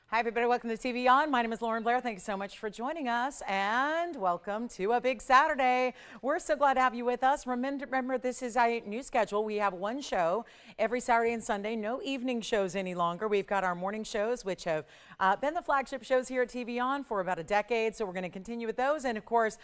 Hi, everybody. Welcome to TVON. My name is Blair. Thank you so much for joining us, and welcome to a big Saturday. We're so glad to have you with us. Remember, this is a new schedule. We have one show every Saturday and Sunday. No evening shows any longer. We've got our morning shows, which have been the flagship shows here at TVON for about a decade. So we're going to continue with those, and of course,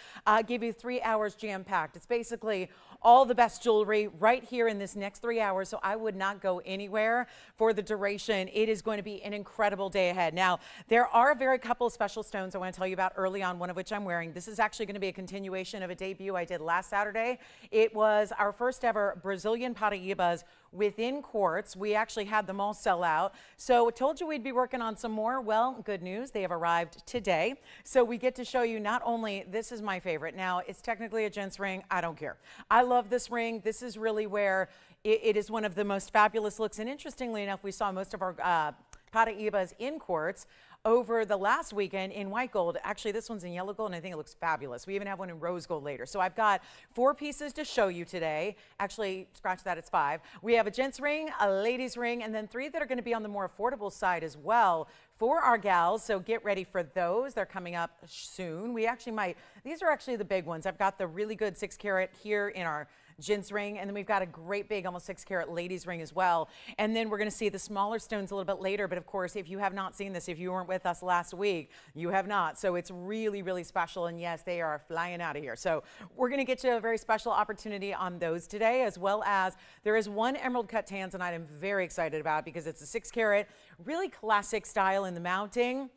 give you 3 hours jam-packed. It's basically all the best jewelry right here in this next 3 hours. So I would not go anywhere for the duration. It is going to be an incredible day ahead. Now, there are a very couple of special stones I want to tell you about early on, one of which I'm wearing. This is actually going to be a continuation of a debut I did last Saturday. It was our first ever Brazilian Paraibas within quartz. We actually had them all sell out. So I told you we'd be working on some more. Well, good news, they have arrived today. So we get to show you not only, this is my favorite. Now, it's technically a gent's ring. I don't care. I love this ring. This is really where it is one of the most fabulous looks. And interestingly enough, we saw most of our Paraibas in quartz over the last weekend in white gold. Actually, this one's in yellow gold, and I think it looks fabulous. We even have one in rose gold later. So I've got 4 pieces to show you today. Actually, scratch that, it's 5. We have a gent's ring, a lady's ring, and then 3 that are going to be on the more affordable side as well for our gals. So get ready for those. They're coming up soon. We actually might, these are actually the big ones. I've got the really good 6 carat here in our gent's ring, and then we've got a great big almost 6 carat ladies ring as well. And then we're going to see the smaller stones a little bit later. But of course, if you have not seen this, if you weren't with us last week, you have not. So it's really, really special. And yes, they are flying out of here. So we're going to get you a very special opportunity on those today, as well as there is one emerald cut Tanzanite I'm very excited about because it's a 6 carat, really classic style in the mounting.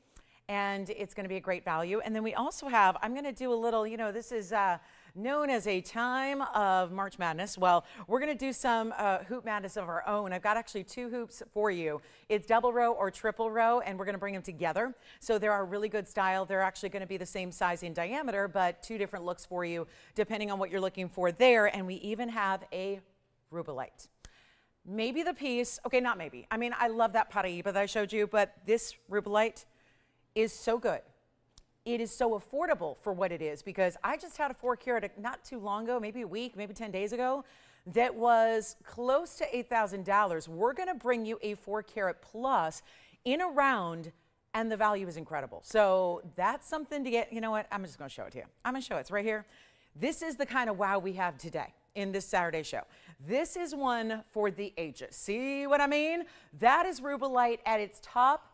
And it's going to be a great value. And then we also have, I'm going to do a little, you know, this is known as a time of March Madness. Well, we're going to do some hoop madness of our own. I've got actually 2 hoops for you. It's double row or triple row, and we're going to bring them together. So they're a really good style. They're actually going to be the same size in diameter, but 2 different looks for you, depending on what you're looking for there. And we even have a rubellite. Maybe the piece, okay, not maybe. I mean, I love that Paraiba that I showed you, but this rubellite is so good. It is so affordable for what it is, because I just had a 4 carat not too long ago, maybe a week, maybe 10 days ago, that was close to $8,000. We're going to bring you a 4 carat plus in a round, and the value is incredible. So that's something to get, you know what, I'm just going to show it to you. I'm going to show it. It's right here. This is the kind of wow we have today in this Saturday show. This is one for the ages. See what I mean? That is rubellite at its top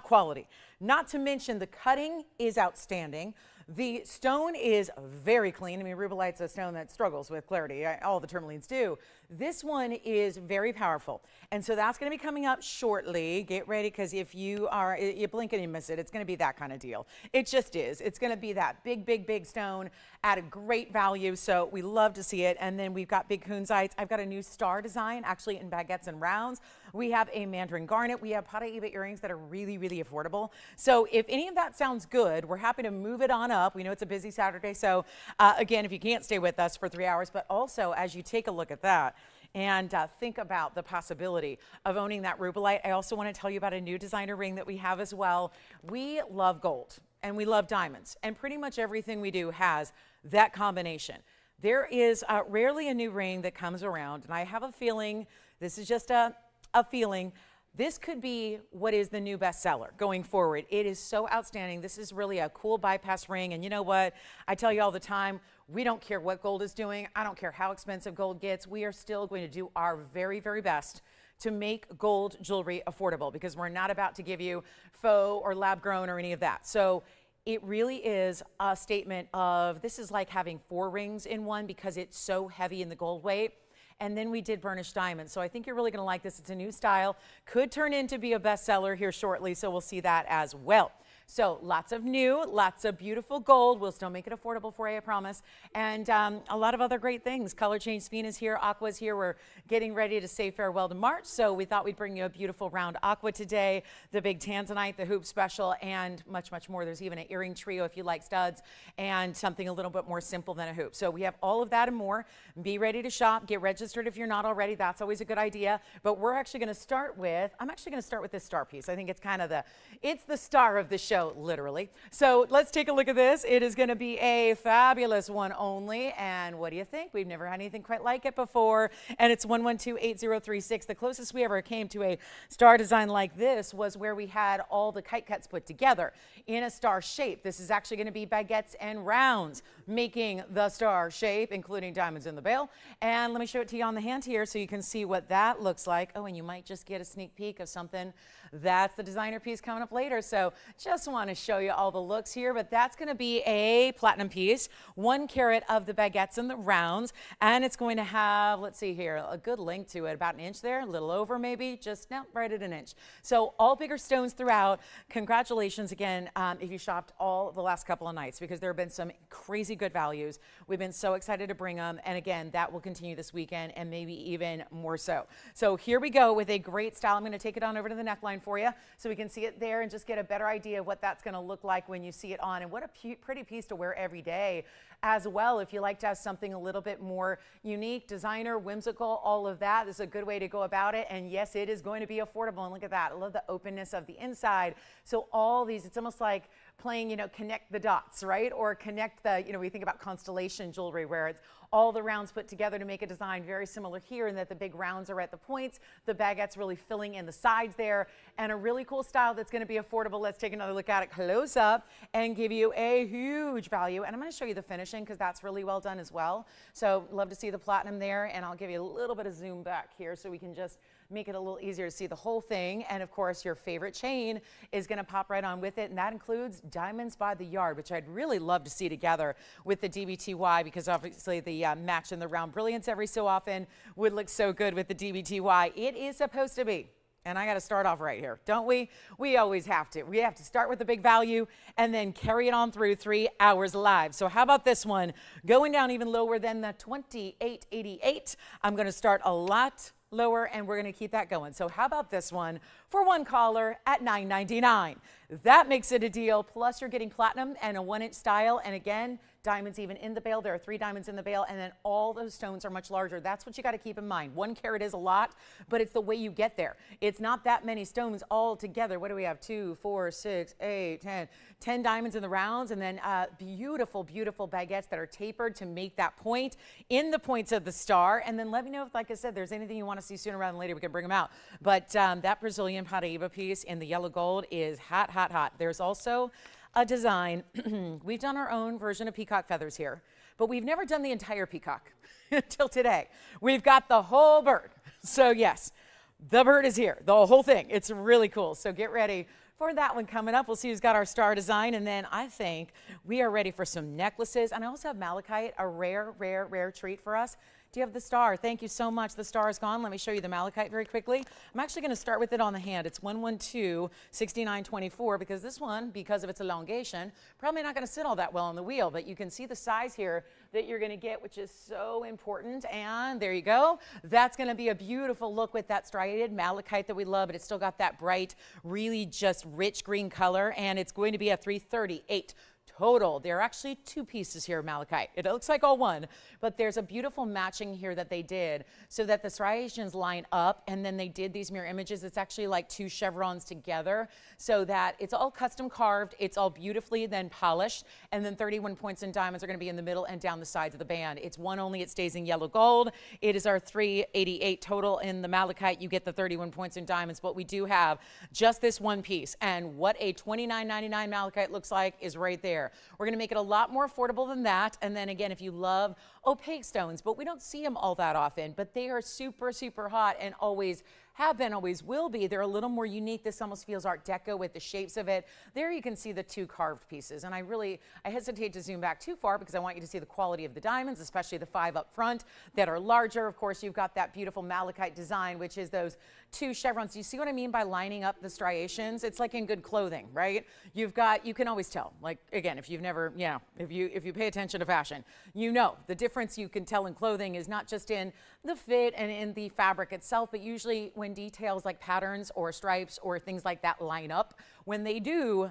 quality. Not to mention the cutting is outstanding. The stone is very clean. I mean, rubellite's a stone that struggles with clarity. All the tourmalines do. This one is very powerful. And so that's going to be coming up shortly. Get ready, because if you blink and you miss it, it's going to be that kind of deal. It just is. It's going to be that big stone at a great value. So we love to see it. And then we've got big Kunzites. I've got a new star design, actually in baguettes and rounds. We have a Mandarin garnet. We have Paraiba earrings that are really, really affordable. So if any of that sounds good, we're happy to move it on up. We know it's a busy Saturday. So again, if you can't stay with us for 3 hours, but also as you take a look at that, and think about the possibility of owning that rubellite. I also want to tell you about a new designer ring that we have as well. We love gold and we love diamonds, and pretty much everything we do has that combination. There is rarely a new ring that comes around, and I have a feeling, this is just a feeling, this could be what is the new bestseller going forward. It is so outstanding. This is really a cool bypass ring. And you know what? I tell you all the time, we don't care what gold is doing. I don't care how expensive gold gets. We are still going to do our very, very best to make gold jewelry affordable, because we're not about to give you faux or lab grown or any of that. So it really is a statement of, this is like having 4 rings in one, because it's so heavy in the gold weight. And then we did burnished diamonds. So I think you're really going to like this. It's a new style. Could turn into be a bestseller here shortly. So we'll see that as well. So lots of new, lots of beautiful gold. We'll still make it affordable for you, I promise. And a lot of other great things. Color change Spen is here. Aqua is here. We're getting ready to say farewell to March. So we thought we'd bring you a beautiful round Aqua today, the big Tanzanite, the hoop special, and much, much more. There's even an earring trio if you like studs, and something a little bit more simple than a hoop. So we have all of that and more. Be ready to shop. Get registered if you're not already. That's always a good idea. But we're actually going to start with, I'm actually going to start with this star piece. I think it's kind of it's the star of the show. So literally. So let's take a look at this. It is going to be a fabulous one only. And what do you think? We've never had anything quite like it before. And it's 112-8036. The closest we ever came to a star design like this was where we had all the kite cuts put together in a star shape. This is actually going to be baguettes and rounds making the star shape, including diamonds in the bail. And let me show it to you on the hand here so you can see what that looks like. Oh, and you might just get a sneak peek of something. That's the designer piece coming up later. So just want to show you all the looks here, but that's going to be a platinum piece, 1 carat of the baguettes and the rounds. And it's going to have, let's see here, a good length to it, about an inch there, a little over maybe, just no, right at an inch. So all bigger stones throughout. Congratulations again if you shopped all the last couple of nights, because there have been some crazy good values. We've been so excited to bring them. And again, that will continue this weekend and maybe even more so. So here we go with a great style. I'm going to take it on over to the neckline for you so we can see it there and just get a better idea of what that's going to look like when you see it on. And what a pretty piece to wear every day as well. If you like to have something a little bit more unique, designer, whimsical, all of that, this is a good way to go about it. And yes, it is going to be affordable. And look at that. I love the openness of the inside. So all these, it's almost like playing, you know, connect the dots, right? Or connect the, you know, we think about constellation jewelry where it's all the rounds put together to make a design very similar here, in that the big rounds are at the points, the baguettes really filling in the sides there, and a really cool style that's going to be affordable. Let's take another look at it close up and give you a huge value. And I'm going to show you the finishing because that's really well done as well. So love to see the platinum there, and I'll give you a little bit of zoom back here so we can just make it a little easier to see the whole thing. And of course, your favorite chain is going to pop right on with it, and that includes diamonds by the yard, which I'd really love to see together with the DBTY, because obviously the match in the round brilliance every so often would look so good with the DBTY. It is supposed to be. And I got to start off right here, don't we? We always have to. We have to start with the big value and then carry it on through 3 hours live. So how about this one? Going down even lower than the 2888. I'm going to start a lot lower, and we're going to keep that going. So how about this one for one caller at $9.99? That makes it a deal. Plus you're getting platinum and a 1-inch style. And again, diamonds even in the bail. There are 3 diamonds in the bail, and then all those stones are much larger. That's what you got to keep in mind. 1 carat is a lot, but it's the way you get there. It's not that many stones all together. What do we have? 2, 4, 6, 8, 10 diamonds in the rounds, and then beautiful, beautiful baguettes that are tapered to make that point in the points of the star. And then let me know if, like I said, there's anything you want to see sooner rather than later. We can bring them out. But that Brazilian Paraiba piece in the yellow gold is hot, hot, hot. There's also a design. We've done our own version of peacock feathers here, but we've never done the entire peacock until today. We've got the whole bird. So yes, the bird is here, the whole thing. It's really cool. So get ready for that one coming up. We'll see who's got our star design. And then I think we are ready for some necklaces. And I also have malachite, a rare, rare, rare treat for us. Do you have the star? Thank you so much. The star is gone. Let me show you the malachite very quickly. I'm actually going to start with it on the hand. It's 112-6924, because this one, because of its elongation, probably not going to sit all that well on the wheel, but you can see the size here that you're going to get, which is so important. And there you go. That's going to be a beautiful look with that striated malachite that we love, but it's still got that bright, really just rich green color, and it's going to be a 338 total. There are actually 2 pieces here of malachite. It looks like all one, but there's a beautiful matching here that they did so that the striations line up, and then they did these mirror images. It's actually like 2 chevrons together so that it's all custom carved. It's all beautifully then polished, and then 31 points in diamonds are going to be in the middle and down the sides of the band. It's one only. It stays in yellow gold. It is our 388 total in the malachite. You get the 31 points in diamonds, but we do have just this one piece, and what a $29.99 malachite looks like is right there. We're going to make it a lot more affordable than that. And then again, if you love opaque stones, but we don't see them all that often, but they are super, super hot and always have been, always will be. They're a little more unique. This almost feels Art Deco with the shapes of it. There you can see the 2 carved pieces. And I hesitate to zoom back too far because I want you to see the quality of the diamonds, especially the 5 up front that are larger. Of course, you've got that beautiful malachite design, which is those 2 chevrons. Do you see what I mean by lining up the striations? It's like in good clothing, right? You can always tell, like, again, if you've never, if you pay attention to fashion, you know the difference you can tell in clothing is not just in the fit and in the fabric itself, but usually when details like patterns or stripes or things like that line up, when they do,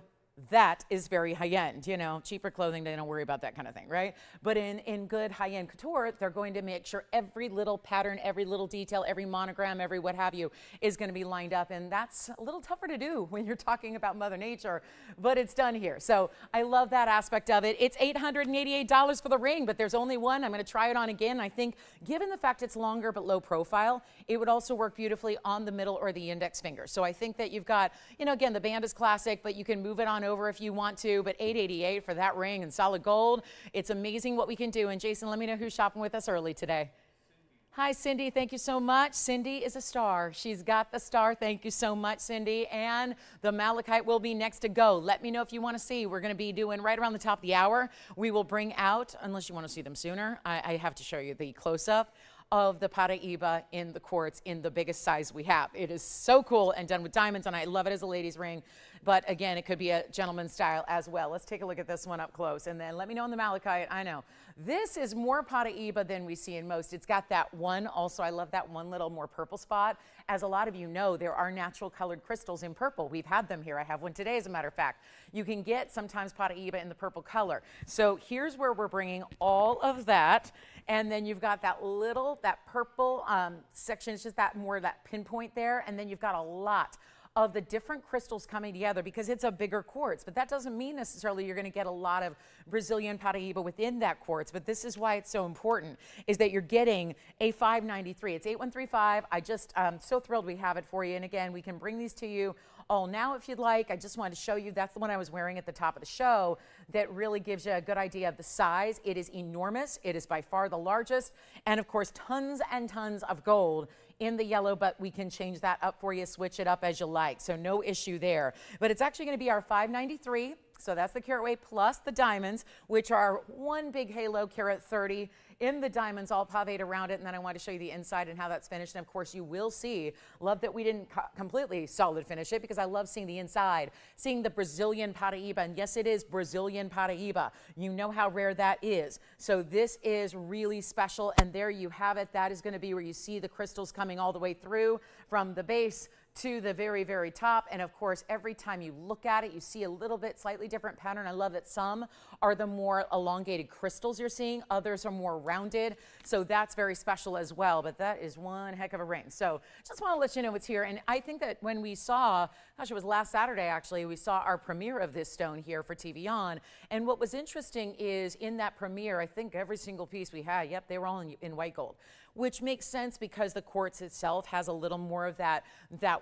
that is very high-end. You know, cheaper clothing, they don't worry about that kind of thing, right? But in good high-end couture, they're going to make sure every little pattern, every little detail, every monogram, every what have you is going to be lined up. And that's a little tougher to do when you're talking about Mother Nature, but it's done here. So I love that aspect of it. It's $888 for the ring, but there's only one. I'm going to try it on again. I think given the fact it's longer but low profile, it would also work beautifully on the middle or the index finger. So I think that you've got, you know, again, the band is classic, but you can move it on over if you want to, but $888 for that ring in solid gold. It's amazing what we can do. And Jason, let me know who's shopping with us early today. Hi, Cindy. Thank you so much. Cindy is a star. She's got the star. Thank you so much, Cindy. And the Malachite will be next to go. Let me know if you want to see. We're going to be doing right around the top of the hour. We will bring out, unless you want to see them sooner, I have to show you the close-up of the Paraiba in the quartz in the biggest size we have. It is so cool and done with diamonds, and I love it as a lady's ring. But again, it could be a gentleman's style as well. Let's take a look at this one up close, and then let me know on the Malachite. I know this is more Paraiba than we see in most. It's got that one. Also, I love that one little more purple spot. As a lot of you know, there are natural colored crystals in purple. We've had them here. I have one today, as a matter of fact. You can get sometimes Paraiba in the purple color. So here's where we're bringing all of that. And then you've got that little, that purple section. It's just that more that pinpoint there. And then you've got a lot of the different crystals coming together because it's a bigger quartz. But that doesn't mean necessarily you're going to get a lot of Brazilian Paraiba within that quartz. But this is why it's so important, is that you're getting a 593. It's 8135. I just, so thrilled we have it for you. And again, we can bring these to you all now if you'd like. I just wanted to show you, that's the one I was wearing at the top of the show that really gives you a good idea of the size. It is enormous. It is by far the largest. And of course, tons and tons of gold in the yellow, but we can change that up for you, switch it up as you like. So no issue there. But it's actually going to be our 593. So that's the carat weight plus the diamonds, which are one big halo, carat 30 in the diamonds, all paved around it. And then I want to show you the inside and how that's finished. And of course, you will see, love that we didn't completely solid finish it because I love seeing the inside, seeing the Brazilian Paraiba. And yes, it is Brazilian Paraiba. You know how rare that is. So this is really special. And there you have it. That is going to be where you see the crystals coming all the way through from the base to the very, very top. And of course, every time you look at it, you see a little bit slightly different pattern. I love that some are the more elongated crystals you're seeing. Others are more rounded. So that's very special as well. But that is one heck of a ring. So just want to let you know what's here. And I think that when we saw, gosh, it was last Saturday actually, we saw our premiere of this stone here for TVON. And what was interesting is in that premiere, I think every single piece we had, yep, they were all in white gold, which makes sense because the quartz itself has a little more of that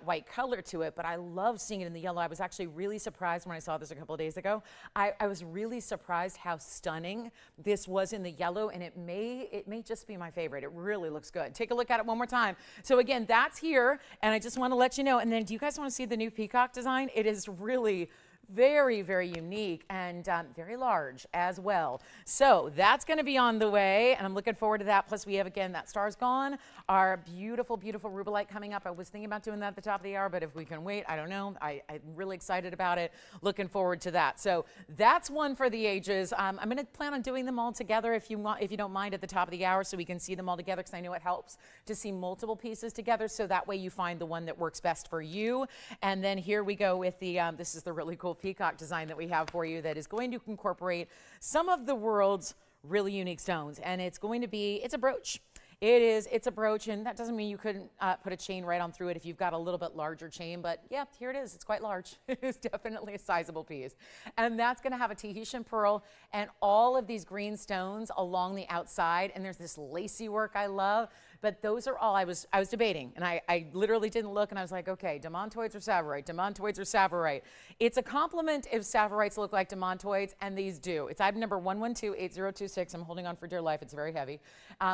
white color to it. But I love seeing it in the yellow. I was actually really surprised when I saw this a couple of days ago. I was really surprised how stunning this was in the yellow, and it may just be my favorite. It really looks good. Take a look at it one more time. So again, that's here, and I just want to let you know. And then do you guys want to see the new peacock design? It is really very, very unique and very large as well. So that's going to be on the way, and I'm looking forward to that. Plus, we have, again, that Star's Gone, our beautiful, beautiful rubellite coming up. I was thinking about doing that at the top of the hour, but if we can wait, I don't know. I'm really excited about it. Looking forward to that. So that's one for the ages. I'm going to plan on doing them all together if you want, if you don't mind, at the top of the hour, so we can see them all together, because I know it helps to see multiple pieces together, so that way you find the one that works best for you. And then here we go with the, this is the really cool peacock design that we have for you that is going to incorporate some of the world's really unique stones. And it's going to be, it's a brooch. It's a brooch, and that doesn't mean you couldn't put a chain right on through it if you've got a little bit larger chain, but yeah, here it is. It's quite large. It's definitely a sizable piece. And that's going to have a Tahitian pearl and all of these green stones along the outside, and there's this lacy work I love. But those are all, I was debating, and I literally didn't look, and I was like, okay, demontoids or Tsavorite? Demontoids or Tsavorite? It's a compliment if Tsavorites look like demontoids, and these do. It's item number 1128026. I'm holding on for dear life. It's very heavy.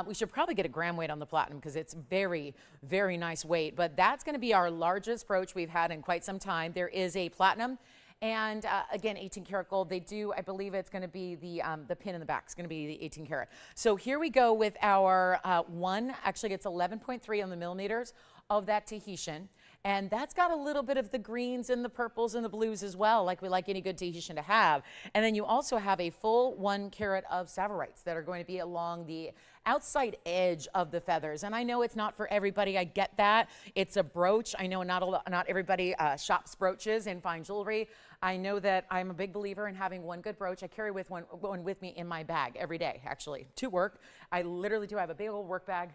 We should probably get a gram weight on the platinum because it's very, very nice weight. But that's going to be our largest brooch we've had in quite some time. There is a platinum. And again, 18 karat gold. They do, I believe it's going to be the pin in the back. It's going to be the 18 karat. So here we go with our one. Actually, it's 11.3 on the millimeters of that Tahitian. And that's got a little bit of the greens and the purples and the blues as well, like we like any good Tahitian to have. And then you also have a full 1 carat of Tsavorites that are going to be along the outside edge of the feathers. And I know it's not for everybody. I get that. It's a brooch. I know not everybody shops brooches in fine jewelry. I know that I'm a big believer in having one good brooch. I carry one with me in my bag every day, actually, to work. I literally do have a big old work bag.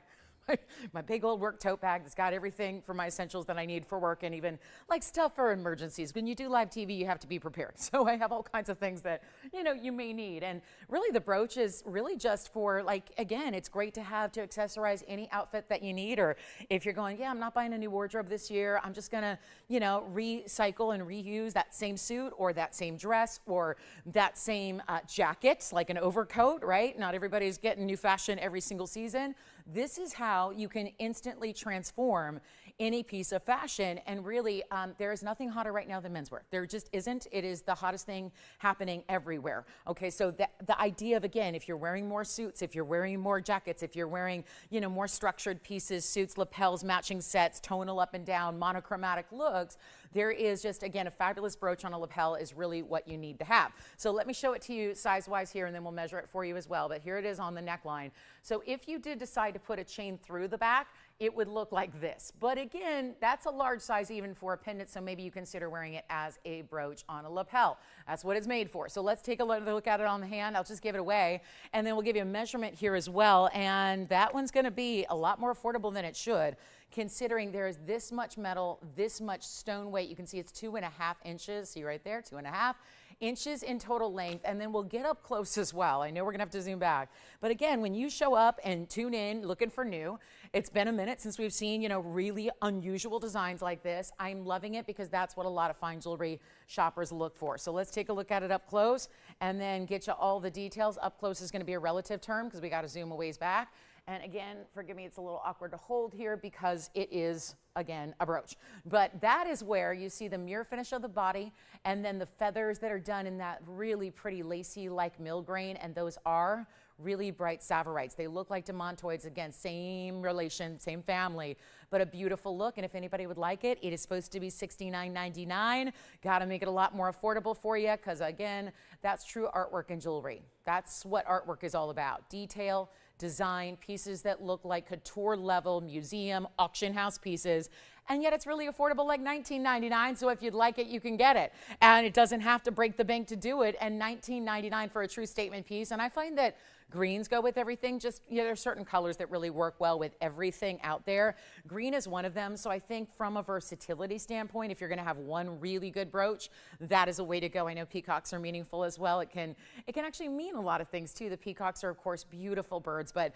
My big old work tote bag that's got everything for my essentials that I need for work, and even like stuff for emergencies. When you do live TV, you have to be prepared. So I have all kinds of things that, you know, you may need. And really the brooch is really just for, like, again, it's great to have to accessorize any outfit that you need. Or if you're going, yeah, I'm not buying a new wardrobe this year, I'm just gonna, you know, recycle and reuse that same suit or that same dress or that same jacket, like an overcoat, right? Not everybody's getting new fashion every single season. This is how you can instantly transform any piece of fashion. And really, there is nothing hotter right now than menswear. There just isn't. It is the hottest thing happening everywhere. Okay, so the idea of, again, if you're wearing more suits, if you're wearing more jackets, if you're wearing, you know, more structured pieces, suits, lapels, matching sets, tonal up and down, monochromatic looks, there is just, again, a fabulous brooch on a lapel is really what you need to have. So let me show it to you size-wise here, and then we'll measure it for you as well. But here it is on the neckline. So if you did decide to put a chain through the back, it would look like this. But again, that's a large size even for a pendant, so maybe you consider wearing it as a brooch on a lapel. That's what it's made for. So let's take a look at it on the hand. I'll just give it away, and then we'll give you a measurement here as well. And that one's gonna be a lot more affordable than it should, considering there is this much metal, this much stone weight. You can see it's 2.5 inches. See right there, 2.5 inches in total length. And then we'll get up close as well. I know we're gonna have to zoom back. But again, when you show up and tune in looking for new, it's been a minute since we've seen, you know, really unusual designs like this. I'm loving it because that's what a lot of fine jewelry shoppers look for. So let's take a look at it up close and then get you all the details. Up close is gonna be a relative term because we gotta zoom a ways back. And again, forgive me, it's a little awkward to hold here because it is, again, a brooch. But that is where you see the mirror finish of the body and then the feathers that are done in that really pretty lacy like mill grain, and those are really bright savorites. They look like demontoids, again, same relation, same family, but a beautiful look. And if anybody would like it, it is supposed to be $69.99. Got to make it a lot more affordable for you because, again, that's true artwork in jewelry. That's what artwork is all about. Detail, design, pieces that look like couture level museum, auction house pieces, and yet it's really affordable, like $19.99. So if you'd like it, you can get it. And it doesn't have to break the bank to do it. And $19.99 for a true statement piece. And I find that greens go with everything. Just, you know, there's certain colors that really work well with everything out there. Green is one of them. So I think from a versatility standpoint, if you're gonna have one really good brooch, that is a way to go. I know peacocks are meaningful as well. It can actually mean a lot of things too. The peacocks are, of course, beautiful birds, but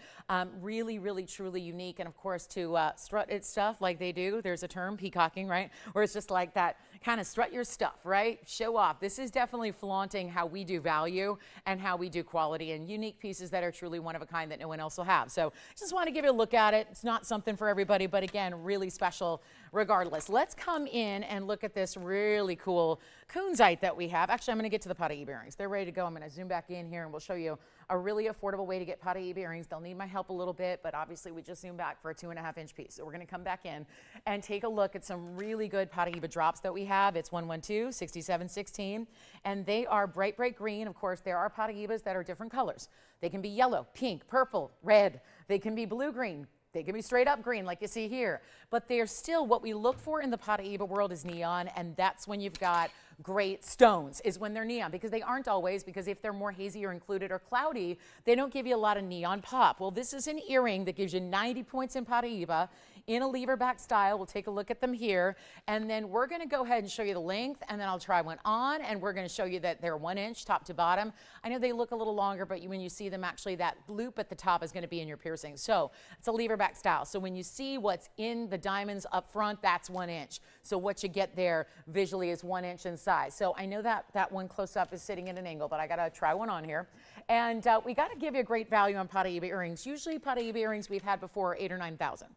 really, really, truly unique. And of course, to strut its stuff like they do, there's a term, peacocking, right? Where it's just like that, kind of strut your stuff, right? Show off. This is definitely flaunting how we do value and how we do quality and unique pieces that are truly one of a kind that no one else will have. So just want to give you a look at it. It's not something for everybody, but again, really special regardless. Let's come in and look at this really cool Kunzit that we have. Actually, I'm going to get to the Paraiba earrings. They're ready to go. I'm going to zoom back in here and we'll show you a really affordable way to get Paraiba earrings. They'll need my help a little bit, but obviously we just zoomed back for a 2.5 inch piece. So we're going to come back in and take a look at some really good Paraiba drops that we have. It's 112, 6716, and they are bright, bright green. Of course, there are Paraibas that are different colors. They can be yellow, pink, purple, red. They can be blue-green. They can be straight up green like you see here, but they're still, what we look for in the Paraiba world is neon, and that's when you've got great stones, is when they're neon, because they aren't always, because if they're more hazy or included or cloudy, they don't give you a lot of neon pop. Well, this is an earring that gives you 90 points in Paraiba in a lever back style. We'll take a look at them here, and then we're going to go ahead and show you the length, and then I'll try one on, and we're going to show you that they're 1 inch top to bottom. I know they look a little longer, but when you see them, actually that loop at the top is going to be in your piercing. So it's a lever back style. So when you see what's in the diamonds up front, that's 1 inch. So what you get there visually is 1 inch in size. So I know that that one close up is sitting at an angle, but I got to try one on here. And we got to give you a great value on Paraiba earrings. Usually Paraiba earrings we've had before are 8,000 or 9,000.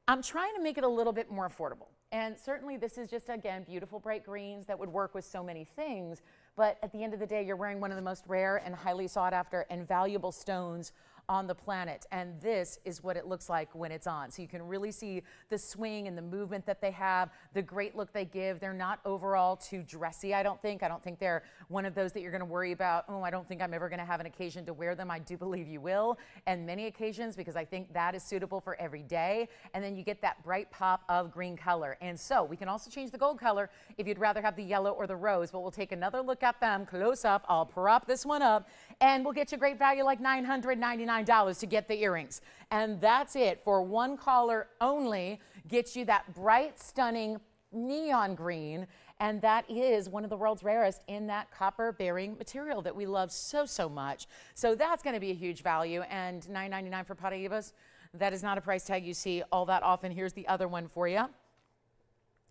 I'm trying to make it a little bit more affordable. And certainly this is just, again, beautiful bright greens that would work with so many things. But at the end of the day, you're wearing one of the most rare and highly sought after and valuable stones on the planet, and this is what it looks like when it's on. So you can really see the swing and the movement that they have, the great look they give. They're not overall too dressy, I don't think. I don't think they're one of those that you're going to worry about, oh, I don't think I'm ever going to have an occasion to wear them. I do believe you will, and many occasions, because I think that is suitable for every day. And then you get that bright pop of green color. And so we can also change the gold color if you'd rather have the yellow or the rose, but we'll take another look at them close up. I'll prop this one up, and we'll get you a great value like $999 to get the earrings. And that's it for one caller only. Gets you that bright, stunning neon green, and that is one of the world's rarest in that copper bearing material that we love so, so much. So that's going to be a huge value, and $999 for Paraibas. That is not a price tag you see all that often. Here's the other one for you,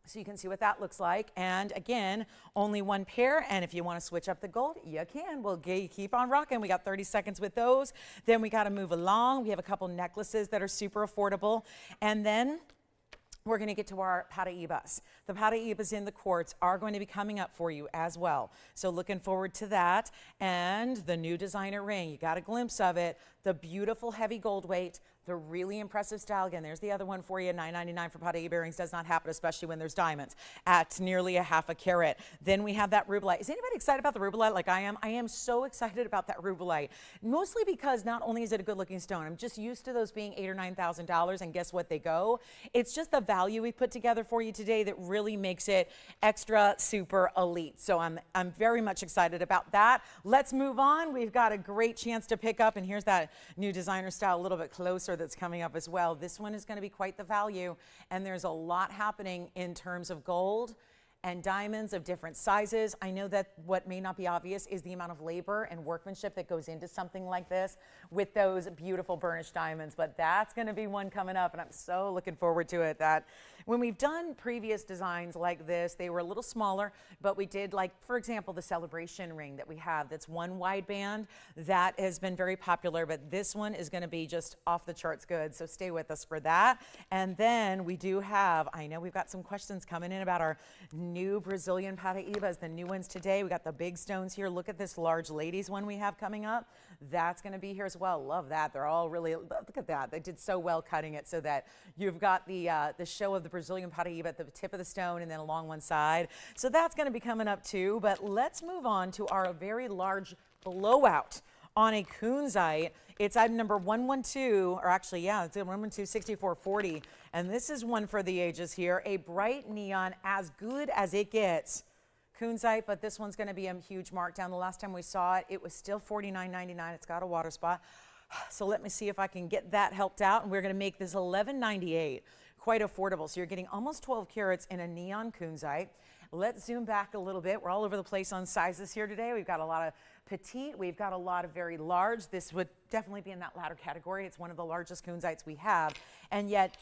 so you can see what that looks like. And again, only one pair, and if you want to switch up the gold, you can. We'll keep on rocking. We got 30 seconds with those. Then we got to move along. We have a couple necklaces that are super affordable, and then we're going to get to our Paraibas. The Paraibas in the quartz are going to be coming up for you as well. So looking forward to that. And the new designer ring, you got a glimpse of it. The beautiful heavy gold weight, the really impressive style. Again, there's the other one for you. $999 for Paraiba earrings. Does not happen, especially when there's diamonds at nearly a half a carat. Then we have that rubellite. Is anybody excited about the rubellite like I am? I am so excited about that rubellite, mostly because not only is it a good looking stone, I'm just used to those being $8,000 or $9,000, and guess what, they go. It's just the value we put together for you today that really makes it extra super elite. So I'm very much excited about that. Let's move on. We've got a great chance to pick up, and here's that new designer style a little bit closer that's coming up as well. This one is going to be quite the value, and there's a lot happening in terms of gold and diamonds of different sizes. I know that what may not be obvious is the amount of labor and workmanship that goes into something like this with those beautiful burnished diamonds, but that's going to be one coming up, and I'm so looking forward to it. That when we've done previous designs like this, they were a little smaller, but we did, like, for example, the celebration ring that we have that's one wide band. That has been very popular, but this one is going to be just off the charts good, so stay with us for that. And then we do have, I know we've got some questions coming in about our new Brazilian Paraibas, the new ones today. We got the big stones here. Look at this large ladies one we have coming up. That's going to be here as well. Love that. They're all really, look at that. They did so well cutting it so that you've got the show of the Brazilian Paraiba at the tip of the stone and then along one side. So that's going to be coming up too. But let's move on to our very large blowout on a Kunzit. It's item number 112, or actually, yeah, it's 112-6440. And this is one for the ages here. A bright neon, as good as it gets. Kunzit, but this one's going to be a huge markdown. The last time we saw it, it was still $49.99. It's got a water spot. So let me see if I can get that helped out. And we're going to make this $11.98. Quite affordable. So you're getting almost 12 carats in a neon Kunzit. Let's zoom back a little bit. We're all over the place on sizes here today. We've got a lot of petite. We've got a lot of very large. This would definitely be in that latter category. It's one of the largest Kunzites we have. And yet,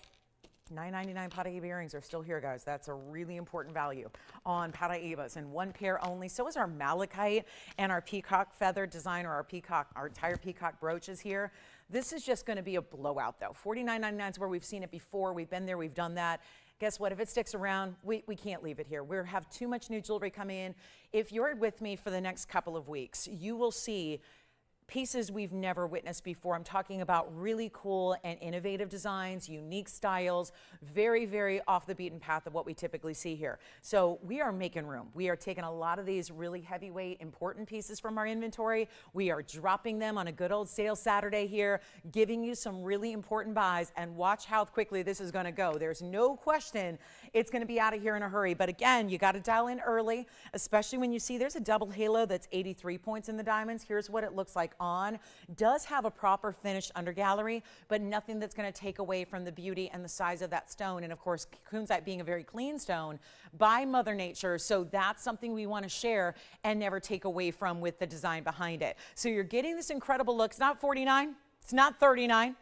$999 Paraiba earrings are still here, guys. That's a really important value on Paraibas, and one pair only. So is our Malachite and our peacock feather design, or our entire peacock brooches here. This is just going to be a blowout, though. $49.99 is where we've seen it before. We've been there. We've done that. Guess what? If it sticks around, we can't leave it here. We have too much new jewelry coming in. If you're with me for the next couple of weeks, you will see pieces we've never witnessed before. I'm talking about really cool and innovative designs, unique styles, very, very off the beaten path of what we typically see here. So we are making room. We are taking a lot of these really heavyweight, important pieces from our inventory. We are dropping them on a good old sale Saturday here, giving you some really important buys, and watch how quickly this is going to go. There's no question it's going to be out of here in a hurry. But again, you got to dial in early, especially when you see there's a double halo that's 83 points in the diamonds. Here's what it looks like on. Does have a proper finished undergallery, but nothing that's going to take away from the beauty and the size of that stone. And of course, Kunzit being a very clean stone by Mother Nature, so that's something we want to share and never take away from with the design behind it. So you're getting this incredible look. It's not $49, it's not $39,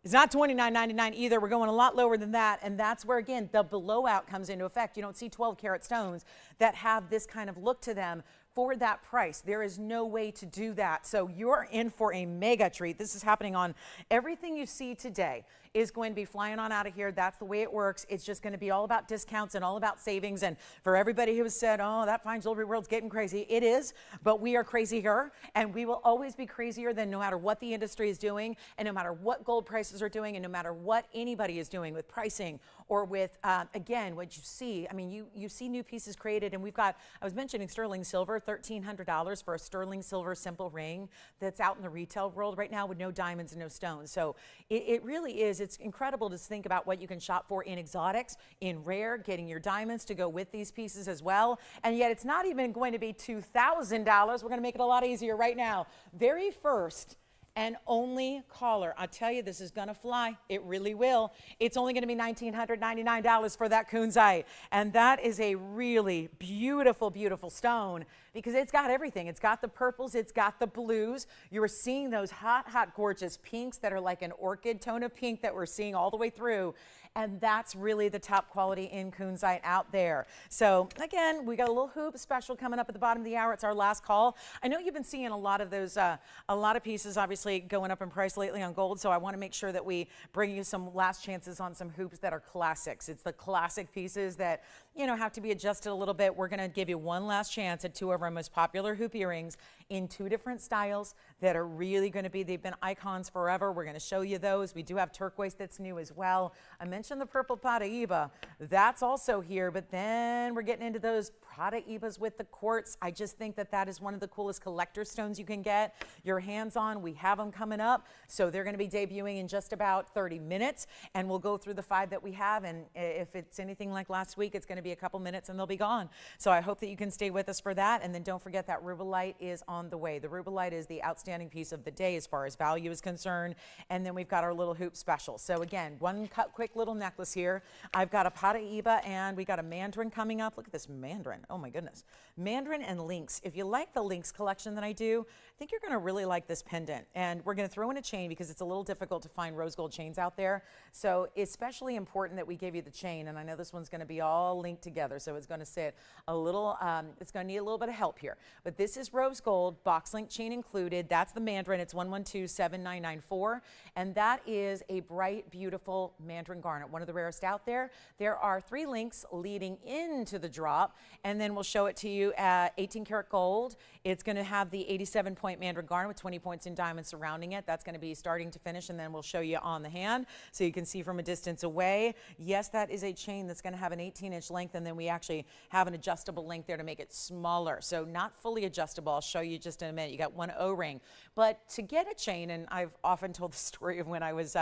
it's not $29.99 either. We're going a lot lower than that, and that's where, again, the blowout comes into effect. You don't see 12 karat stones that have this kind of look to them for that price. There is no way to do that. So you're in for a mega treat. This is happening on everything you see today is going to be flying on out of here. That's the way it works. It's just going to be all about discounts and all about savings. And for everybody who has said, oh, that fine jewelry world's getting crazy, it is, but we are crazier, and we will always be crazier than no matter what the industry is doing, and no matter what gold prices are doing, and no matter what anybody is doing with pricing or with, again, what you see. I mean, you see new pieces created, and we've got, I was mentioning sterling silver, $1,300 for a sterling silver simple ring that's out in the retail world right now with no diamonds and no stones. So it really is. It's incredible to think about what you can shop for in exotics, in rare, getting your diamonds to go with these pieces as well. And yet it's not even going to be $2,000. We're going to make it a lot easier right now. Very first and only caller. I tell you, this is going to fly. It really will. It's only going to be $1,999 for that Kunzit. And that is a really beautiful, beautiful stone because it's got everything. It's got the purples. It's got the blues. You're seeing those hot, hot, gorgeous pinks that are like an orchid tone of pink that we're seeing all the way through. And that's really the top quality in Kunzit out there. So again, we got a little hoop special coming up at the bottom of the hour. It's our last call. I know you've been seeing a lot of those, a lot of pieces obviously going up in price lately on gold. So I want to make sure that we bring you some last chances on some hoops that are classics. It's the classic pieces that, you know, have to be adjusted a little bit. We're going to give you one last chance at two of our most popular hoop earrings in two different styles that are really going to be, they've been icons forever. We're going to show you those. We do have turquoise that's new as well. I mentioned the purple Paraiba. That's also here, but then we're getting into those Paraibas with the quartz. I just think that that is one of the coolest collector stones you can get your hands on. We have them coming up, so they're going to be debuting in just about 30 minutes, and we'll go through the 5 that we have, and if it's anything like last week, it's going to be a couple minutes and they'll be gone. So I hope that you can stay with us for that, and then don't forget that rubellite is on the way. The rubellite is the outstanding piece of the day as far as value is concerned, and then we've got our little hoop special. So again, one quick little necklace here. I've got a Paraiba and we got a Mandarin coming up. Look at this Mandarin. Oh my goodness. Mandarin and links. If you like the links collection that I do, I think you're going to really like this pendant. And we're going to throw in a chain because it's a little difficult to find rose gold chains out there. So especially important that we give you the chain. And I know this one's going to be all linked together. So it's going to sit a little, it's going to need a little bit of help here. But this is rose gold, box link chain included. That's the Mandarin. It's 1127994. And that is a bright, beautiful Mandarin garnet, one of the rarest out there. There are 3 links leading into the drop. And then we'll show it to you at 18 karat gold. It's going to have the 87-point Mandarin garnet with 20 points in diamonds surrounding it. That's going to be starting to finish, and then we'll show you on the hand so you can see from a distance away. Yes, that is a chain that's going to have an 18-inch length, and then we actually have an adjustable length there to make it smaller. So not fully adjustable. I'll show you just in a minute. You got one O-ring. But to get a chain, and I've often told the story of when I was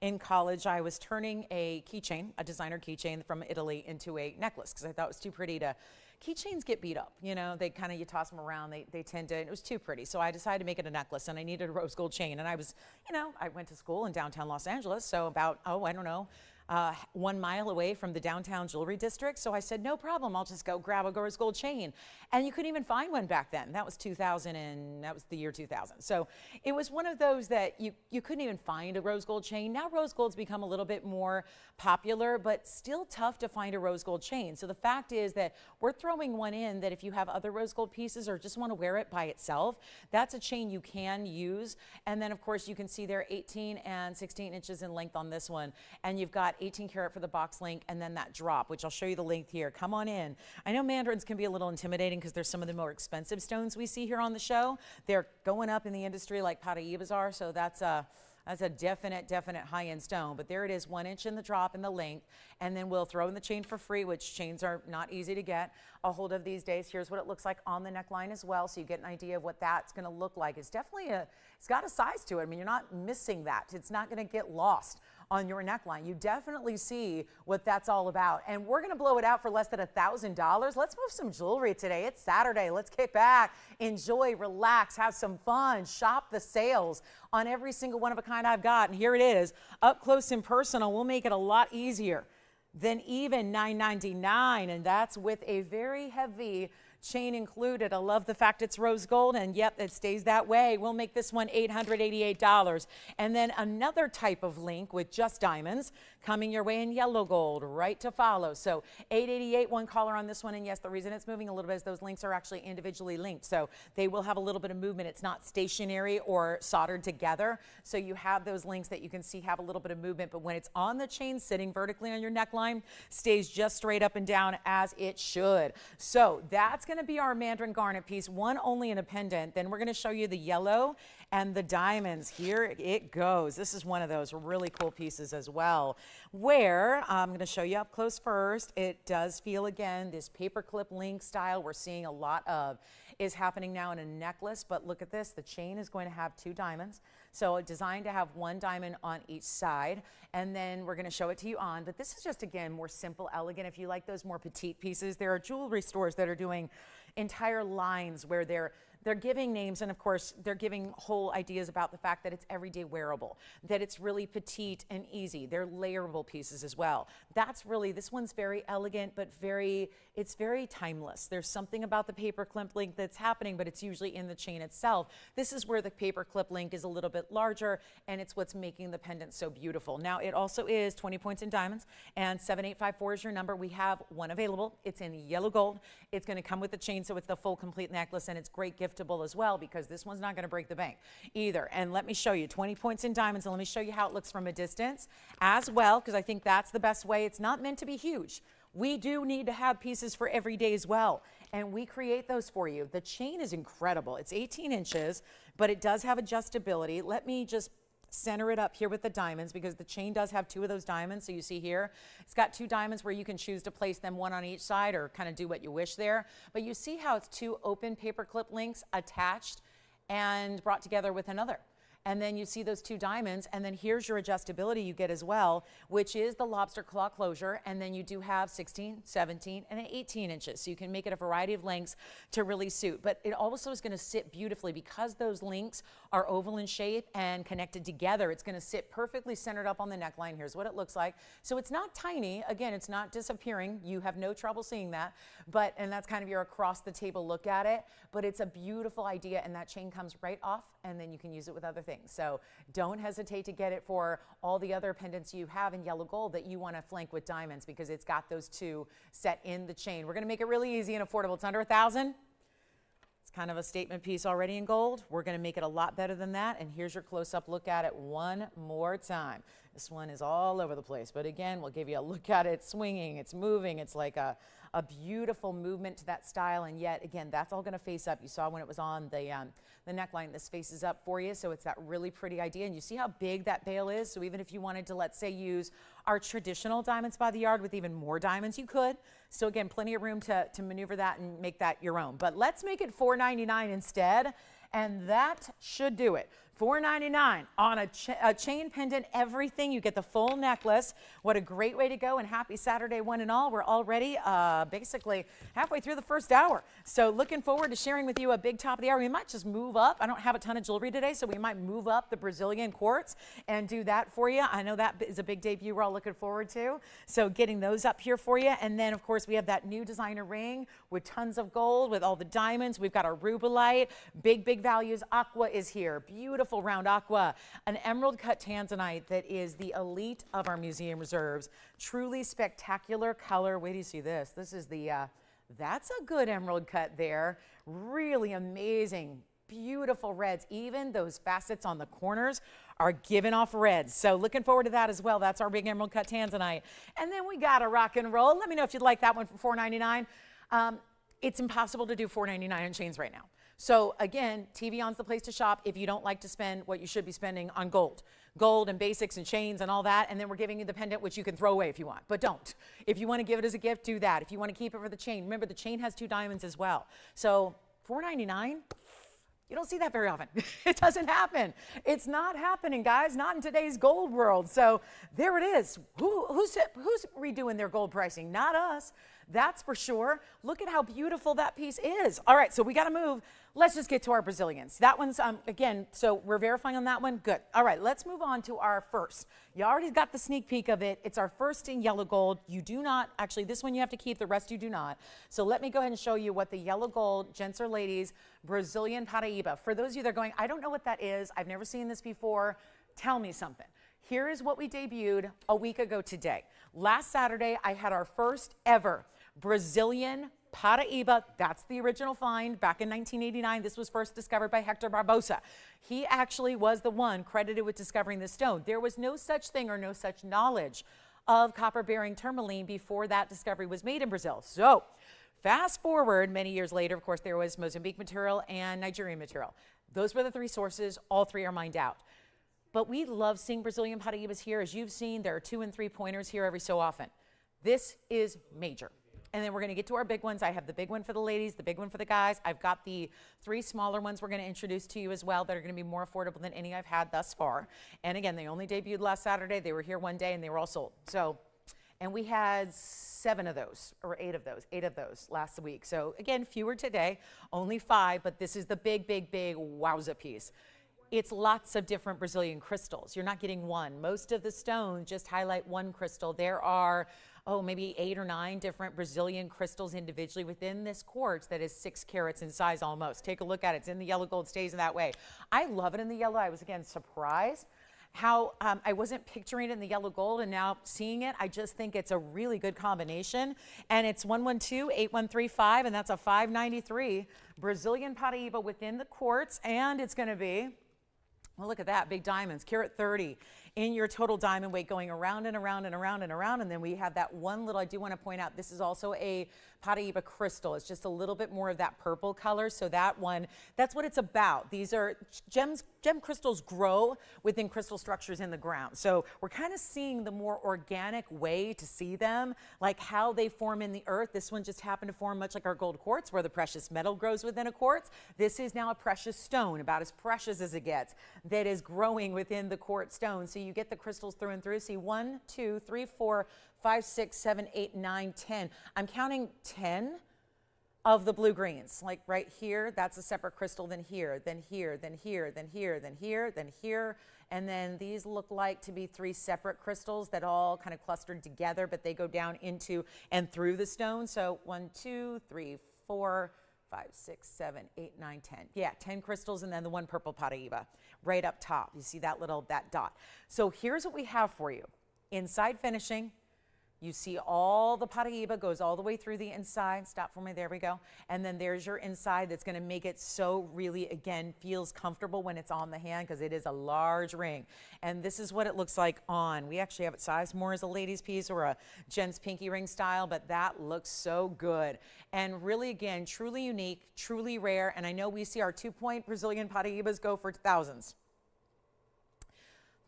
in college, I was turning a keychain, a designer keychain from Italy, into a necklace because I thought it was too pretty to. Keychains get beat up, you know, they kind of, you toss them around, they tend to, and it was too pretty. So I decided to make it a necklace, and I needed a rose gold chain. And I was, you know, I went to school in downtown Los Angeles, so about, I don't know, 1 mile away from the downtown jewelry district. So I said, no problem, I'll just go grab a rose gold chain. And you couldn't even find one back then. That was 2000, and that was the year 2000. So it was one of those that you couldn't even find a rose gold chain. Now rose gold's become a little bit more popular, but still tough to find a rose gold chain. So the fact is that we're throwing one in that if you have other rose gold pieces or just want to wear it by itself, that's a chain you can use. And then of course you can see there 18 and 16 inches in length on this one. And you've got 18 karat for the box link, and then that drop, which I'll show you the length here. Come on in. I know Mandarins can be a little intimidating because there's some of the more expensive stones we see here on the show. They're going up in the industry like Paraibas are, so that's a definite high-end stone. But there it is, 1 inch in the drop in the length, and then we'll throw in the chain for free, which chains are not easy to get a hold of these days. Here's what it looks like on the neckline as well, so you get an idea of what that's going to look like. It's definitely it's got a size to it. I mean, you're not missing that. It's not going to get lost on your neckline. You definitely see what that's all about. And we're going to blow it out for less than $1,000. Let's move some jewelry today. It's Saturday. Let's kick back, enjoy, relax, have some fun, shop the sales on every single one of a kind I've got. And here it is, up close and personal. We'll make it a lot easier than even $9.99, and that's with a very heavy chain included. I love the fact it's rose gold, and yep, it stays that way. We'll make this one $888. And then another type of link with just diamonds coming your way in yellow gold, right to follow. So $888, one caller on this one, and yes, the reason it's moving a little bit is those links are actually individually linked, so they will have a little bit of movement. It's not stationary or soldered together, so you have those links that you can see have a little bit of movement, but when it's on the chain sitting vertically on your neckline, stays just straight up and down as it should. So that's going to be our Mandarin garnet piece, one only in a pendant. Then we're going to show you the yellow and the diamonds. Here it goes. This is one of those really cool pieces as well, where I'm going to show you up close first. It does feel, again, this paperclip link style we're seeing a lot of is happening now in a necklace, but look at this. The chain is going to have 2 diamonds. So designed to have 1 diamond on each side, and then we're going to show it to you on, but this is just, again, more simple, elegant. If you like those more petite pieces, there are jewelry stores that are doing entire lines where they're giving names, and of course they're giving whole ideas about the fact that it's everyday wearable, that it's really petite and easy. They're layerable pieces as well. That's really, this one's very elegant, but it's very timeless. There's something about the paperclip link that's happening, but it's usually in the chain itself. This is where the paperclip link is a little bit larger, and it's what's making the pendant so beautiful. Now it also is 20 points in diamonds, and 7854 is your number. We have one available. It's in yellow gold. It's going to come with the chain, so it's the full complete necklace, and it's great giftable as well, because this one's not going to break the bank either. And let me show you 20 points in diamonds, and let me show you how it looks from a distance as well, because I think that's the best way. It's not meant to be huge. We do need to have pieces for every day as well, and we create those for you. The chain is incredible. It's 18 inches, but it does have adjustability. Let me just center it up here with the diamonds, because the chain does have 2 of those diamonds. So you see here, it's got 2 diamonds where you can choose to place them, 1 on each side, or kind of do what you wish there. But you see how it's 2 open paperclip links attached and brought together with another. And then you see those 2 diamonds, and then here's your adjustability you get as well, which is the lobster claw closure. And then you do have 16, 17, and 18 inches. So you can make it a variety of lengths to really suit. But it also is going to sit beautifully because those links are oval in shape and connected together. It's going to sit perfectly centered up on the neckline. Here's what it looks like. So it's not tiny. Again, it's not disappearing. You have no trouble seeing that. And that's kind of your across the table look at it. But it's a beautiful idea, and that chain comes right off, and then you can use it with other things. So don't hesitate to get it for all the other pendants you have in yellow gold that you want to flank with diamonds, because it's got those 2 set in the chain. We're going to make it really easy and affordable. It's under $1,000. It's kind of a statement piece already in gold. We're going to make it a lot better than that. And here's your close-up look at it one more time. This one is all over the place, but again, we'll give you a look at it. It's swinging, it's moving. It's like a beautiful movement to that style, and yet again, that's all going to face up. You saw when it was on the neckline, this faces up for you, so it's that really pretty idea. And you see how big that bail is. So even if you wanted to, let's say, use our traditional diamonds by the yard with even more diamonds, you could. So again, plenty of room to maneuver that and make that your own. But let's make it $499 instead, and that should do it. $499 on a chain pendant, everything. You get the full necklace. What a great way to go, and happy Saturday one and all. We're already basically halfway through the first hour. So looking forward to sharing with you a big top of the hour. We might just move up. I don't have a ton of jewelry today, so we might move up the Brazilian quartz and do that for you. I know that is a big debut we're all looking forward to. So getting those up here for you. And then, of course, we have that new designer ring with tons of gold, with all the diamonds. We've got our rubellite, big values. Aqua is here. Beautiful round aqua, an emerald cut Tanzanite that is the elite of our museum reserves. Truly spectacular color. Wait till you see this. This is that's a good emerald cut there. Really amazing, beautiful reds. Even those facets on the corners are giving off reds. So looking forward to that as well. That's our big emerald cut Tanzanite. And then we got a rock and roll. Let me know if you'd like that one for $499. It's impossible to do $499 on chains right now. So again, TVON's the place to shop if you don't like to spend what you should be spending on gold and basics and chains and all that. And then we're giving you the pendant, which you can throw away if you want, but don't. If you want to give it as a gift, do that. If you want to keep it for the chain, remember the chain has 2 diamonds as well. So $499, you don't see that very often. It doesn't happen. It's not happening, guys, not in today's gold world. So there it is. Who's redoing their gold pricing? Not us. That's for sure. Look at how beautiful that piece is. All right, so we got to move. Let's just get to our Brazilians. That one's, again, so we're verifying on that one. Good. All right, let's move on to our first. You already got the sneak peek of it. It's our first in yellow gold. You do not, actually, this one you have to keep, the rest you do not. So let me go ahead and show you what the yellow gold, gents or ladies, Brazilian Paraiba. For those of you that are going, I don't know what that is. I've never seen this before. Tell me something. Here is what we debuted a week ago today. Last Saturday, I had our first ever Brazilian Paraiba. That's the original find back in 1989. This was first discovered by Hector Barbosa. He actually was the one credited with discovering the stone. There was no such thing or no such knowledge of copper-bearing tourmaline before that discovery was made in Brazil. So fast forward many years later, of course, there was Mozambique material and Nigerian material. Those were the three sources. All three are mined out. But we love seeing Brazilian Paraibas here. As you've seen, there are 2 and 3 pointers here every so often. This is major. And then we're going to get to our big ones. I have the big one for the ladies, the big one for the guys. I've got the 3 smaller ones we're going to introduce to you as well that are going to be more affordable than any I've had thus far. And again, they only debuted last Saturday. They were here one day and they were all sold. So, and we had 7 of those, or 8 of those last week. So again, fewer today, only 5, but this is the big, big, big wowza piece. It's lots of different Brazilian crystals. You're not getting one. Most of the stones just highlight one crystal. There are, maybe 8 or 9 different Brazilian crystals individually within this quartz that is 6 carats in size almost. Take a look at it. It's in the yellow gold, stays in that way. I love it in the yellow. I was, again, surprised how I wasn't picturing it in the yellow gold, and now seeing it, I just think it's a really good combination. And it's 112-8135, and that's a 593 Brazilian Paraiba within the quartz, and it's going to be, well, look at that, big diamonds, carat 30 in your total diamond weight, going around and around and around and around. And then we have that one little, I do want to point out, this is also a Paraiba crystal. It's just a little bit more of that purple color. So that one, that's what it's about. These are gem crystals grow within crystal structures in the ground. So we're kind of seeing the more organic way to see them, like how they form in the earth. This one just happened to form much like our gold quartz, where the precious metal grows within a quartz. This is now a precious stone, about as precious as it gets, that is growing within the quartz stone. So you get the crystals through and through. See, 1, 2, 3, 4, 5, 6, 7, 8, 9, 10. I'm counting 10 of the blue greens. Like right here, that's a separate crystal, then here, then here, then here, then here, then here, then here. And then these look like to be 3 separate crystals that all kind of clustered together, but they go down into and through the stone. So 1, 2, 3, 4, 5, 6, 7, 8, 9, 10. Yeah, 10 crystals, and then the one purple Paraiba right up top. You see that that dot. So here's what we have for you. Inside finishing, you see all the Paraiba goes all the way through the inside. Stop for me, there we go. And then there's your inside that's gonna make it so really, again, feels comfortable when it's on the hand, because it is a large ring. And this is what it looks like on. We actually have it sized more as a ladies piece or a gents pinky ring style, but that looks so good. And really, again, truly unique, truly rare. And I know we see our 2-point Brazilian Paraibas go for thousands.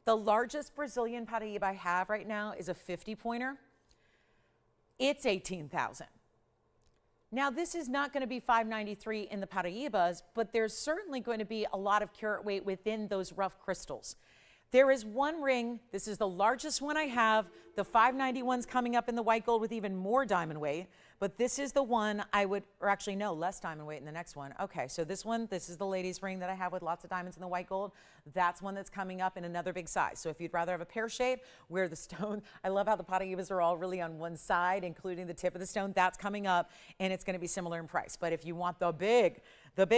The largest Brazilian Paraiba I have right now is a 50-pointer. It's 18,000. Now, this is not going to be 593 in the Paraibas, but there's certainly going to be a lot of carat weight within those rough crystals. There is one ring, this is the largest one I have. The 591's coming up in the white gold with even more diamond weight, but this is the one I would, or actually no, less diamond weight in the next one. Okay, so this one, this is the ladies' ring that I have with lots of diamonds in the white gold. That's one that's coming up in another big size. So if you'd rather have a pear shape where the stone, I love how the Paraibas are all really on one side, including the tip of the stone, that's coming up, and it's going to be similar in price. But if you want the big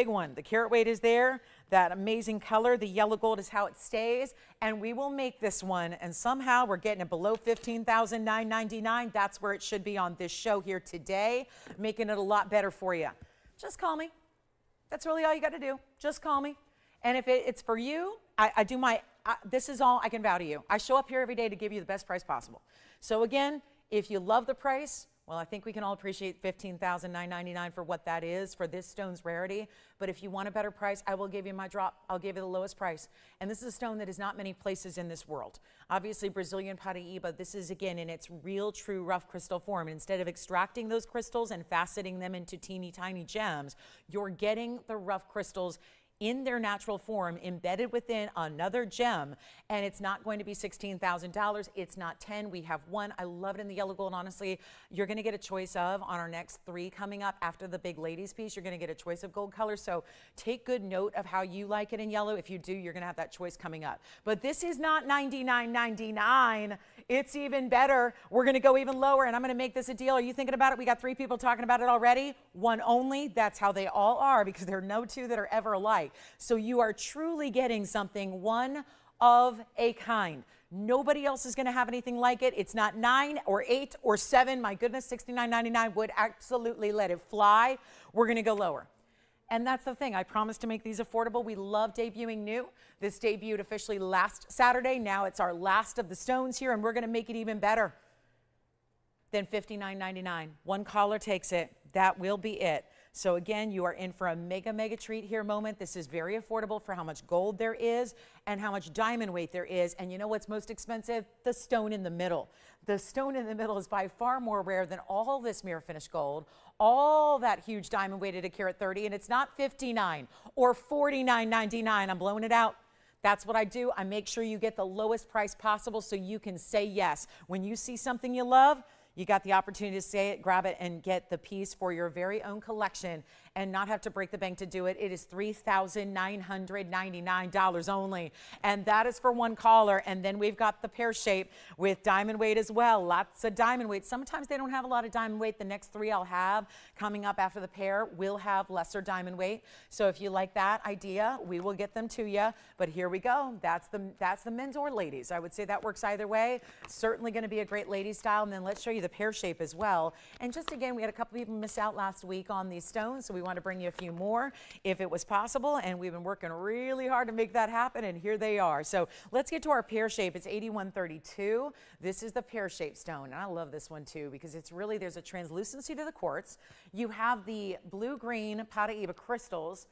one, the carat weight is there, that amazing color, the yellow gold is how it stays, and we will make this one, and somehow we're getting it below $15,999. That's where it should be on this show here today, making it a lot better for you. Just call me. That's really all you got to do. Just call me. And if it's for you, this is all I can vow to you. I show up here every day to give you the best price possible. So again, if you love the price, well, I think we can all appreciate $15,999 for what that is for this stone's rarity. But if you want a better price, I will give you my drop. I'll give you the lowest price. And this is a stone that is not many places in this world. Obviously, Brazilian Paraiba, this is, again, in its real, true rough crystal form. And instead of extracting those crystals and faceting them into teeny tiny gems, you're getting the rough crystals in their natural form, embedded within another gem, and it's not going to be $16,000. It's not 10. We have one. I love it in the yellow gold. Honestly, you're going to get a choice of, on our next 3 coming up after the big ladies piece, you're going to get a choice of gold colors. So take good note of how you like it in yellow. If you do, you're going to have that choice coming up. But this is not $99.99. It's even better. We're going to go even lower, and I'm going to make this a deal. Are you thinking about it? We got 3 people talking about it already. One only. That's how they all are, because there are no 2 that are ever alike. So you are truly getting something one of a kind. Nobody else is going to have anything like it. It's not 9 or 8 or 7. My goodness, $69.99 would absolutely let it fly. We're going to go lower. And that's the thing. I promise to make these affordable. We love debuting new. This debuted officially last Saturday. Now it's our last of the stones here, and we're going to make it even better than $59.99. One caller takes it. That will be it. So again, you are in for a mega, mega treat here moment. This is very affordable for how much gold there is and how much diamond weight there is. And you know what's most expensive? The stone in the middle. The stone in the middle is by far more rare than all this mirror finished gold, all that huge diamond weight at 1 carat 30, and it's not $59 or $49.99. I'm blowing it out. That's what I do. I make sure you get the lowest price possible so you can say yes. When you see something you love, you got the opportunity to say it, grab it, and get the piece for your very own collection and not have to break the bank to do it. It is $3,999 only, and that is for one caller. And then we've got the pear shape with diamond weight as well. Lots of diamond weight. Sometimes they don't have a lot of diamond weight. The next 3 I'll have coming up after the pear will have lesser diamond weight. So if you like that idea, we will get them to you. But here we go. That's the men's or ladies. I would say that works either way. Certainly going to be a great ladies style. And then let's show you the pear shape as well. And just again, we had a couple people miss out last week on these stones, so we want to bring you a few more if it was possible, and we've been working really hard to make that happen, and here they are. So let's get to our pear shape. It's 8132. This is the pear shape stone, and I love this one too because it's really, there's a translucency to the quartz. You have the blue-green Paraiba crystals.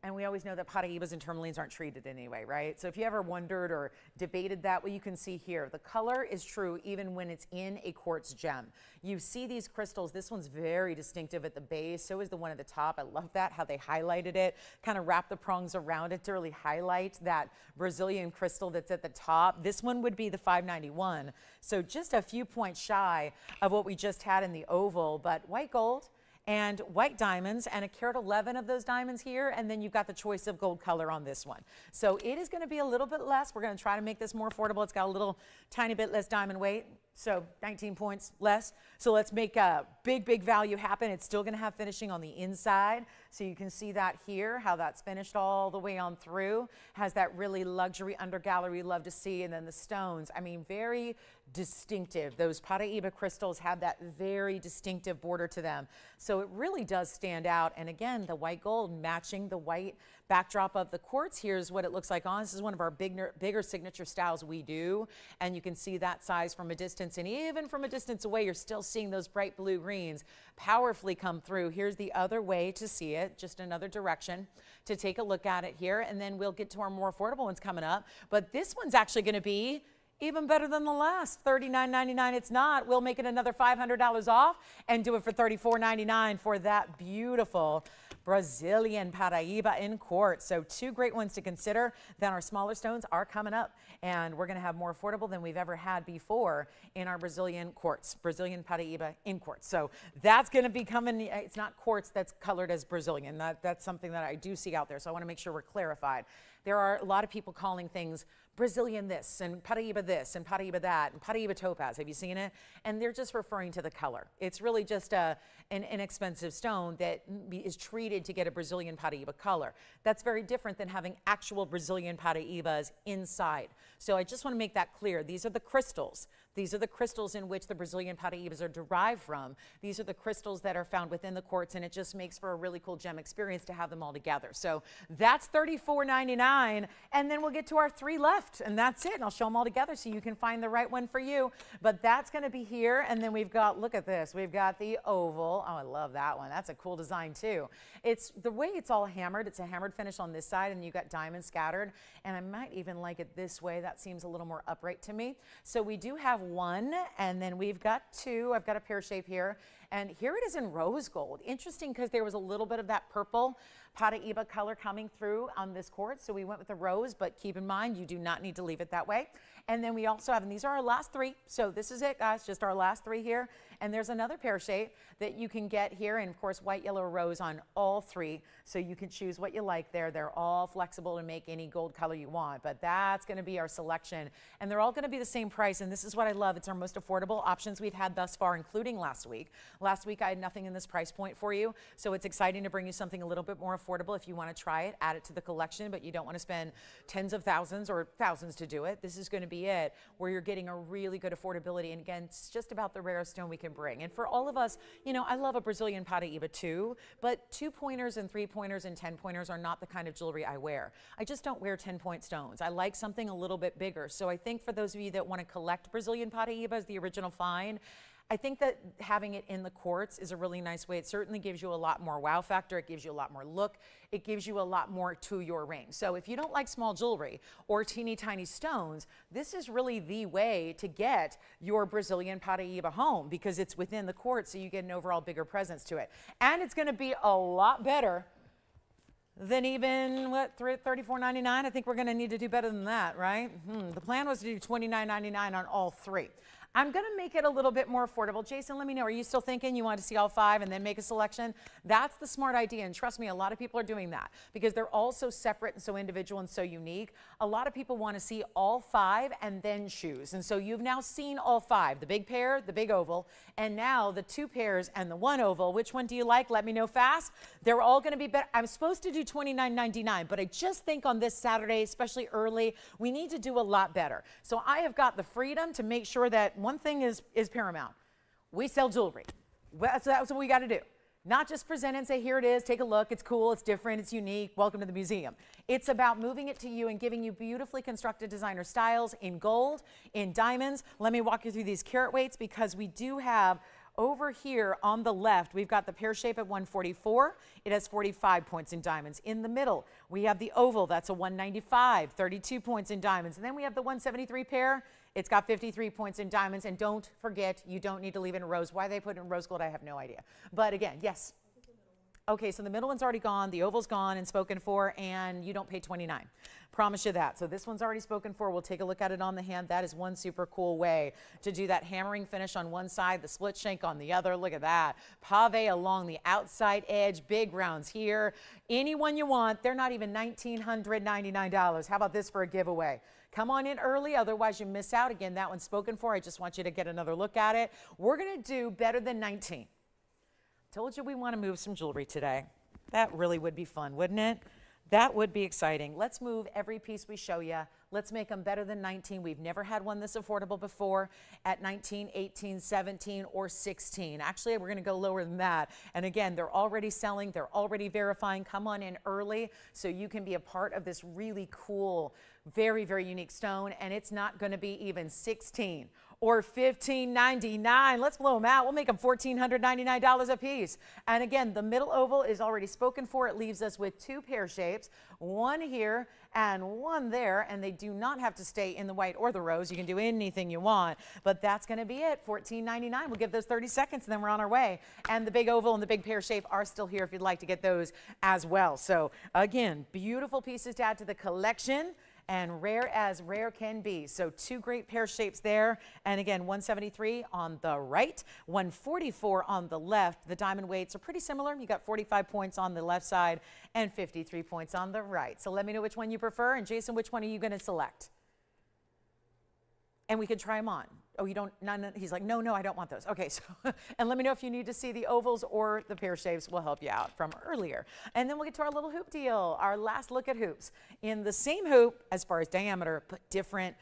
And we always know that Paraibas and tourmalines aren't treated anyway, right? So if you ever wondered or debated that, well, you can see here, the color is true even when it's in a quartz gem. You see these crystals. This one's very distinctive at the base. So is the one at the top. I love that, how they highlighted it, kind of wrap the prongs around it to really highlight that Brazilian crystal that's at the top. This one would be the 591. So just a few points shy of what we just had in the oval, but white gold and white diamonds, and 1 carat 11 of those diamonds here, and then you've got the choice of gold color on this one. So it is going to be a little bit less. We're going to try to make this more affordable. It's got a little tiny bit less diamond weight, so 19 points less. So let's make a big, big value happen. It's still going to have finishing on the inside, so you can see that here, how that's finished all the way on through. Has that really luxury undergallery we love to see, and then the stones. I mean, very distinctive. Those Paraiba crystals have that very distinctive border to them. So it really does stand out. And again, the white gold matching the white backdrop of the quartz. Here's what it looks like on. This is one of our bigger signature styles we do. And you can see that size from a distance. And even from a distance away, you're still seeing those bright blue greens powerfully come through. Here's the other way to see it, just another direction to take a look at it here. And then we'll get to our more affordable ones coming up. But this one's actually going to be even better than the last. $39.99 it's not. We'll make it another $500 off and do it for $34.99 for that beautiful Brazilian Paraiba in quartz. So 2 great ones to consider. Then our smaller stones are coming up, and we're going to have more affordable than we've ever had before in our Brazilian quartz, Brazilian Paraiba in quartz. So that's going to be coming. It's not quartz that's colored as Brazilian. That's something that I do see out there. So I want to make sure we're clarified. There are a lot of people calling things Brazilian this and Paraiba this and Paraiba that and Paraiba topaz. Have you seen it? And they're just referring to the color. It's really just an inexpensive stone that is treated to get a Brazilian Paraiba color. That's very different than having actual Brazilian Paraibas inside. So I just want to make that clear. These are the crystals. These are the crystals in which the Brazilian Paraibas are derived from. These are the crystals that are found within the quartz, and it just makes for a really cool gem experience to have them all together. So that's $34.99, and then we'll get to our 3 left, and that's it. And I'll show them all together so you can find the right one for you. But that's going to be here, and then we've got, look at this, we've got the oval. Oh, I love that one. That's a cool design too. It's the way it's all hammered. It's a hammered finish on this side, and you've got diamonds scattered, and I might even like it this way. That seems a little more upright to me. So we do have 1, and then we've got 2. I've got a pear shape here, and here it is in rose gold. Interesting because there was a little bit of that purple Paraiba color coming through on this quartz. So we went with the rose, but keep in mind, you do not need to leave it that way. And then we also have, and these are our last three. So this is it, guys, just our last three here. And there's another pear shape that you can get here. And of course, white, yellow, rose on all three. So you can choose what you like there. They're all flexible to make any gold color you want, but that's going to be our selection. And they're all going to be the same price. And this is what I love. It's our most affordable options we've had thus far, including last week. Last week, I had nothing in this price point for you. So it's exciting to bring you something a little bit more affordable. If you want to try it, add it to the collection, but you don't want to spend tens of thousands or thousands to do it. This is going to be it, where you're getting a really good affordability. And again, it's just about the rarest stone we can bring. And for all of us, you know, I love a Brazilian Paraiba too, but 2-pointers and 3-pointers and 10-pointers are not the kind of jewelry I wear. I just don't wear 10-point stones. I like something a little bit bigger. So I think for those of you that want to collect Brazilian Paraibas, the original find, I think that having it in the quartz is a really nice way. It certainly gives you a lot more wow factor. It gives you a lot more look. It gives you a lot more to your ring. So if you don't like small jewelry or teeny tiny stones, this is really the way to get your Brazilian Paraiba home, because it's within the quartz, so you get an overall bigger presence to it. And it's going to be a lot better than even, what, $34.99? I think we're going to need to do better than that, right? The plan was to do $29.99 on all three. I'm going to make it a little bit more affordable. Jason, let me know, are you still thinking you want to see all five and then make a selection? That's the smart idea, and trust me, a lot of people are doing that because they're all so separate and so individual and so unique. A lot of people want to see all five and then choose, and so you've now seen all five, the big pear, the big oval, and now the 2 pairs and the 1 oval. Which one do you like? Let me know fast. They're all going to be better. I'm supposed to do $29.99, but I just think on this Saturday, especially early, we need to do a lot better. So I have got the freedom to make sure that one thing is paramount. We sell jewelry. That's what we got to do. Not just present it and say, here it is, take a look, it's cool, it's different, it's unique, welcome to the museum. It's about moving it to you and giving you beautifully constructed designer styles in gold, in diamonds. Let me walk you through these carat weights, because we do have over here on the left, we've got the pear shape at 144. It has 45 points in diamonds. In the middle, we have the oval, that's a 195, 32 points in diamonds. And then we have the 173 pear. It's got 53 points in diamonds. And don't forget, you don't need to leave it in rose. Why they put it in rose gold, I have no idea. But again, yes. Okay, so the middle one's already gone, the oval's gone and spoken for, and you don't pay $29. Promise you that. So this one's already spoken for. We'll take a look at it on the hand. That is one super cool way to do that hammering finish on one side, the split shank on the other. Look at that. Pave along the outside edge, big rounds here. Any one you want. They're not even $1,999. How about this for a giveaway? Come on in early, otherwise you miss out. Again, that one's spoken for. I just want you to get another look at it. We're going to do better than 19. Told you we want to move some jewelry today. That really would be fun, wouldn't it? That would be exciting. Let's move every piece we show you. Let's make them better than 19. We've never had one this affordable before at 19, 18, 17, or 16. Actually, we're going to go lower than that. And again, they're already selling. They're already verifying. Come on in early so you can be a part of this really cool, very, very unique stone. And it's not going to be even 16 or $15.99. Let's blow them out. We'll make them $1,499 a piece. And again, the middle oval is already spoken for. It leaves us with 2 pear shapes, one here and one there, and they do not have to stay in the white or the rose. You can do anything you want, but that's going to be it. $14.99. We'll give those 30 seconds and then we're on our way. And the big oval and the big pear shape are still here if you'd like to get those as well. So again, beautiful pieces to add to the collection, and rare as rare can be. So 2 great pear shapes there. And again, 173 on the right, 144 on the left. The diamond weights are pretty similar. You got 45 points on the left side and 53 points on the right. So let me know which one you prefer. And Jason, which one are you going to select? And we can try them on. Oh, you don't, no, he's like, no, I don't want those. Okay, so, and let me know if you need to see the ovals or the pear shapes. We'll help you out from earlier. And then we'll get to our little hoop deal, our last look at hoops. In the same hoop, as far as diameter, but different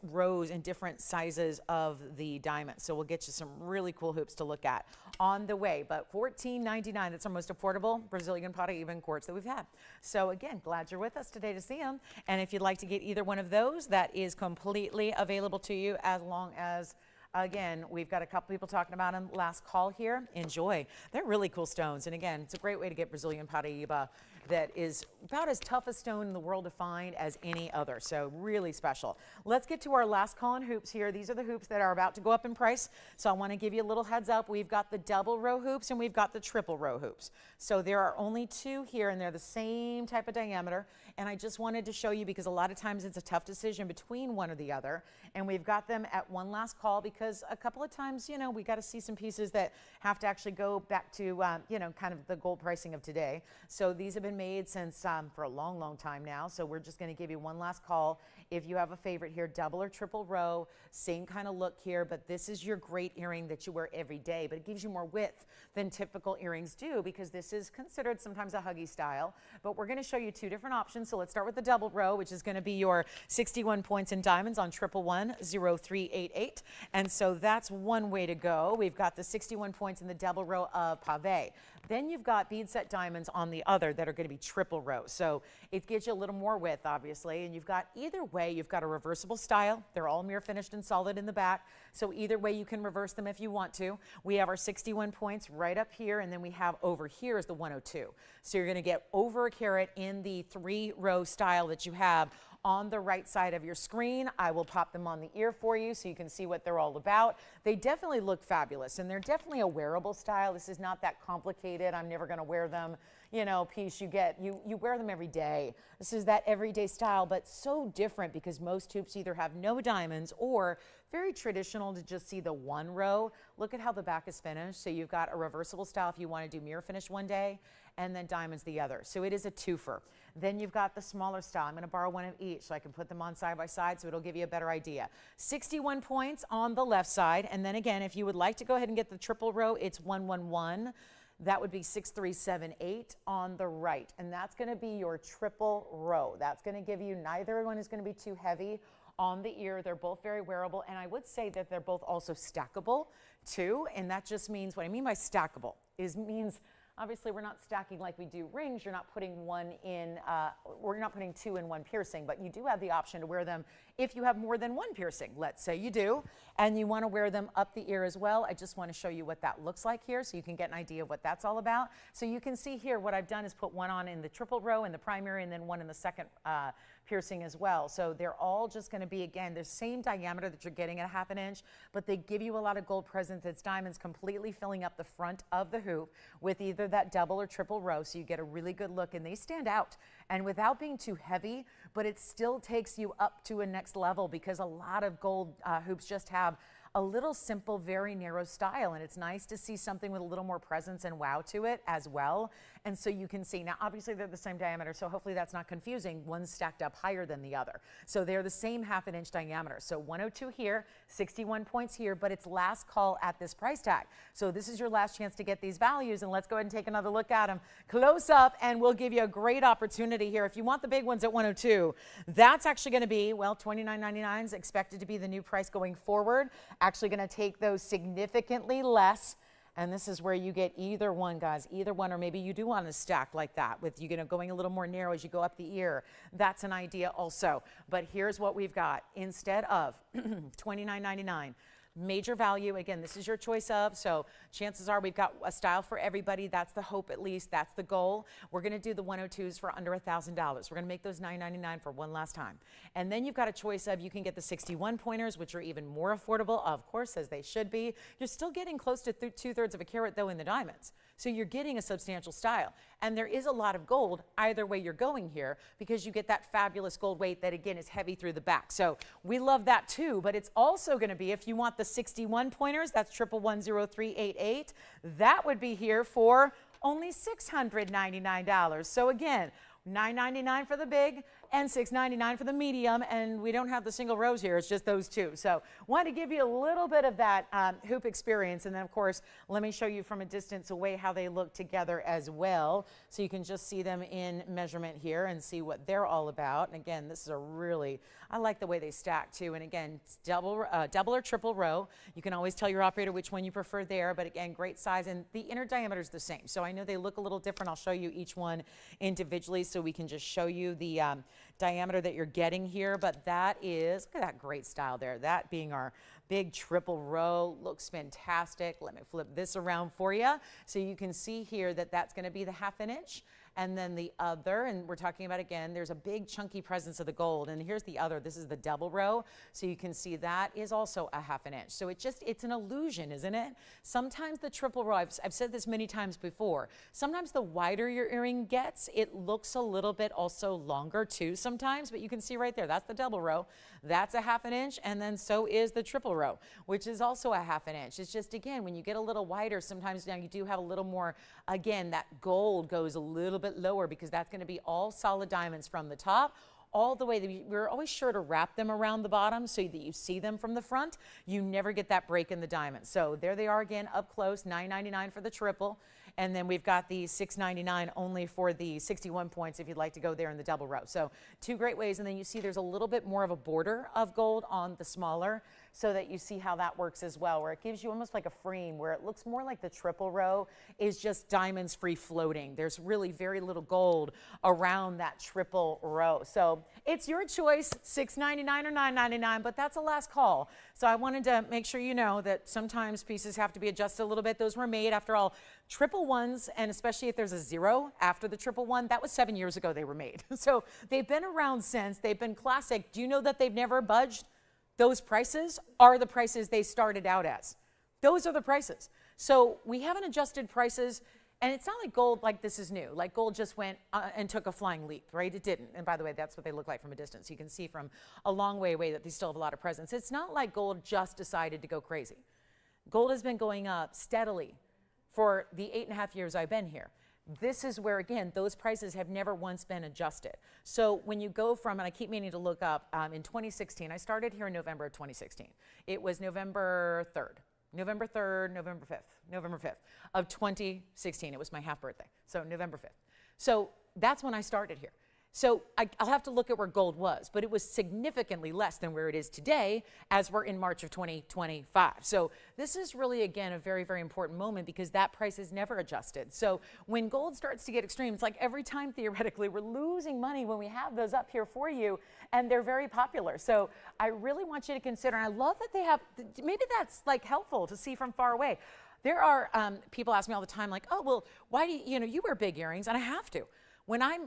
rows and different sizes of the diamond. So we'll get you some really cool hoops to look at on the way. But $14.99, that's our most affordable Brazilian Paraiba quartz that we've had. So again, glad you're with us today to see them. And if you'd like to get either one of those, that is completely available to you, as long as, again, we've got a couple people talking about them last call here. Enjoy. They're really cool stones. And again, it's a great way to get Brazilian Paraiba that is about as tough a stone in the world to find as any other. So really special. Let's get to our last call on hoops here. These are the hoops that are about to go up in price. So I want to give you a little heads up. We've got the double row hoops and we've got the triple row hoops. So there are only two here and they're the same type of diameter. And I just wanted to show you because a lot of times it's a tough decision between one or the other. And we've got them at one last call because a couple of times, you know, we got to see some pieces that have to actually go back to, you know, kind of the gold pricing of today. So these have been made since for a long, long time now. So we're just going to give you one last call. If you have a favorite here, double or triple row, same kind of look here, but this is your great earring that you wear every day, but it gives you more width than typical earrings do because this is considered sometimes a huggy style. But we're going to show you two different options. So let's start with the double row, which is going to be your 61 points in diamonds on 1110388. And so that's one way to go. We've got the 61 points in the double row of pave. Then you've got bead set diamonds on the other that are going to be triple row. So it gives you a little more width, obviously. And you've got either way, you've got a reversible style. They're all mirror finished and solid in the back. So either way, you can reverse them if you want to. We have our 61 points right up here. And then we have over here is the 102. So you're going to get over a carat in the 3-row style that you have on the right side of your screen. I will pop them on the ear for you so you can see what they're all about. They definitely look fabulous and they're definitely a wearable style. This is not that complicated. I'm never going to wear them, you know, piece you get. You wear them every day. This is that everyday style, but so different because most hoops either have no diamonds or very traditional to just see the one row. Look at how the back is finished. So you've got a reversible style if you want to do mirror finish one day and then diamonds the other. So it is a twofer. Then you've got the smaller style. I'm going to borrow one of each so I can put them on side by side so it'll give you a better idea. 61 points on the left side. And then again, if you would like to go ahead and get the triple row, it's 111. That would be 6378 on the right. And that's going to be your triple row. That's going to give you, neither one is going to be too heavy on the ear. They're both very wearable. And I would say that they're both also stackable too. And that just means, what I mean by stackable means obviously we're not stacking like we do rings. You're not putting one in, we're not putting two in one piercing, but you do have the option to wear them if you have more than one piercing. Let's say you do, and you want to wear them up the ear as well. I just want to show you what that looks like here so you can get an idea of what that's all about. So you can see here what I've done is put one on in the triple row in the primary and then one in the second piercing as well. So they're all just going to be, again, the same diameter that you're getting at 1/2 inch, but they give you a lot of gold presence. It's diamonds completely filling up the front of the hoop with either that double or triple row, so you get a really good look, and they stand out. And without being too heavy, but it still takes you up to a next level because a lot of gold hoops just have a little simple, very narrow style, and it's nice to see something with a little more presence and wow to it as well. And so you can see, now obviously they're the same diameter, so hopefully that's not confusing. One's stacked up higher than the other. So they're the same 1/2 inch diameter. So 102 here, 61 points here, but it's last call at this price tag. So this is your last chance to get these values, and let's go ahead and take another look at them close up, and we'll give you a great opportunity here. If you want the big ones at 102, that's actually going to be, well, $29.99 is expected to be the new price going forward. Actually going to take those significantly less. And this is where you get either one, guys, either one, or maybe you do want to stack like that with, you know, going a little more narrow as you go up the ear. That's an idea also. But here's what we've got. Instead of $29.99, major value, again, this is your choice of, so chances are we've got a style for everybody. That's the hope, at least. That's the goal. We're going to do the 102s for under $1,000. We're going to make those $9.99 for one last time. And then you've got a choice of, you can get the 61 pointers, which are even more affordable, of course, as they should be. You're still getting close to 2/3 of a carat, though, in the diamonds. So you're getting a substantial style. And there is a lot of gold either way you're going here because you get that fabulous gold weight that, again, is heavy through the back. So we love that too, but it's also going to be, if you want the 61 pointers, that's 1110388. That would be here for only $699. So again, $9.99 for the big and $6.99 for the medium, and we don't have the single rows here, it's just those two. So wanted to give you a little bit of that hoop experience, and then of course let me show you from a distance away how they look together as well, so you can just see them in measurement here and see what they're all about. And again, this is a really, I like the way they stack too, and again, it's double or triple row. You can always tell your operator which one you prefer there, but again, great size, and the inner diameter is the same. So I know they look a little different. I'll show you each one individually so we can just show you the diameter that you're getting here, but that is, look at that great style there. That being our big triple row, looks fantastic. Let me flip this around for you so you can see here that that's going to be the 1/2 inch. And then the other, and we're talking about again, there's a big chunky presence of the gold. And here's the other, this is the double row. So you can see that is also a 1/2 inch. So it's an illusion, isn't it? Sometimes the triple row, I've said this many times before, sometimes the wider your earring gets, it looks a little bit also longer too sometimes, but you can see right there, that's the double row. That's a 1/2 inch, and then so is the triple row, which is also a 1/2 inch. It's just, again, when you get a little wider, sometimes now you do have a little more, again, that gold goes a little bit lower because that's going to be all solid diamonds from the top all the way. We're always sure to wrap them around the bottom so that you see them from the front. You never get that break in the diamond. So there they are again, up close, $9.99 for the triple. And then we've got the $6.99 only for the 61 points if you'd like to go there in the double row. So 2 great ways. And then you see there's a little bit more of a border of gold on the smaller, so that you see how that works as well, where it gives you almost like a frame, where it looks more like the triple row is just diamonds free floating. There's really very little gold around that triple row. So it's your choice, $6.99 or $9.99, but that's a last call. So I wanted to make sure you know that sometimes pieces have to be adjusted a little bit. Those were made, after all, triple ones, and especially if there's a 0 after the triple one, that was 7 years ago they were made. So they've been around since, they've been classic. Do you know that they've never budged? Those prices are the prices they started out as. Those are the prices. So we haven't adjusted prices, and it's not like gold, like this is new. Like gold just went and took a flying leap, right? It didn't. And by the way, that's what they look like from a distance. You can see from a long way away that they still have a lot of presence. It's not like gold just decided to go crazy. Gold has been going up steadily for the 8.5 years I've been here. This is where, again, those prices have never once been adjusted. So when you go from, and I keep meaning to look up, in 2016, I started here in November of 2016. It was November 3rd, November 5th of 2016. It was my half birthday, so November 5th. So that's when I started here. So I'll have to look at where gold was, but it was significantly less than where it is today as we're in March of 2025. So this is really, again, a very, very important moment because that price is never adjusted. So when gold starts to get extreme, it's like every time theoretically we're losing money when we have those up here for you, and they're very popular. So I really want you to consider, and I love that they have, maybe that's like helpful to see from far away. There are people ask me all the time, like, oh, well, why do you wear big earrings? And I have to. When I'm,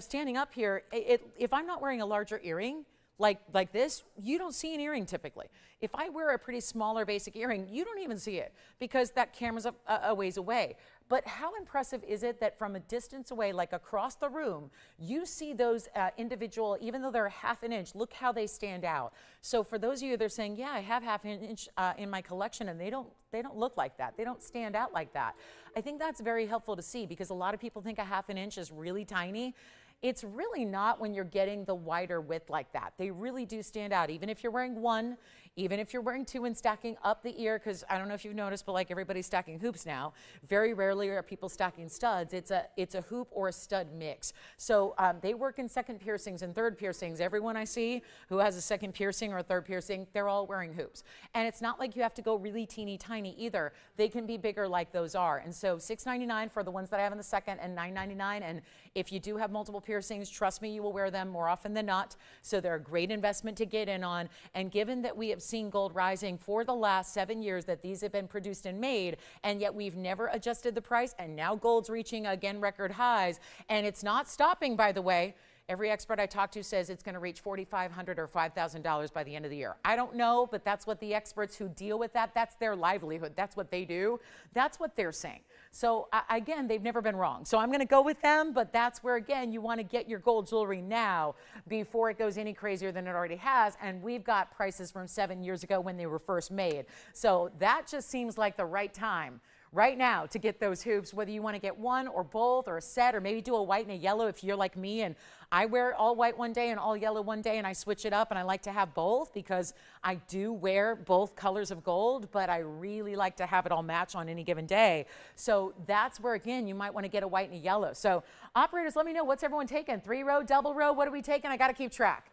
standing up here, if I'm not wearing a larger earring like this, you don't see an earring typically. If I wear a pretty smaller basic earring, you don't even see it because that camera's a ways away. But how impressive is it that from a distance away, like across the room, you see those individual, even though they're 1/2 inch, look how they stand out. So for those of you that are saying, yeah, I have 1/2 inch in my collection, and they don't look like that. They don't stand out like that. I think that's very helpful to see because a lot of people think a 1/2 inch is really tiny. It's really not when you're getting the wider width like that. They really do stand out, even if you're wearing 1, even if you're wearing 2 and stacking up the ear, because I don't know if you've noticed, but like everybody's stacking hoops now. Very rarely are people stacking studs. It's a hoop or a stud mix. So they work in second piercings and third piercings. Everyone I see who has a second piercing or a third piercing, they're all wearing hoops. And it's not like you have to go really teeny tiny either. They can be bigger like those are. And so $6.99 for the ones that I have in the second, and $9.99. And if you do have multiple piercings, trust me, you will wear them more often than not. So they're a great investment to get in on. And given that we have seen gold rising for the last 7 years that these have been produced and made, and yet we've never adjusted the price, and now gold's reaching again record highs, and it's not stopping, by the way. Every expert I talk to says it's going to reach $4,500 or $5,000 by the end of the year. I don't know, but that's what the experts who deal with that, that's their livelihood. That's what they do. That's what they're saying. So again, they've never been wrong. So I'm going to go with them, but that's where, again, you want to get your gold jewelry now before it goes any crazier than it already has. And we've got prices from 7 years ago when they were first made. So that just seems like the right time right now to get those hoops, whether you want to get one or both or a set, or maybe do a white and a yellow if you're like me and I wear all white one day and all yellow one day, and I switch it up, and I like to have both because I do wear both colors of gold, but I really like to have it all match on any given day. So that's where, again, you might want to get a white and a yellow. So operators, let me know, what's everyone taking? 3-row, double row, what are we taking? I got to keep track.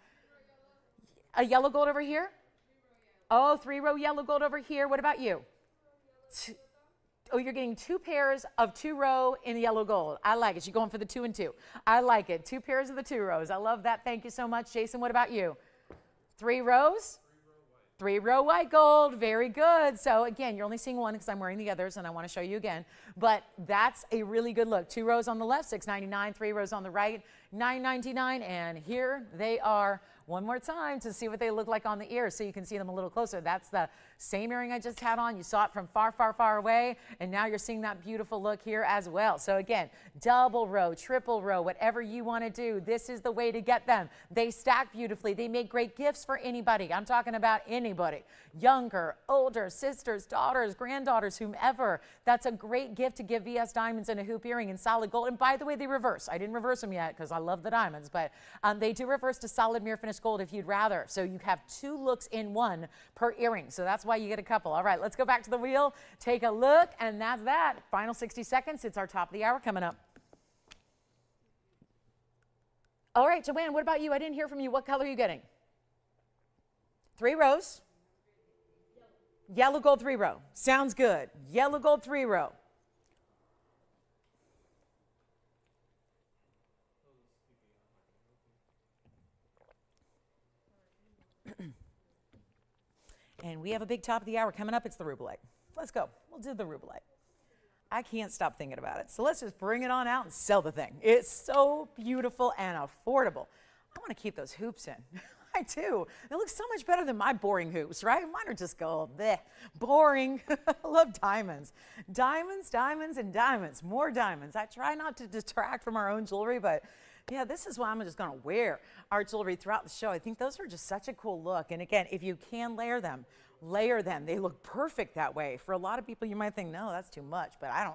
A yellow gold over here? Oh, 3-row yellow gold over here. What about you? Oh, you're getting 2 pairs of 2-row in yellow gold. I like it. You're going for the 2 and 2. I like it. 2 pairs of the 2 rows. I love that. Thank you so much. Jason, what about you? 3 rows? 3-row white gold, very good. So again, you're only seeing one because I'm wearing the others and I want to show you again. But that's a really good look. 2 rows on the left, $6.99, 3 rows on the right, $9.99. And here they are one more time to see what they look like on the ear so you can see them a little closer. That's the same earring I just had on. You saw it from far, far, far away, and now you're seeing that beautiful look here as well. So again, double row, triple row, whatever you want to do, this is the way to get them. They stack beautifully. They make great gifts for anybody. I'm talking about anybody, younger, older, sisters, daughters, granddaughters, whomever. That's a great gift to give VS Diamonds and a hoop earring in solid gold. And by the way, they reverse. I didn't reverse them yet because I love the diamonds, but they do reverse to solid mirror finish gold if you'd rather. So you have 2 looks in one per earring. So that's why you get a couple. All right, let's go back to the wheel, take a look, and that's that. Final 60 seconds. It's our top of the hour coming up. All right, Joanne, what about you? I didn't hear from you. What color are you getting? 3 rows. Yellow gold 3 row. Sounds good. Yellow gold 3 row. And we have a big top of the hour coming up. It's the rubellite. Let's go. We'll do the rubellite. I can't stop thinking about it. So let's just bring it on out and sell the thing. It's so beautiful and affordable. I want to keep those hoops in. I do. They look so much better than my boring hoops, right? Mine are just bleh, boring. I love diamonds. Diamonds, diamonds, and diamonds. More diamonds. I try not to detract from our own jewelry, but yeah, this is why I'm just going to wear our jewelry throughout the show. I think those are just such a cool look. And again, if you can layer them, layer them. They look perfect that way. For a lot of people, you might think, no, that's too much, but I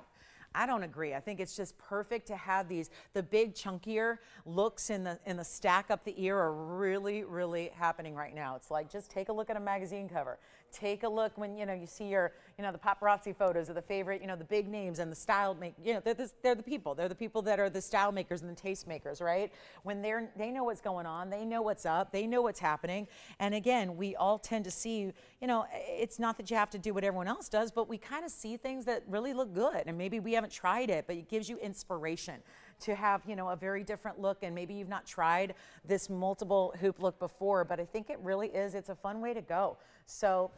don't agree. I think it's just perfect to have these, the big chunkier looks in the stack up the ear are really, really happening right now. It's like, just take a look at a magazine cover. Take a look when, you see your, the paparazzi photos of the favorite, the big names and the style they're the people. They're the people that are the style makers and the taste makers, right? When they know what's going on, they know what's up, they know what's happening. And again, we all tend to see, it's not that you have to do what everyone else does, but we kind of see things that really look good. And maybe we haven't tried it, but it gives you inspiration to have, a very different look. And maybe you've not tried this multiple hoop look before, but I think it really is. It's a fun way to go. So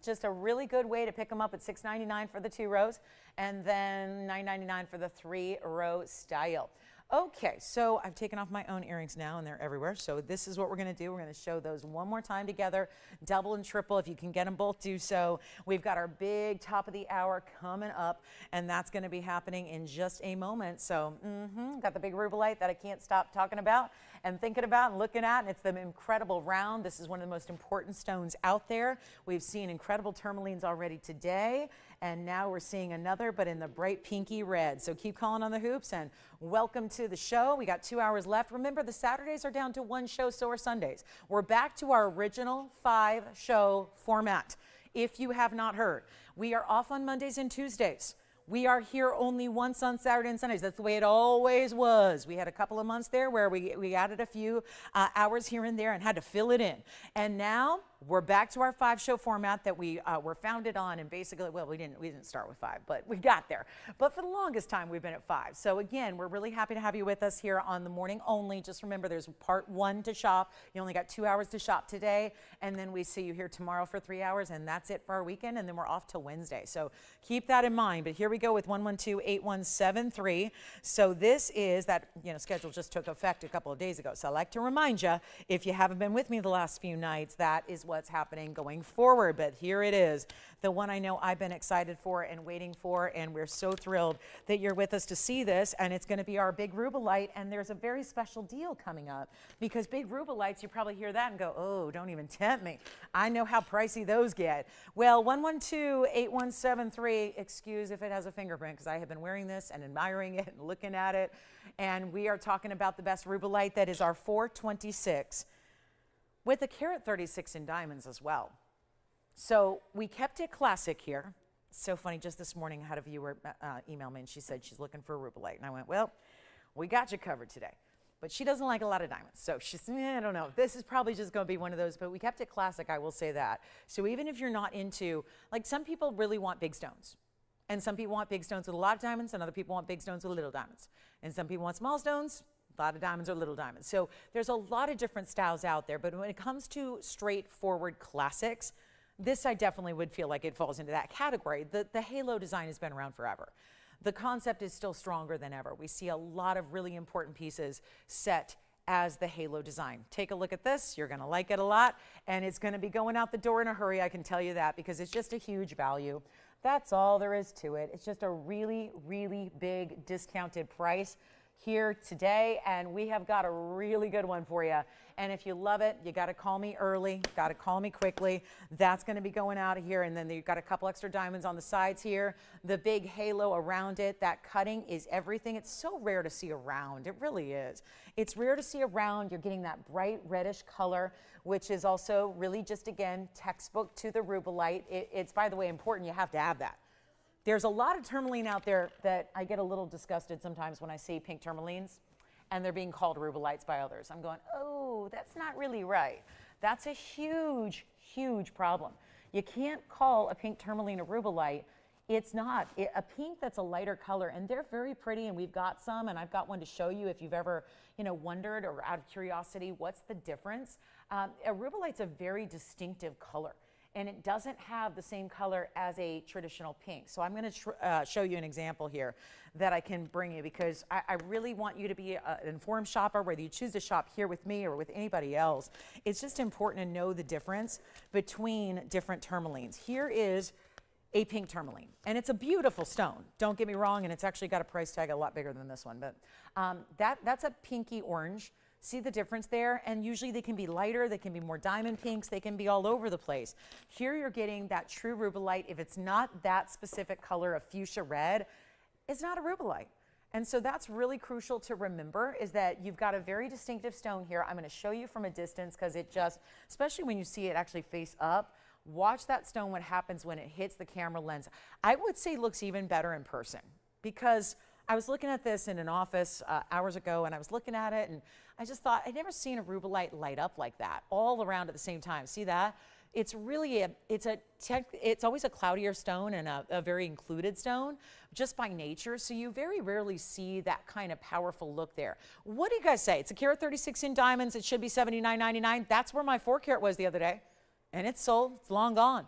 just a really good way to pick them up at $6.99 for the 2 rows and then $9.99 for the 3-row style. Okay, so I've taken off my own earrings now and they're everywhere. So this is what we're going to do. We're going to show those one more time together, double and triple. If you can get them both, do so. We've got our big top of the hour coming up, and that's going to be happening in just a moment. So got the big rubellite that I can't stop talking about and thinking about and looking at, and it's the incredible round. This is one of the most important stones out there. We've seen incredible tourmalines already today, and now we're seeing another, but in the bright pinky red. So keep calling on the hoops, and welcome to the show. We got 2 hours left. Remember, the Saturdays are down to 1 show, so are Sundays. We're back to our original 5-show format. If you have not heard, we are off on Mondays and Tuesdays. We are here only once on Saturday and Sundays. That's the way it always was. We had a couple of months there where we added a few hours here and there and had to fill it in. And now we're back to our 5-show format that we were founded on. And basically, well, we didn't start with 5, but we got there. But for the longest time, we've been at 5. So again, we're really happy to have you with us here on the morning only. Just remember, there's part 1 to shop. You only got 2 hours to shop today. And then we see you here tomorrow for 3 hours. And that's it for our weekend. And then we're off till Wednesday. So keep that in mind. But here we go with 112-8173. So this is that, schedule just took effect a couple of days ago. So I like to remind you, if you haven't been with me the last few nights, that is what's happening going forward. But here it is, the one I know I've been excited for and waiting for, and we're so thrilled that you're with us to see this. And it's going to be our big rubellite, and there's a very special deal coming up, because big rubellites, you probably hear that and go, oh, don't even tempt me. I know how pricey those get. Well, 112-8173, excuse if it has a fingerprint, because I have been wearing this and admiring it and looking at it. And we are talking about the best rubellite. That is our 426 with a carat 36 in diamonds as well. So we kept it classic here. It's so funny, just this morning I had a viewer email me and she said she's looking for a rubellite. And I went, well, we got you covered today. But she doesn't like a lot of diamonds. So she said, I don't know. This is probably just going to be one of those. But we kept it classic, I will say that. So even if you're not into, like, some people really want big stones. And some people want big stones with a lot of diamonds, and other people want big stones with little diamonds. And some people want small stones, A lot of diamonds are little diamonds. So there's a lot of different styles out there, but when it comes to straightforward classics, this I definitely would feel like it falls into that category. The halo design has been around forever. The concept is still stronger than ever. We see a lot of really important pieces set as the halo design. Take a look at this. You're going to like it a lot, and it's going to be going out the door in a hurry, I can tell you that, because it's just a huge value. That's all there is to it. It's just a really, really big discounted price here today, and we have got a really good one for you. And if you love it, you got to call me early, got to call me quickly. That's going to be going out of here, and then you've got a couple extra diamonds on the sides here, the big halo around it. That cutting is everything. It's so rare to see around. It really is. It's rare to see around. You're getting that bright reddish color, which is also really just, again, textbook to the rubellite. It's, by the way, important. You have to have that. There's a lot of tourmaline out there that I get a little disgusted sometimes when I see pink tourmalines and they're being called rubellites by others. I'm going, oh, that's not really right. That's a huge, huge problem. You can't call a pink tourmaline a rubellite. It's not. A pink that's a lighter color, and they're very pretty, and we've got some, and I've got one to show you if you've ever, wondered or out of curiosity, what's the difference? A rubellite's a very distinctive color, and it doesn't have the same color as a traditional pink. So I'm going to show you an example here that I can bring you, because I really want you to be an informed shopper, whether you choose to shop here with me or with anybody else. It's just important to know the difference between different tourmalines. Here is a pink tourmaline, and it's a beautiful stone. Don't get me wrong, and it's actually got a price tag a lot bigger than this one, but that's a pinky orange. See the difference there? And usually they can be lighter, they can be more diamond pinks, they can be all over the place. Here you're getting that true rubellite. If it's not that specific color of fuchsia red, it's not a rubellite. And so that's really crucial to remember, is that you've got a very distinctive stone here. I'm going to show you from a distance, because it just, especially when you see it actually face up, watch that stone, what happens when it hits the camera lens. I would say looks even better in person, because I was looking at this in an office hours ago, and I was looking at it, and I just thought, I'd never seen a rubellite light up like that, all around at the same time. See that? It's really it's always a cloudier stone and a very included stone, just by nature. So you very rarely see that kind of powerful look there. What do you guys say? It's a carat 36 in diamonds. It should be $79.99. That's where my 4 carat was the other day, and it's sold. It's long gone.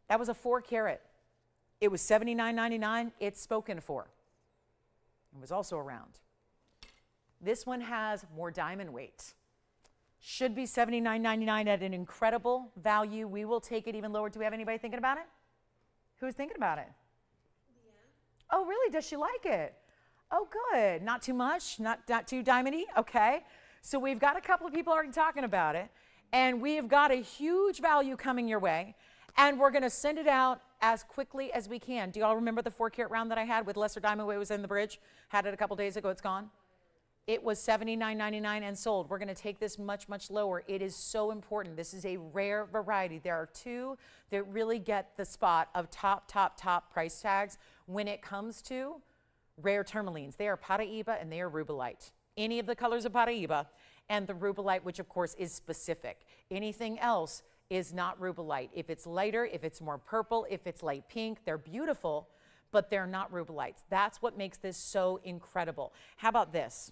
That was a 4 carat. It was $79.99. It's spoken for. It was also around. This one has more diamond weight. Should be $79.99 at an incredible value. We will take it even lower. Do we have anybody thinking about it? Who's thinking about it? Yeah. Oh, really? Does she like it? Oh, good. Not too much? Not too diamondy? Okay. So we've got a couple of people already talking about it, and we've got a huge value coming your way, and we're going to send it out as quickly as we can. Do you all remember the 4 carat round that I had with lesser diamond weight? Was in the bridge? Had it a couple days ago. It's gone. It was $79.99 and sold. We're going to take this much, much lower. It is so important. This is a rare variety. There are 2 that really get the spot of top price tags when it comes to rare tourmalines. They are Paraiba and they are rubellite. Any of the colors of Paraiba, and the rubellite, which of course is specific. Anything else is not rubellite. If it's lighter, if it's more purple, if it's light pink, they're beautiful, but they're not rubellites. That's what makes this so incredible. How about this?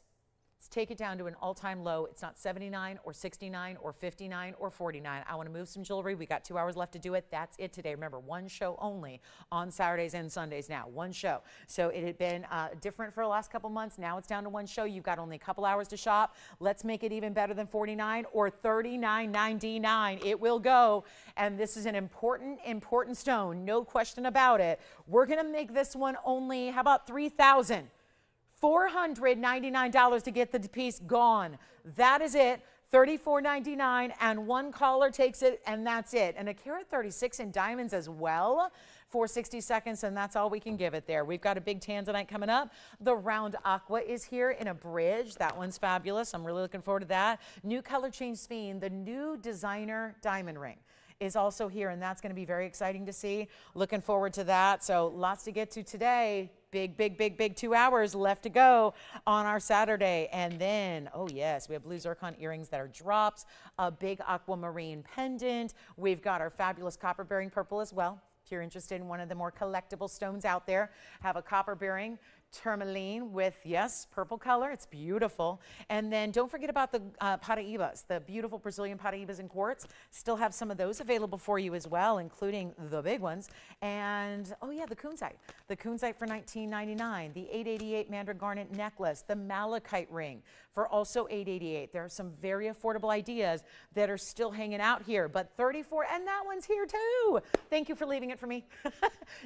Let's take it down to an all-time low. It's not 79 or 69 or 59 or 49. I want to move some jewelry. We got 2 hours left to do it. That's it today. Remember, 1 show only on Saturdays and Sundays now. 1 show. So it had been different for the last couple months. Now it's down to 1 show. You've got only a couple hours to shop. Let's make it even better than 49 or $39.99. It will go. And this is an important stone. No question about it. We're going to make this one only, how about $3,499 to get the piece gone. That is it. $34.99, and 1 caller takes it, and that's it. And a carat 36 in diamonds as well for 60 seconds, and that's all we can give it there. We've got a big Tanzanite coming up. The round Aqua is here in a bridge. That one's fabulous. I'm really looking forward to that. New color change sphene, the new designer diamond ring, is also here, and that's going to be very exciting to see. Looking forward to that. So lots to get to today. Big 2 hours left to go on our Saturday. And then, oh yes, we have blue zircon earrings that are drops, a big aquamarine pendant. We've got our fabulous copper bearing purple as well. If you're interested in one of the more collectible stones out there, have a copper bearing tourmaline with, yes, purple color. It's beautiful. And then don't forget about the Paraibas, the beautiful Brazilian Paraibas in quartz. Still have some of those available for you as well, including the big ones. And, oh yeah, the Kunzit. The Kunzit for $19.99. The $8.88 Mandarin garnet necklace. The Malachite ring for also $8.88. There are some very affordable ideas that are still hanging out here, but $34, and that one's here too. Thank you for leaving it for me.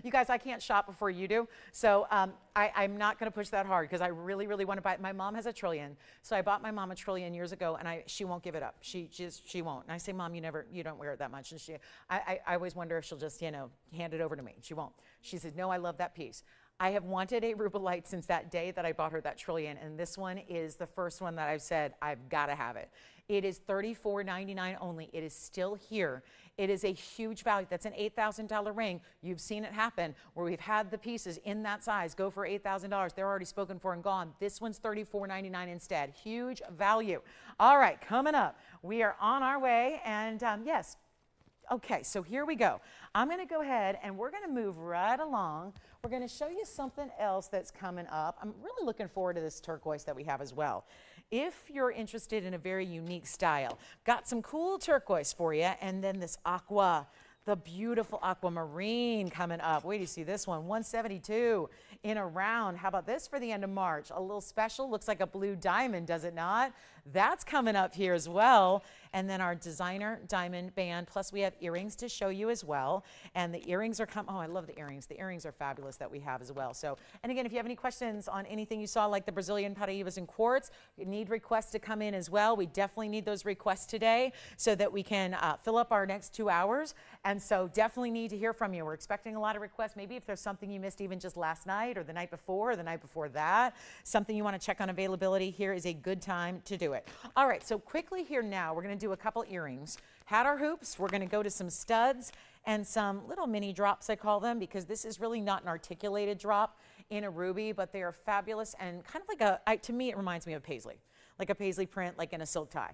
You guys, I can't shop before you do. So I'm not going to push that hard because I really, really want to buy it. My mom has a trillion. So I bought my mom a trillion years ago, and she won't give it up. She won't. And I say, Mom, you don't wear it that much. And I always wonder if she'll just, hand it over to me. She won't. She said, no, I love that piece. I have wanted a rubellite since that day that I bought her that trillion, and this one is the first one that I've said, I've got to have it. It is $34.99 only. It is still here. It is a huge value. That's an $8,000 ring. You've seen it happen where we've had the pieces in that size go for $8,000. They're already spoken for and gone. This one's $34.99 instead. Huge value. All right, coming up, we are on our way, and yes. Okay, so here we go. I'm going to go ahead and we're going to move right along. We're going to show you something else that's coming up. I'm really looking forward to this turquoise that we have as well. If you're interested in a very unique style, got some cool turquoise for you, and then this aqua, the beautiful aquamarine coming up. Wait, do you see this one? $172 in a round. How about this for the end of March? A little special, looks like a blue diamond, does it not? That's coming up here as well. And then our designer diamond band, plus we have earrings to show you as well. And the earrings are oh, I love the earrings. The earrings are fabulous that we have as well. So, and again, if you have any questions on anything you saw, like the Brazilian Paraibas in quartz, you need requests to come in as well. We definitely need those requests today so that we can fill up our next 2 hours. And so definitely need to hear from you. We're expecting a lot of requests. Maybe if there's something you missed even just last night or the night before or the night before that, something you want to check on availability, here is a good time to do it. All right, so quickly here now, we're going to do a couple earrings. Had our hoops, we're going to go to some studs and some little mini drops, I call them, because this is really not an articulated drop in a ruby, but they are fabulous and kind of like to me, it reminds me of paisley. Like a paisley print, like in a silk tie.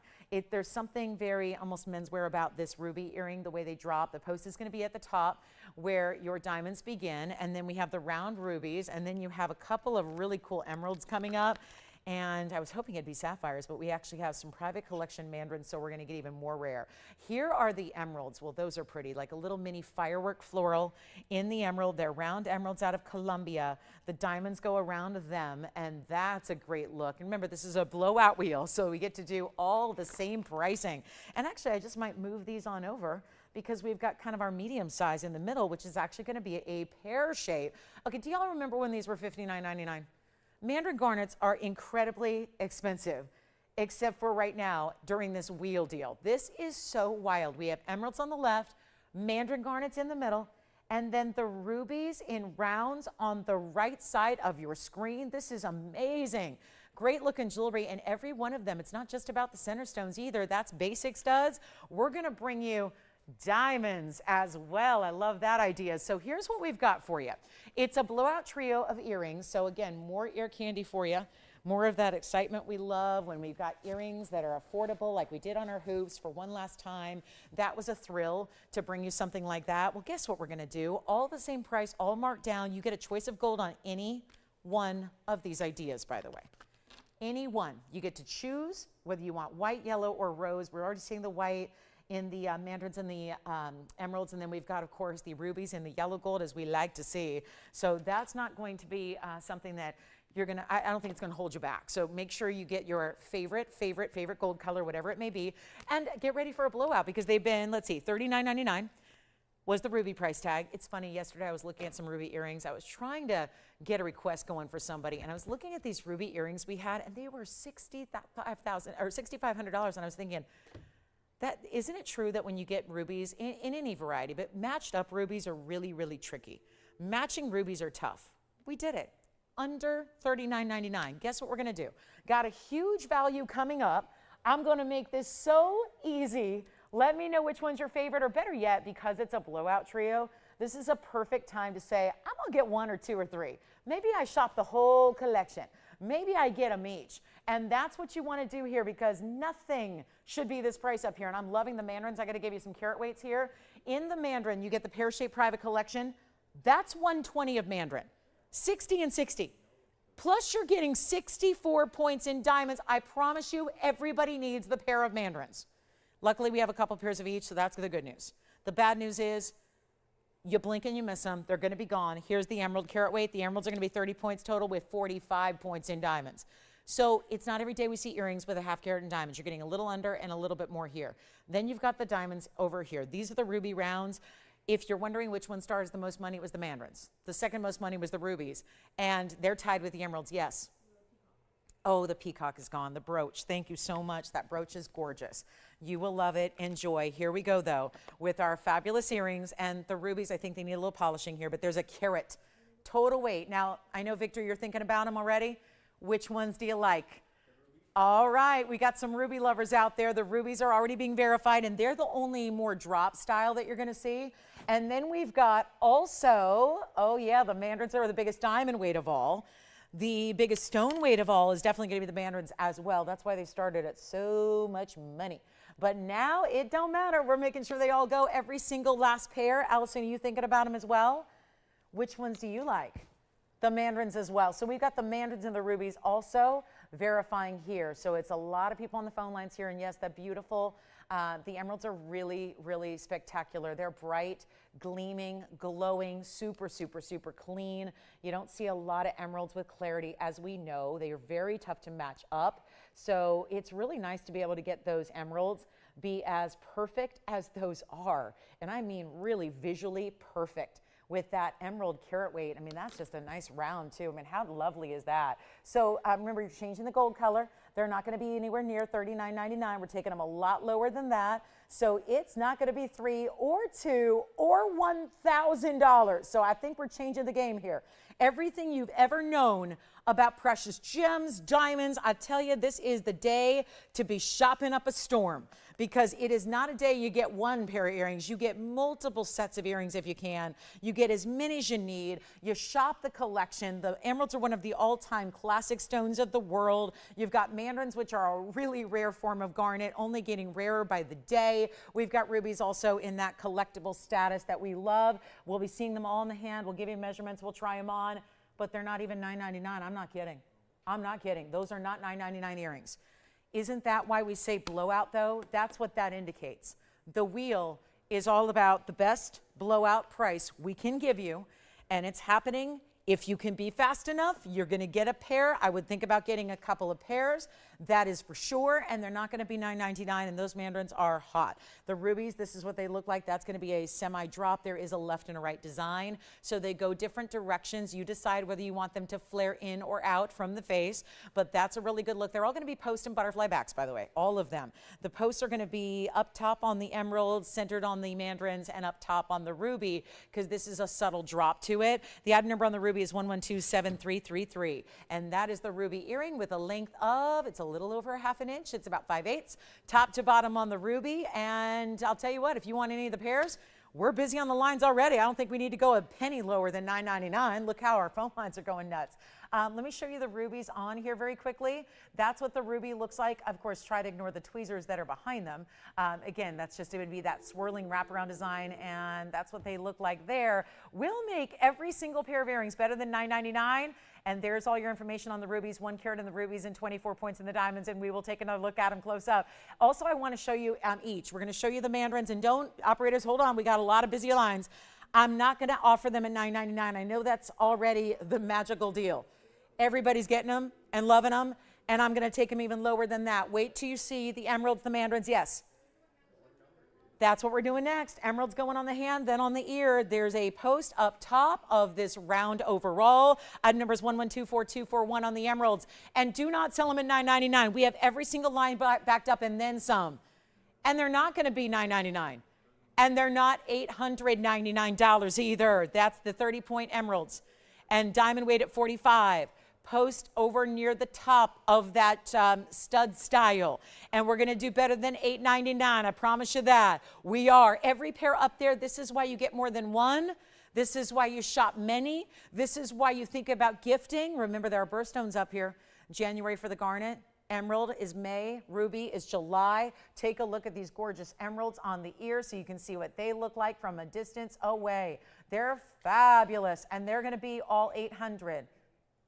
There's something very almost menswear about this ruby earring, the way they drop. The post is going to be at the top where your diamonds begin, and then we have the round rubies, and then you have a couple of really cool emeralds coming up. And I was hoping it'd be sapphires, but we actually have some private collection mandarins, so we're going to get even more rare. Here are the emeralds. Well, those are pretty, like a little mini firework floral in the emerald. They're round emeralds out of Colombia. The diamonds go around them, and that's a great look. And remember, this is a blowout wheel, so we get to do all the same pricing. And actually, I just might move these on over because we've got kind of our medium size in the middle, which is actually going to be a pear shape. Okay, do y'all remember when these were $59.99? Mandarin garnets are incredibly expensive, except for right now during this wheel deal. This is so wild. We have emeralds on the left, Mandarin garnets in the middle, and then the rubies in rounds on the right side of your screen. This is amazing. Great looking jewelry, and every one of them, it's not just about the center stones either. That's basic studs. We're going to bring you diamonds as well. I love that idea. So here's what we've got for you. It's a blowout trio of earrings. So again, more ear candy for you. More of that excitement we love when we've got earrings that are affordable like we did on our hoops for one last time. That was a thrill to bring you something like that. Well, guess what we're going to do? All the same price, all marked down. You get a choice of gold on any one of these ideas, by the way. Any one. You get to choose whether you want white, yellow, or rose. We're already seeing the white in the mandarins and the emeralds, and then we've got, of course, the rubies and the yellow gold, as we like to see. So that's not going to be something that you're going to, I don't think it's going to hold you back. So make sure you get your favorite gold color, whatever it may be, and get ready for a blowout because they've been, let's see, $39.99 was the ruby price tag. It's funny, yesterday I was looking at some ruby earrings. I was trying to get a request going for somebody, and I was looking at these ruby earrings we had, and they were $65,000 or $6,500, and I was thinking, isn't it true that when you get rubies in any variety, but matched up rubies are really, really tricky. Matching rubies are tough. We did it. Under $39.99. Guess what we're going to do? Got a huge value coming up. I'm going to make this so easy. Let me know which one's your favorite, or better yet, because it's a blowout trio, this is a perfect time to say, I'm going to get one or two or three. Maybe I shop the whole collection. Maybe I get them each. And that's what you want to do here, because nothing should be this price up here. And I'm loving the mandarins. I got to give you some carat weights here. In the mandarin, you get the pear-shaped private collection. That's 120 of mandarin. 60 and 60. Plus you're getting 64 points in diamonds. I promise you, everybody needs the pair of mandarins. Luckily, we have a couple pairs of each, so that's the good news. The bad news is you blink and you miss them. They're going to be gone. Here's the emerald carat weight. The emeralds are going to be 30 points total with 45 points in diamonds. So it's not every day we see earrings with a half carat in diamonds. You're getting a little under and a little bit more here. Then you've got the diamonds over here. These are the ruby rounds. If you're wondering which one stars the most money, it was the mandarins. The second most money was the rubies. And they're tied with the emeralds, yes. Oh, the peacock is gone. The brooch. Thank you so much. That brooch is gorgeous. You will love it. Enjoy. Here we go, though, with our fabulous earrings. And the rubies, I think they need a little polishing here, but there's a carat total weight. Now, I know, Victor, you're thinking about them already. Which ones do you like? All right, we got some ruby lovers out there. The rubies are already being verified, and they're the only more drop style that you're going to see. And then we've got also, oh yeah, the mandarins are the biggest diamond weight of all. The biggest stone weight of all is definitely going to be the mandarins as well. That's why they started at so much money. But now it don't matter. We're making sure they all go, every single last pair. Allison, are you thinking about them as well? Which ones do you like? The mandarins as well. So we've got the mandarins and the rubies also verifying here. So it's a lot of people on the phone lines here. And yes, that beautiful, the emeralds are really, really spectacular. They're bright, gleaming, glowing, super, super, super clean. You don't see a lot of emeralds with clarity, as we know. They are very tough to match up. So it's really nice to be able to get those emeralds be as perfect as those are. And I mean really visually perfect. With that emerald carat weight. I mean, that's just a nice round too. I mean, how lovely is that? So remember, you're changing the gold color. They're not going to be anywhere near $39.99. We're taking them a lot lower than that. So it's not going to be $3 or $2 or $1,000. So I think we're changing the game here. Everything you've ever known about precious gems, diamonds, I tell you, this is the day to be shopping up a storm, because it is not a day you get one pair of earrings. You get multiple sets of earrings if you can. You get as many as you need. You shop the collection. The emeralds are one of the all-time classic stones of the world. You've got mandarins, which are a really rare form of garnet, only getting rarer by the day. We've got rubies also in that collectible status that we love. We'll be seeing them all in the hand. We'll give you measurements. We'll try them on. But they're not even $9.99. I'm not kidding. I'm not kidding. Those are not $9.99 earrings. Isn't that why we say blowout, though? That's what that indicates. The wheel is all about the best blowout price we can give you, and it's happening. If you can be fast enough, you're going to get a pair. I would think about getting a couple of pairs. That is for sure, and they're not going to be $9.99, and those mandarins are hot. The rubies, this is what they look like. That's going to be a semi-drop. There is a left and a right design, so they go different directions. You decide whether you want them to flare in or out from the face, but that's a really good look. They're all going to be post and butterfly backs, by the way, all of them. The posts are going to be up top on the emerald, centered on the mandarins, and up top on the ruby, because this is a subtle drop to it. The item number on the ruby is 1127333, and that is the ruby earring with a length of, it's a little over ½ an inch. It's about 5/8, top to bottom on the ruby. And I'll tell you what, if you want any of the pairs, we're busy on the lines already. I don't think we need to go a penny lower than $9.99. Look how our phone lines are going nuts. Let me show you the rubies on here very quickly. That's what the ruby looks like. Of course, try to ignore the tweezers that are behind them. Again, that's just, it would be that swirling wraparound design, and that's what they look like there. We'll make every single pair of earrings better than $9.99. And there's all your information on the rubies, 1 carat in the rubies and 24 points in the diamonds, and we will take another look at them close up. Also, I want to show you each. We're going to show you the mandarins, and don't, operators, hold on. We got a lot of busy lines. I'm not going to offer them at $9.99. I know that's already the magical deal. Everybody's getting them and loving them, and I'm going to take them even lower than that. Wait till you see the emeralds, the mandarins. Yes. That's what we're doing next. Emeralds going on the hand, then on the ear. There's a post up top of this round overall. Item number is 1124241 on the emeralds. And do not sell them at $9.99. We have every single line backed up and then some. And they're not going to be $9.99. And they're not $899 either. That's the 30-point emeralds. And diamond weight at 45. Post over near the top of that stud style. And we're going to do better than $8.99. I promise you that. We are. Every pair up there, this is why you get more than one. This is why you shop many. This is why you think about gifting. Remember, there are birthstones up here. January for the garnet. Emerald is May. Ruby is July. Take a look at these gorgeous emeralds on the ear so you can see what they look like from a distance away. They're fabulous, and they're going to be all $800.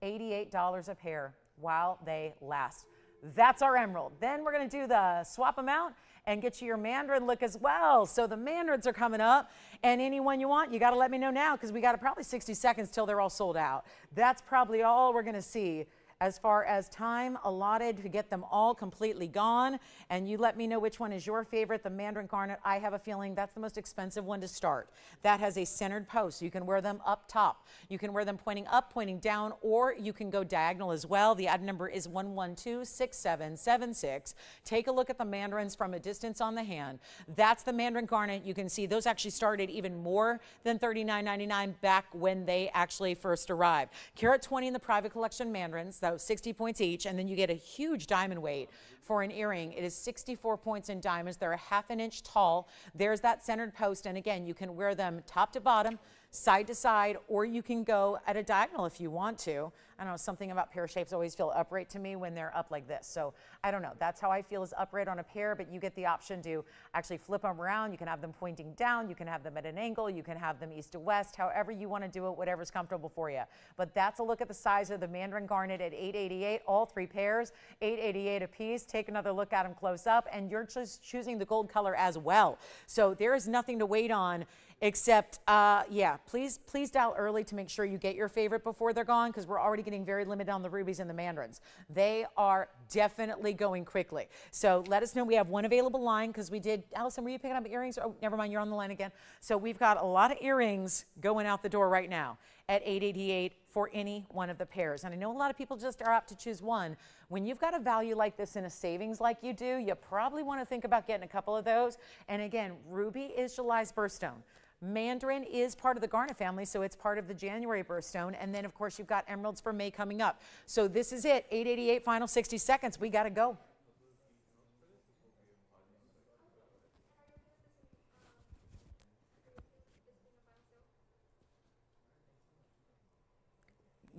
$88 a pair while they last. That's our emerald. Then we're going to do the swap them out and get you your Mandarin look as well. So the Mandarins are coming up, and any one you want, you got to let me know now, because we got probably 60 seconds till they're all sold out. That's probably all we're going to see as far as time allotted to get them all completely gone. And you let me know which one is your favorite. The Mandarin garnet, I have a feeling that's the most expensive one to start. That has a centered post. You can wear them up top. You can wear them pointing up, pointing down, or you can go diagonal as well. The item number is 1126776. Take a look at the Mandarins from a distance on the hand. That's the Mandarin garnet. You can see those actually started even more than $39.99 back when they actually first arrived. Carat 20 in the private collection Mandarins. 60 points each, and then you get a huge diamond weight for an earring. It is 64 points in diamonds. They're a ½ an inch tall. There's that centered post, and again, you can wear them top to bottom, side to side, or you can go at a diagonal if you want to. I don't know, something about pear shapes always feel upright to me when they're up like this. So I don't know, that's how I feel is upright on a pear, but you get the option to actually flip them around. You can have them pointing down, you can have them at an angle, you can have them east to west, however you want to do it, whatever's comfortable for you. But that's a look at the size of the Mandarin garnet at $888, all three pairs, $888 a piece. Take another look at them close up, and you're just choosing the gold color as well. So there is nothing to wait on. Except, yeah, please dial early to make sure you get your favorite before they're gone, because we're already getting very limited on the rubies and the Mandarins. They are definitely going quickly. So let us know. We have one available line, because we did, Allison, were you picking up earrings? Oh, never mind, you're on the line again. So we've got a lot of earrings going out the door right now at $888 for any one of the pairs. And I know a lot of people just are apt to choose one. When you've got a value like this in a savings like you do, you probably want to think about getting a couple of those. And again, ruby is July's birthstone. Mandarin is part of the garnet family, so it's part of the January birthstone. And then, of course, you've got emeralds for May coming up. So this is it, $888, final 60 seconds. We got to go.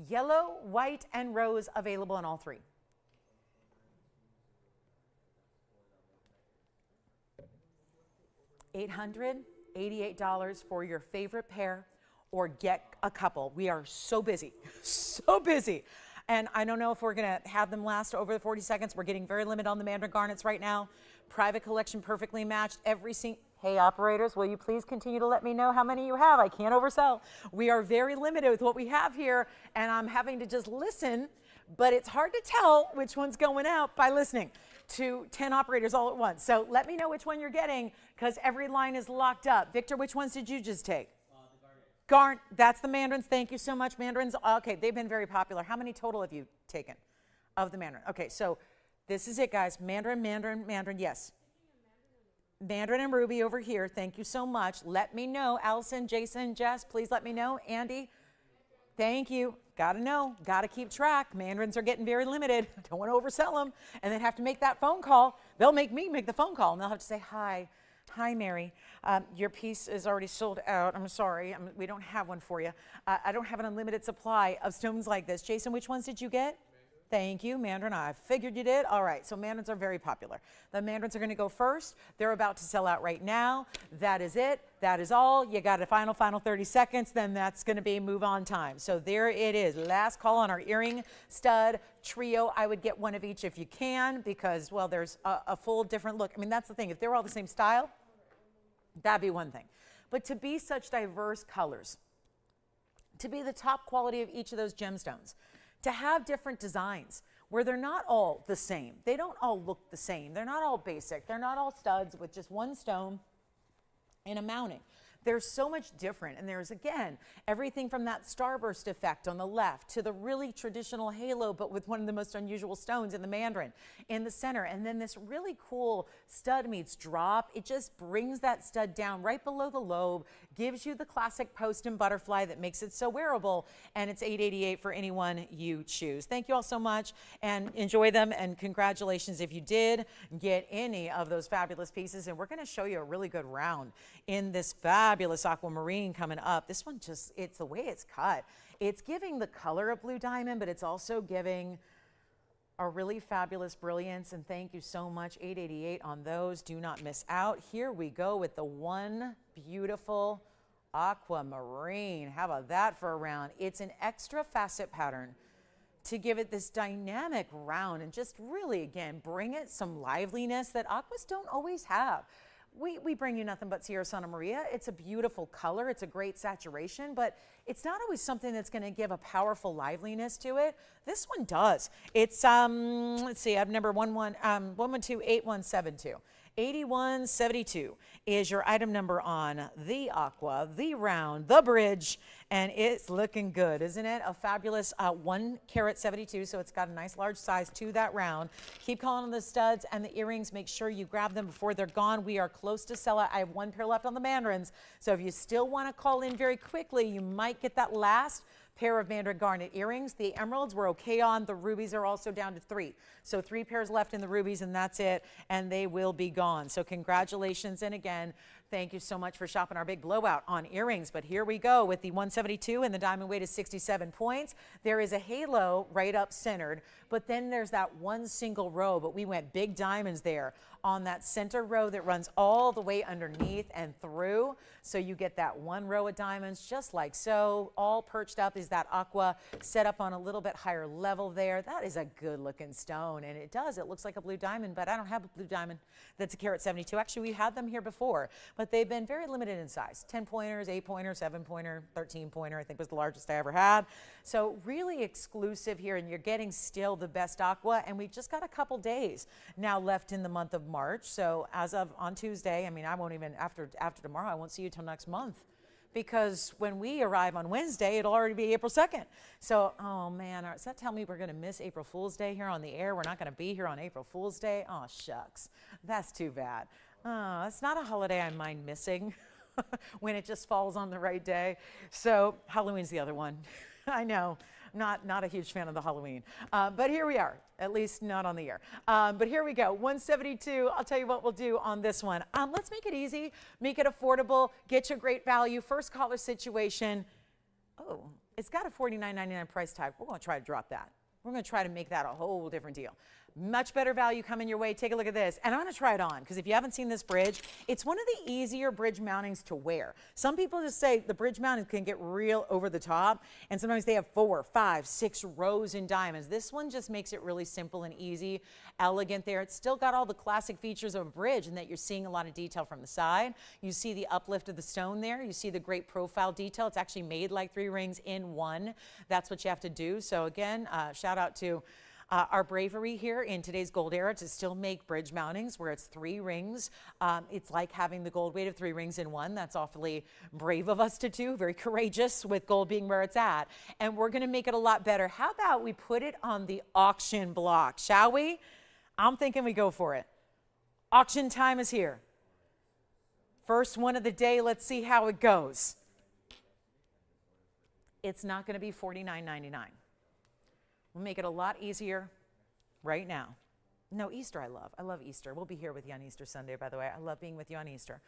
Yellow, white, and rose available in all three. $888 for your favorite pair, or get a couple. We are so busy, so busy. And I don't know if we're going to have them last over the 40 seconds. We're getting very limited on the Mandarin garnets right now. Private collection perfectly matched. Hey, operators, will you please continue to let me know how many you have? I can't oversell. We are very limited with what we have here, and I'm having to just listen, but it's hard to tell which one's going out by listening to 10 operators all at once. So let me know which one you're getting, because every line is locked up. Victor, which ones did you just take? The garnet. That's the Mandarins. Thank you so much, Mandarins. Okay, they've been very popular. How many total have you taken of the Mandarin? Okay, so this is it, guys. Mandarin, Mandarin, Mandarin, yes. Mandarin and ruby over here. Thank you so much. Let me know. Allison, Jason, Jess, please let me know. Andy, thank you. Got to know. Got to keep track. Mandarins are getting very limited. Don't want to oversell them and then have to make that phone call. They'll make me make the phone call, and they'll have to say, hi, Mary. Your piece is already sold out. I'm sorry. We don't have one for you. I don't have an unlimited supply of stones like this. Jason, which ones did you get? Thank you, Mandarin. I figured you did. All right, so Mandarins are very popular. The Mandarins are going to go first. They're about to sell out right now. That is it. That is all. You got a final 30 seconds. Then that's going to be move on time. So there it is. Last call on our earring stud trio. I would get one of each if you can, because, well, there's a full different look. I mean, that's the thing. If they were all the same style, that'd be one thing. But to be such diverse colors, to be the top quality of each of those gemstones, to have different designs where they're not all the same. They don't all look the same. They're not all basic. They're not all studs with just one stone and a mounting. There's so much different, and there's, again, everything from that starburst effect on the left to the really traditional halo, but with one of the most unusual stones in the Mandarin in the center, and then this really cool stud meets drop. It just brings that stud down right below the lobe, gives you the classic post and butterfly that makes it so wearable, and it's $888 for anyone you choose. Thank you all so much, and enjoy them, and congratulations if you did get any of those fabulous pieces. And we're going to show you a really good round in this fabulous aquamarine coming up. This one just, it's the way it's cut. It's giving the color of blue diamond, but it's also giving a really fabulous brilliance. And thank you so much. $888 on those. Do not miss out. Here we go with the one beautiful aquamarine. How about that for a round? It's an extra facet pattern. to give it this dynamic round and just really, again, bring it some liveliness that aquas don't always have. We bring you nothing but Sierra Santa Maria. It's a beautiful color. It's a great saturation, but it's not always something that's going to give a powerful liveliness to it. This one does. It's, let's see, I have number 1128172. 8172 is your item number on the Aqua, the round, the bridge, and it's looking good, isn't it? A fabulous 1 carat 72, so it's got a nice large size to that round. Keep calling on the studs and the earrings. Make sure you grab them before they're gone. We are close to sell out. I have 1 pair left on the Mandarins, so if you still want to call in very quickly, you might get that last pair of Mandarin garnet earrings. The emeralds we're okay on. The rubies are also down to 3. So 3 pairs left in the rubies, and that's it, and they will be gone. So congratulations, and again, thank you so much for shopping our big blowout on earrings. But here we go with the 172, and the diamond weight is 67 points. There is a halo right up centered, but then there's that one single row, but we went big diamonds there on that center row that runs all the way underneath and through. So you get that 1 row of diamonds just like so. All perched up is that aqua set up on a little bit higher level there. That is a good looking stone, and it looks like a blue diamond, but I don't have a blue diamond that's a carat 72. Actually, we had them here before, but they've been very limited in size. 10 pointers, 8 pointer, 7 pointer, 13 pointer, I think was the largest I ever had. So really exclusive here, and you're getting still the best aqua, and we've just got a couple days now left in the month of March. So as of on Tuesday, I mean, I won't even, after tomorrow, I won't see you till next month, because when we arrive on Wednesday, it'll already be April 2nd. So, oh man, does that tell me we're going to miss April Fool's Day here on the air? We're not going to be here on April Fool's Day? Oh, shucks. That's too bad. It's not a holiday I mind missing when it just falls on the right day. So Halloween's the other one. I know. Not a huge fan of the Halloween. But here we are, at least not on the air. But here we go, 172. I'll tell you what we'll do on this one. Let's make it easy, make it affordable, get you great value. First caller situation. Oh, it's got a $49.99 price tag. We're going to try to drop that. We're going to try to make that a whole different deal. Much better value coming your way. Take a look at this. And I'm going to try it on, because if you haven't seen this bridge, it's one of the easier bridge mountings to wear. Some people just say the bridge mounting can get real over the top, and sometimes they have 4, 5, 6 rows in diamonds. This one just makes it really simple and easy, elegant there. It's still got all the classic features of a bridge in that you're seeing a lot of detail from the side. You see the uplift of the stone there. You see the great profile detail. It's actually made like 3 rings in one. That's what you have to do. So again, shout out to our bravery here in today's gold era to still make bridge mountings where it's 3 rings. It's like having the gold weight of 3 rings in one. That's awfully brave of us to do, very courageous with gold being where it's at. And we're going to make it a lot better. How about we put it on the auction block, shall we? I'm thinking we go for it. Auction time is here. First one of the day, let's see how it goes. It's not going to be $49.99. We'll make it a lot easier right now. No, Easter I love. I love Easter. We'll be here with you on Easter Sunday, by the way. I love being with you on Easter.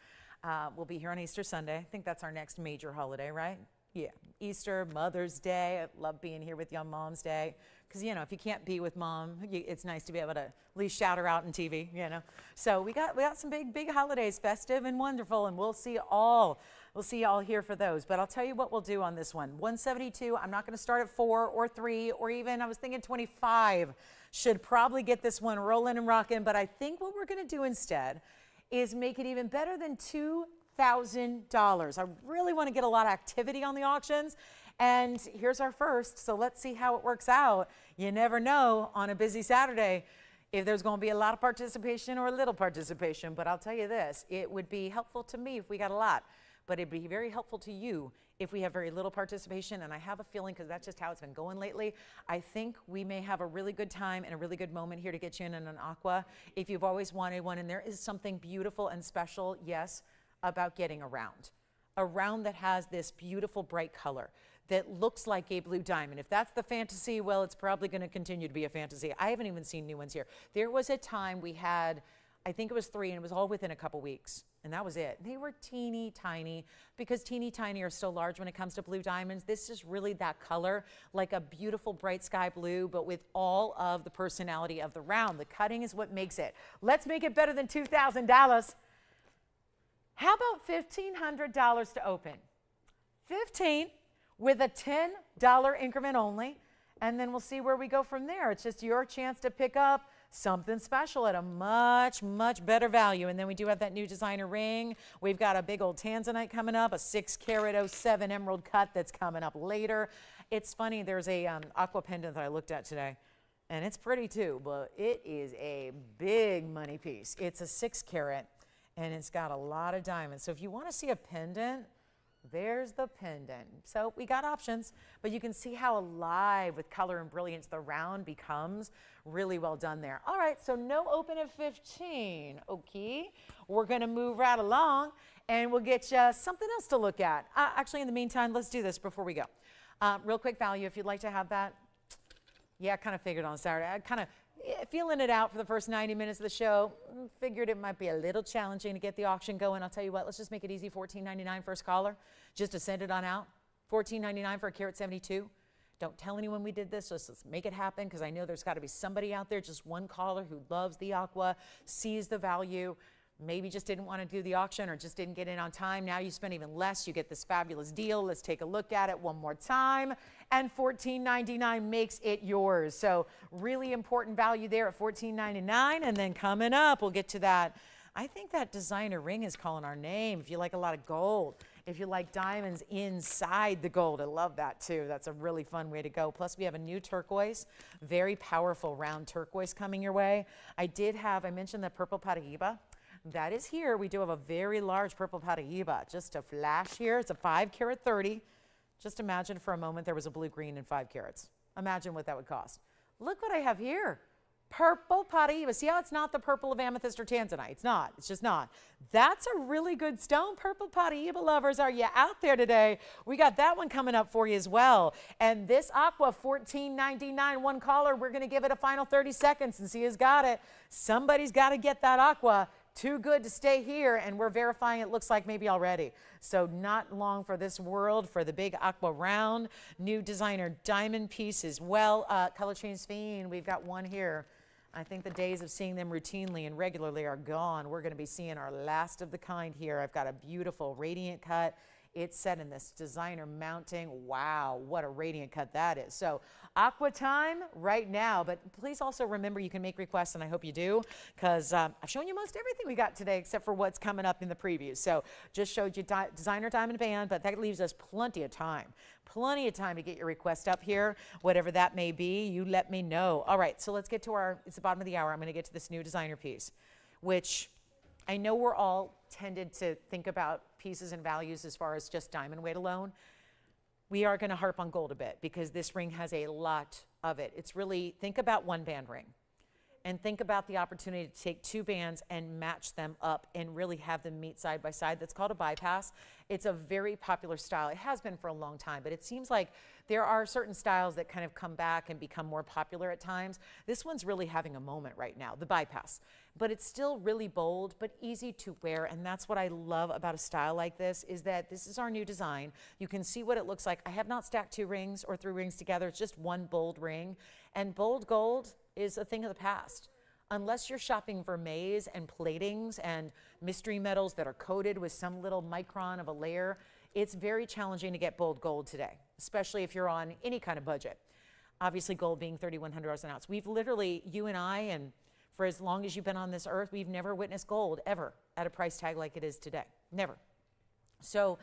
We'll be here on Easter Sunday. I think that's our next major holiday, right? Yeah, Easter, Mother's Day. I love being here with you on Mom's Day. Because, you know, if you can't be with Mom, it's nice to be able to at least shout her out on TV, you know. So we got some big holidays, festive and wonderful, and we'll see you all here for those. But I'll tell you what we'll do on this one. 172, I'm not going to start at 4 or 3 or even, I was thinking 25. Should probably get this one rolling and rocking. But I think what we're going to do instead is make it even better than $2,000. I really want to get a lot of activity on the auctions. And here's our first, so let's see how it works out. You never know on a busy Saturday if there's going to be a lot of participation or a little participation. But I'll tell you this, it would be helpful to me if we got a lot. But it'd be very helpful to you if we have very little participation. And I have a feeling, because that's just how it's been going lately, I think we may have a really good time and a really good moment here to get you in an aqua if you've always wanted one. And there is something beautiful and special, yes, about getting a round that has this beautiful bright color that looks like a blue diamond. If that's the fantasy, well, it's probably going to continue to be a fantasy. I haven't even seen new ones here. There was a time we had, I think it was 3, and it was all within a couple weeks, and that was it. They were teeny tiny, because teeny tiny are still large when it comes to blue diamonds. This is really that color, like a beautiful bright sky blue, but with all of the personality of the round. The cutting is what makes it. Let's make it better than $2,000. How about $1,500 to open? 15 with a $10 increment only. and then we'll see where we go from there. It's just your chance to pick up something special at a much, much better value. And then we do have that new designer ring. We've got a big old Tanzanite coming up, a 6 carat 07 emerald cut that's coming up later. It's funny, there's a Aqua pendant that I looked at today, and it's pretty too, but it is a big money piece. It's a 6 carat, and it's got a lot of diamonds. So if you want to see a pendant, there's the pendant. So we got options, but you can see how alive with color and brilliance the round becomes. Really well done there. All right, so no open at 15. Okay, we're gonna move right along and we'll get you something else to look at. Actually, in the meantime, let's do this before we go. Real quick value, if you'd like to have that. Yeah, I kind of figured on Saturday. I kind of feeling it out for the first 90 minutes of the show. Figured it might be a little challenging to get the auction going. I'll tell you what, let's just make it easy. $14.99 first caller, just to send it on out. $14.99 for a carat 72. Don't tell anyone we did this, just let's make it happen, because I know there's got to be somebody out there, just one caller who loves the Aqua, sees the value, maybe just didn't want to do the auction or just didn't get in on time. Now you spend even less, you get this fabulous deal. Let's take a look at it one more time. And $14.99 makes it yours. So really important value there at $14.99. And then coming up, we'll get to that. I think that designer ring is calling our name. If you like a lot of gold, if you like diamonds inside the gold, I love that too. That's a really fun way to go. Plus we have a new turquoise, very powerful round turquoise coming your way. I mentioned the purple Paraiba. That is here. We do have a very large purple Paraiba. Just a flash here. It's a 5 carat 30. Just imagine for a moment there was a blue green in 5 carats. Imagine what that would cost. Look what I have here. Purple Paraiba. See how it's not the purple of amethyst or tanzanite? It's not. It's just not. That's a really good stone. Purple Paraiba lovers, are you out there today? We got that one coming up for you as well. And this Aqua, $14.99. One caller. We're going to give it a final 30 seconds and see who's got it. Somebody's got to get that Aqua. Too good to stay here, and we're verifying it looks like maybe already. So not long for this world, for the big Aqua round. New designer diamond piece as well. Color change sphene, we've got one here. I think the days of seeing them routinely and regularly are gone. We're going to be seeing our last of the kind here. I've got a beautiful radiant cut. It's set in this designer mounting. Wow, what a radiant cut that is. So Aqua time right now, but please also remember you can make requests, and I hope you do, because I've shown you most everything we got today except for what's coming up in the preview. So just showed you designer diamond band, but that leaves us plenty of time to get your request up here, whatever that may be. You let me know. All right, so let's get to it's the bottom of the hour. I'm going to get to this new designer piece, which I know we're all tended to think about pieces and values as far as just diamond weight alone. We are going to harp on gold a bit because this ring has a lot of it. It's really, think about one band ring and think about the opportunity to take 2 bands and match them up and really have them meet side by side. That's called a bypass. It's a very popular style. It has been for a long time, but it seems like there are certain styles that kind of come back and become more popular at times. This one's really having a moment right now, the bypass. But it's still really bold, but easy to wear. And that's what I love about a style like this, is that this is our new design. You can see what it looks like. I have not stacked 2 rings or 3 rings together. It's just one bold ring. And bold gold is a thing of the past. Unless you're shopping vermeils and platings and mystery metals that are coated with some little micron of a layer, it's very challenging to get bold gold today, especially if you're on any kind of budget. Obviously, gold being $3,100 an ounce. We've literally, you and I, and for as long as you've been on this earth, we've never witnessed gold ever at a price tag like it is today. Never. So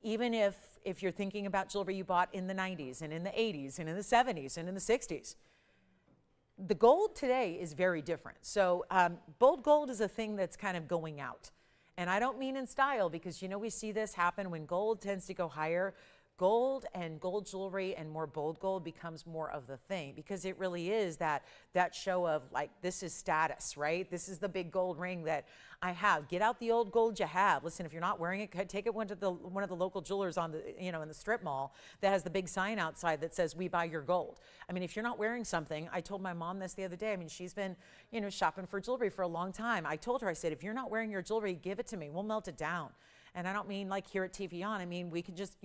even if you're thinking about jewelry you bought in the 90s and in the 80s and in the 70s and in the 60s, the gold today is very different. So bold gold is a thing that's kind of going out. And I don't mean in style, because you know we see this happen when gold tends to go higher. Gold and gold jewelry and more bold gold becomes more of the thing, because it really is that show of like, this is status, right? This is the big gold ring that I have. Get out the old gold you have. Listen, if you're not wearing it, take it one of the local jewelers on the, in the strip mall that has the big sign outside that says, "We buy your gold." I mean, if you're not wearing something, I told my mom this the other day. I mean, she's been, shopping for jewelry for a long time. I told her, I said, if you're not wearing your jewelry, give it to me. We'll melt it down. And I don't mean like here at TVON. I mean, we could just,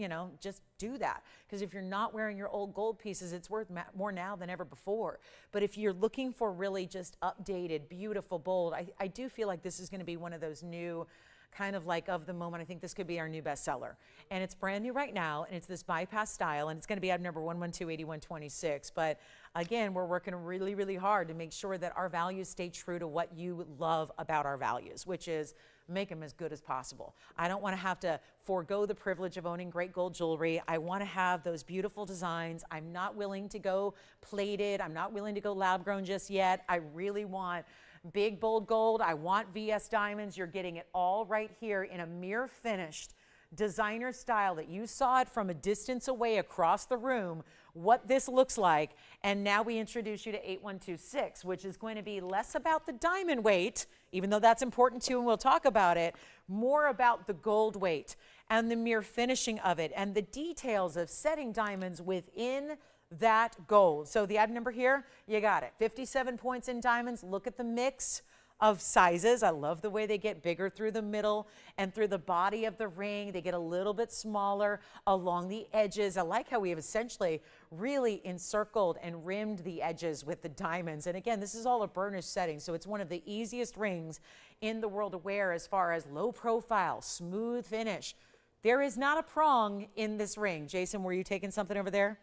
just do that. Because if you're not wearing your old gold pieces, it's worth more now than ever before. But if you're looking for really just updated, beautiful, bold, I do feel like this is going to be one of those new kind of like of the moment. I think this could be our new bestseller. And it's brand new right now, and it's this bypass style, and it's going to be at number 1128126. But again, we're working really, really hard to make sure that our values stay true to what you love about our values, which is make them as good as possible. I don't want to have to forego the privilege of owning great gold jewelry. I want to have those beautiful designs. I'm not willing to go plated. I'm not willing to go lab grown just yet. I really want big, bold gold. I want VS diamonds. You're getting it all right here in a mirror finished designer style that you saw it from a distance away across the room, what this looks like. And now we introduce you to 8126, which is going to be less about the diamond weight, even though that's important too, and we'll talk about it, more about the gold weight and the mere finishing of it and the details of setting diamonds within that gold. So the item number here, you got it. 57 points in diamonds. Look at the mix of sizes. I love the way they get bigger through the middle and through the body of the ring. They get a little bit smaller along the edges. I like how we have essentially really encircled and rimmed the edges with the diamonds. And again, this is all a burnished setting, so it's one of the easiest rings in the world to wear as far as low profile, smooth finish. There is not a prong in this ring. Jason, were you taking something over there?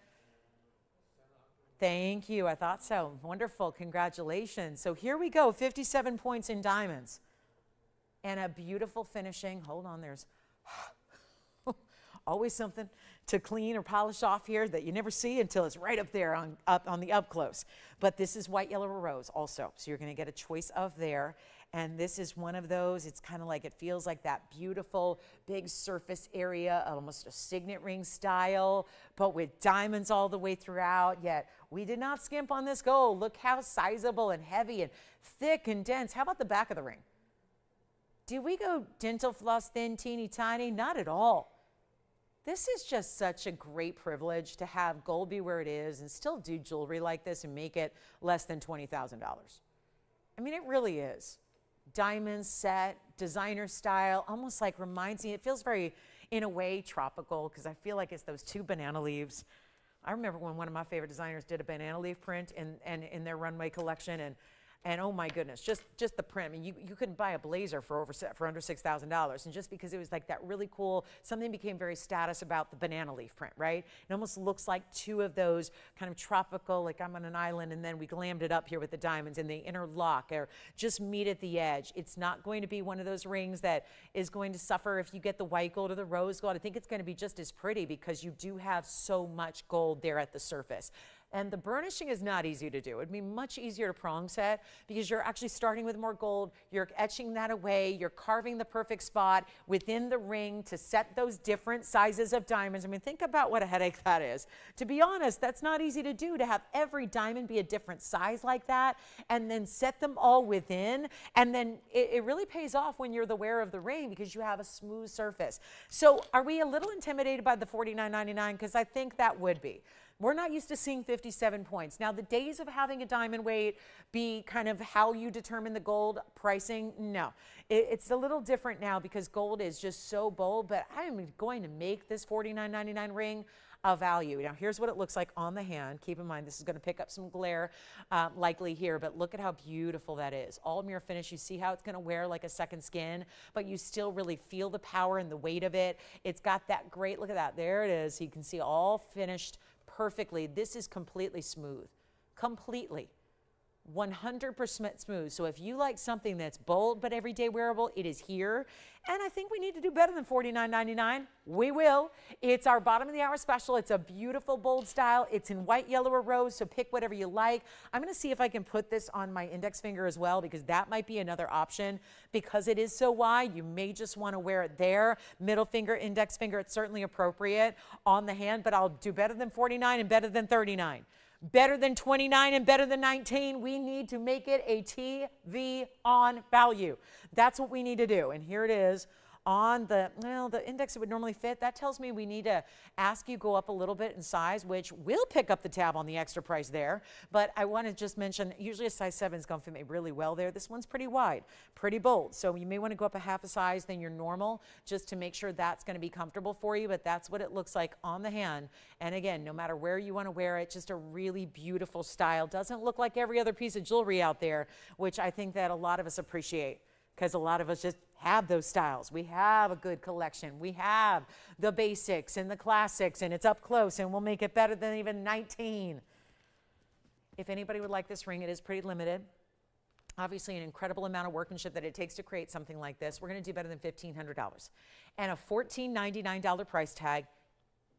Thank you. I thought so. Wonderful. Congratulations. So here we go. 57 points in diamonds and a beautiful finishing. Hold on. There's always something to clean or polish off here that you never see until it's right up there on the up close. But this is white, yellow, or rose also. So you're going to get a choice of there. And this is one of those. It's kind of like, it feels like that beautiful big surface area, almost a signet ring style, but with diamonds all the way throughout. Yet we did not skimp on this gold. Look how sizable and heavy and thick and dense. How about the back of the ring? Did we go dental floss thin, teeny tiny? Not at all. This is just such a great privilege to have gold be where it is and still do jewelry like this and make it less than $20,000. I mean, it really is. Diamond set, designer style, almost like reminds me, it feels very, in a way, tropical, because I feel like it's those two banana leaves. I remember when one of my favorite designers did a banana leaf print in their runway collection, and oh my goodness, just the print. I mean, you couldn't buy a blazer for under $6,000, and just because it was like that really cool, something became very status about the banana leaf print, right? It almost looks like two of those kind of tropical, like I'm on an island, and then we glammed it up here with the diamonds, and they interlock or just meet at the edge. It's not going to be one of those rings that is going to suffer if you get the white gold or the rose gold. I think it's going to be just as pretty because you do have so much gold there at the surface. And the burnishing is not easy to do. It'd be much easier to prong set because you're actually starting with more gold. You're etching that away. You're carving the perfect spot within the ring to set those different sizes of diamonds. I mean, think about what a headache that is. To be honest, that's not easy to do, to have every diamond be a different size like that and then set them all within. And then it really pays off when you're the wearer of the ring because you have a smooth surface. So are we a little intimidated by the $49.99? Because I think that would be. We're not used to seeing 57 points. Now, the days of having a diamond weight be kind of how you determine the gold pricing, no. It's a little different now because gold is just so bold, but I'm going to make this $49.99 ring a value. Now, here's what it looks like on the hand. Keep in mind, this is going to pick up some glare likely here, but look at how beautiful that is. All mirror finish. You see how it's going to wear like a second skin, but you still really feel the power and the weight of it. It's got that great, look at that. There it is. You can see all finished perfectly. This is completely smooth, completely 100% smooth. So if you like something that's bold but everyday wearable, it is here. And I think we need to do better than $49.99. We will. It's our bottom of the hour special. It's a beautiful bold style. It's in white, yellow, or rose, so pick whatever you like. I'm going to see if I can put this on my index finger as well because that might be another option. Because it is so wide, you may just want to wear it there. Middle finger, index finger, it's certainly appropriate on the hand, but I'll do better than 49 and better than 39. Better than 29 and better than 19. We need to make it a TVON value. That's what we need to do. And here it is on the, well, the index it would normally fit. That tells me we need to ask you go up a little bit in size, which will pick up the tab on the extra price there. But I want to just mention, usually a size 7 is going to fit me really well there. This one's pretty wide, pretty bold. So you may want to go up a half a size than your normal just to make sure that's going to be comfortable for you. But that's what it looks like on the hand. And again, no matter where you want to wear it, just a really beautiful style. Doesn't look like every other piece of jewelry out there, which I think that a lot of us appreciate. because a lot of us just have those styles. We have a good collection. We have the basics and the classics, and it's up close, and we'll make it better than even 19. If anybody would like this ring, it is pretty limited. Obviously, an incredible amount of workmanship that it takes to create something like this. We're going to do better than $1,500. And a $1,499 price tag,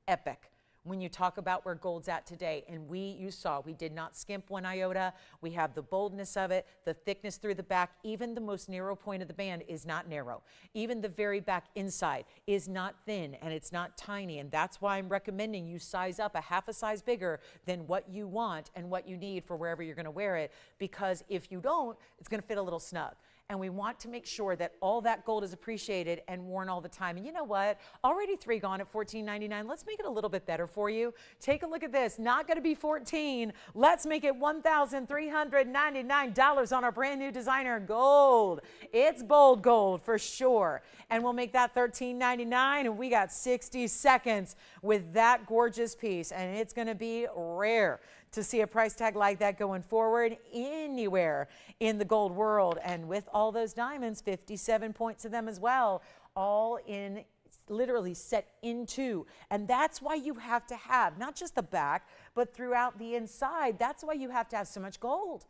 epic. When you talk about where gold's at today, and you saw, we did not skimp one iota. We have the boldness of it, the thickness through the back. Even the most narrow point of the band is not narrow. Even the very back inside is not thin, and it's not tiny. And that's why I'm recommending you size up a half a size bigger than what you want and what you need for wherever you're going to wear it. Because if you don't, it's going to fit a little snug. And we want to make sure that all that gold is appreciated and worn all the time. And you know what? Already 3 gone at $14.99. Let's make it a little bit better for you. Take a look at this. Not going to be $14. Let's make it $1,399 on our brand new designer gold. It's bold gold for sure. And we'll make that $13.99. And we got 60 seconds with that gorgeous piece. And it's going to be rare to see a price tag like that going forward anywhere in the gold world. And with all those diamonds, 57 points of them as well, all in literally set into. And that's why you have to have not just the back, but throughout the inside. That's why you have to have so much gold.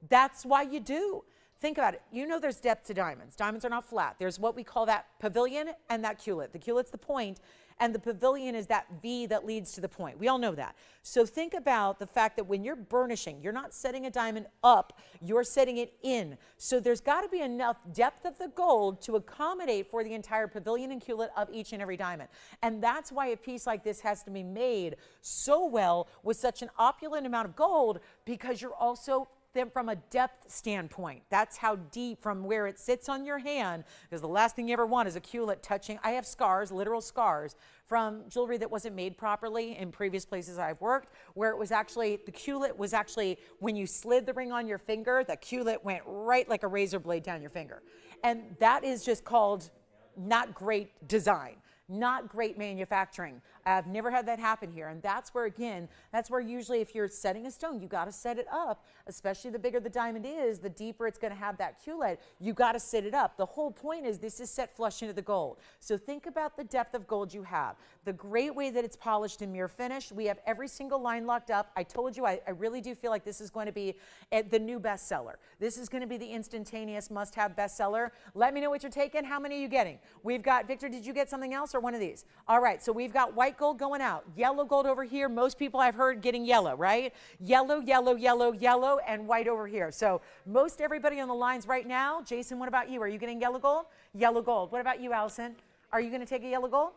That's why you do. Think about it. You know there's depth to diamonds. Diamonds are not flat. There's what we call that pavilion and that culet. The culet's the point, and the pavilion is that V that leads to the point. We all know that. So think about the fact that when you're burnishing, you're not setting a diamond up, you're setting it in. So there's got to be enough depth of the gold to accommodate for the entire pavilion and culet of each and every diamond. And that's why a piece like this has to be made so well with such an opulent amount of gold, because you're also then from a depth standpoint, that's how deep from where it sits on your hand, because the last thing you ever want is a culet touching. I have scars, literal scars, from jewelry that wasn't made properly in previous places I've worked, where it was actually, the culet was actually, when you slid the ring on your finger, the culet went right like a razor blade down your finger. And that is just called not great design. Not great manufacturing. I've never had that happen here. And that's where, again, that's where usually if you're setting a stone, you got to set it up, especially the bigger the diamond is, the deeper it's going to have that culet. You got to set it up. The whole point is this is set flush into the gold. So think about the depth of gold you have. The great way that it's polished and mirror finish. We have every single line locked up. I told you, I really do feel like this is going to be the new bestseller. This is going to be the instantaneous must-have bestseller. Let me know what you're taking. How many are you getting? We've got, Victor, did you get something else or one of these? All right, so we've got white gold going out, yellow gold over here. Most people I've heard getting yellow, right? Yellow, yellow, yellow, yellow, and white over here. So most everybody on the lines right now. Jason, what about you? Are you getting yellow gold? Yellow gold. What about you, Allison? Are you going to take a yellow gold?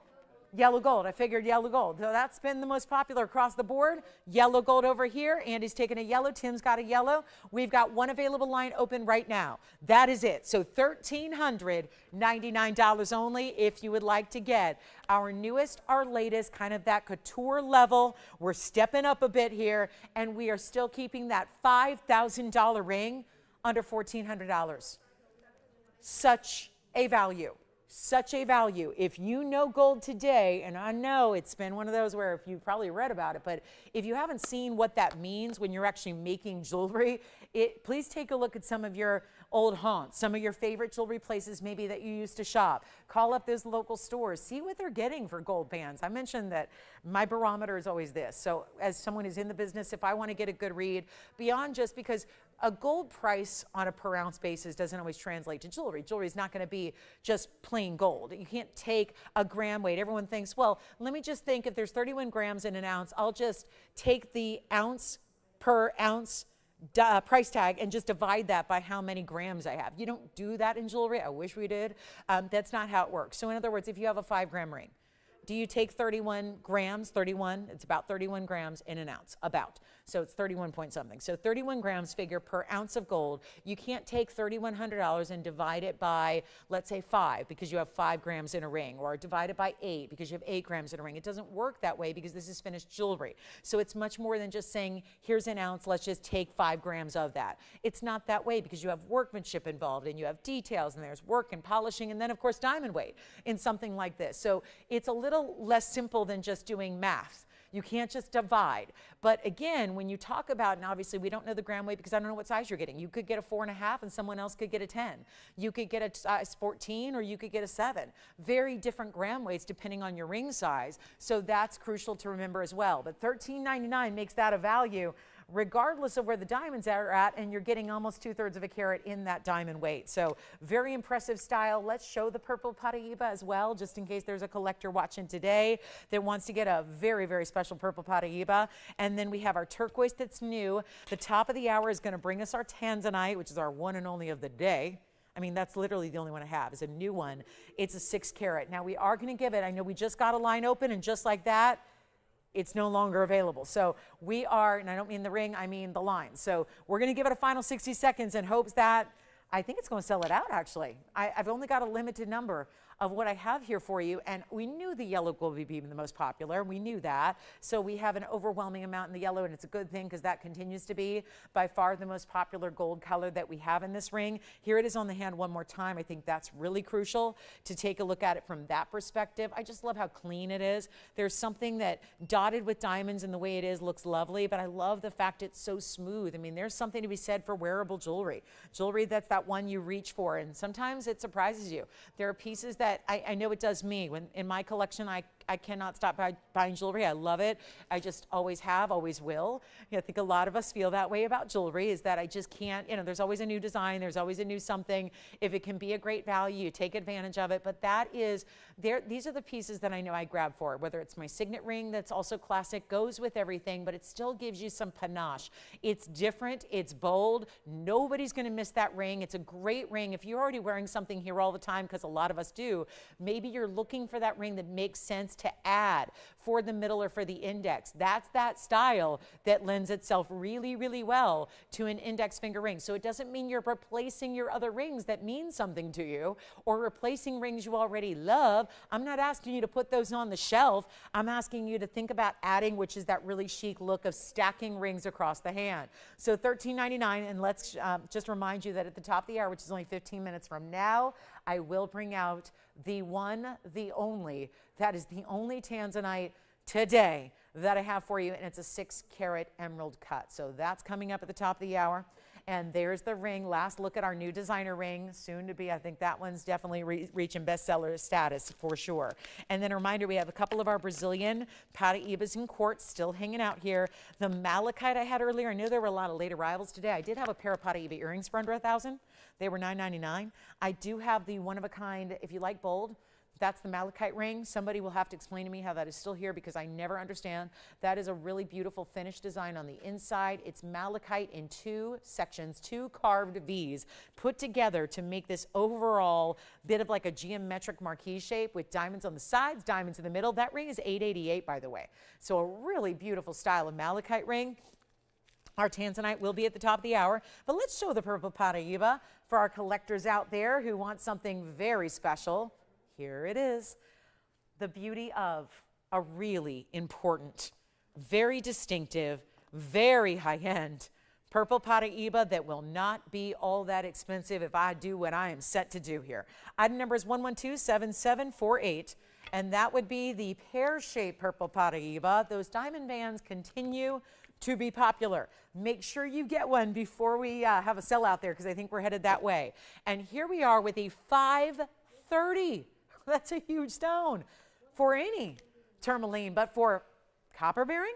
Yellow gold. I figured yellow gold. So that's been the most popular across the board. Yellow gold over here. Andy's taking a yellow. Tim's got a yellow. We've got one available line open right now. That is it. So $1,399 only if you would like to get our newest, our latest, kind of that couture level. We're stepping up a bit here, and we are still keeping that $5,000 ring under $1,400. Such a value. Such a value. If you know gold today, and I know it's been one of those where if you've probably read about it, but if you haven't seen what that means when you're actually making jewelry, please take a look at some of your old haunts, some of your favorite jewelry places maybe that you used to shop. Call up those local stores, see what they're getting for gold bands. I mentioned that my barometer is always this. So as someone who's in the business, if I want to get a good read, beyond just because a gold price on a per ounce basis doesn't always translate to jewelry. Jewelry is not going to be just plain gold. You can't take a gram weight. Everyone thinks, well, let me just think if there's 31 grams in an ounce, I'll just take the ounce per ounce price tag and just divide that by how many grams I have. You don't do that in jewelry. I wish we did. That's not how it works. So in other words, if you have a 5-gram ring, do you take 31 grams, 31, it's about 31 grams in an ounce, about. So it's 31 point something. So 31 grams figure per ounce of gold. You can't take $3,100 and divide it by, let's say 5, because you have 5 grams in a ring, or divide it by 8 because you have 8 grams in a ring. It doesn't work that way because this is finished jewelry. So it's much more than just saying, here's an ounce, let's just take 5 grams of that. It's not that way because you have workmanship involved and you have details and there's work and polishing and then of course diamond weight in something like this. So it's a little less simple than just doing math You can't just divide. But again, when you talk about, and obviously we don't know the gram weight because I don't know what size you're getting. You could get a 4.5 and someone else could get a 10. You could get a size 14 or you could get a 7. Very different gram weights depending on your ring size. So that's crucial to remember as well. But $13.99 makes that a value regardless of where the diamonds are at, and you're getting almost 2/3 of a carat in that diamond weight. So very impressive style. Let's show the purple Paraiba as well, just in case there's a collector watching today that wants to get a very, very special purple Paraiba. And then we have our turquoise that's new. The top of the hour is going to bring us our Tanzanite, which is our one and only of the day. I mean, that's literally the only one I have. It's a new one. It's a 6 carat. Now we are going to give it, I know we just got a line open, and just like that, it's no longer available. So we are, and I don't mean the ring, I mean the line. So we're going to give it a final 60 seconds in hopes that, I think it's going to sell it out actually. I've only got a limited number of what I have here for you, and we knew the yellow gold would be the most popular. We knew that. So we have an overwhelming amount in the yellow, and it's a good thing because that continues to be by far the most popular gold color that we have in this ring. Here it is on the hand one more time. I think that's really crucial to take a look at it from that perspective. I just love how clean it is. There's something that dotted with diamonds and the way it is looks lovely, but I love the fact it's so smooth. I mean, there's something to be said for wearable jewelry. Jewelry that's that one you reach for, and sometimes it surprises you. There are pieces that I know it does me. When in my collection, I cannot stop buying jewelry. I love it. I just always have, always will. I think a lot of us feel that way about jewelry, is that I just can't, there's always a new design, there's always a new something. If it can be a great value, you take advantage of it. But that is, these are the pieces that I know I grab for, whether it's my signet ring that's also classic, goes with everything, but it still gives you some panache. It's different, it's bold. Nobody's gonna miss that ring. It's a great ring. If you're already wearing something here all the time, because a lot of us do, maybe you're looking for that ring that makes sense to add for the middle or for the index. That's that style that lends itself really, really well to an index finger ring. So it doesn't mean you're replacing your other rings that mean something to you, or replacing rings you already love. I'm not asking you to put those on the shelf. I'm asking you to think about adding, which is that really chic look of stacking rings across the hand. So $13.99, and let's just remind you that at the top of the hour, which is only 15 minutes from now, I will bring out the one, the only, that is the only Tanzanite today that I have for you, and it's a 6 carat emerald cut. So that's coming up at the top of the hour. And there's the ring. Last look at our new designer ring, soon to be. I think that one's definitely reaching bestseller status for sure. And then a reminder, we have a couple of our Brazilian Paraibas in quartz still hanging out here. The Malachite I had earlier, I knew there were a lot of late arrivals today. I did have a pair of Paraiba earrings for under $1,000. They were $9.99. I do have the one of a kind, if you like bold, that's the Malachite ring. Somebody will have to explain to me how that is still here, because I never understand. That is a really beautiful finished design on the inside. It's Malachite in 2 sections, 2 carved V's put together to make this overall bit of like a geometric marquee shape with diamonds on the sides, diamonds in the middle. That ring is $888, by the way. So a really beautiful style of Malachite ring. Our Tanzanite will be at the top of the hour, but let's show the purple Paraiba for our collectors out there who want something very special. Here it is, the beauty of a really important, very distinctive, very high-end purple Paraiba that will not be all that expensive if I do what I am set to do here. Item number is 1127748, and that would be the pear-shaped purple Paraiba. Those diamond bands continue to be popular. Make sure you get one before we have a sellout there, because I think we're headed that way. And here we are with a 530. That's a huge stone for any tourmaline, but for copper bearing,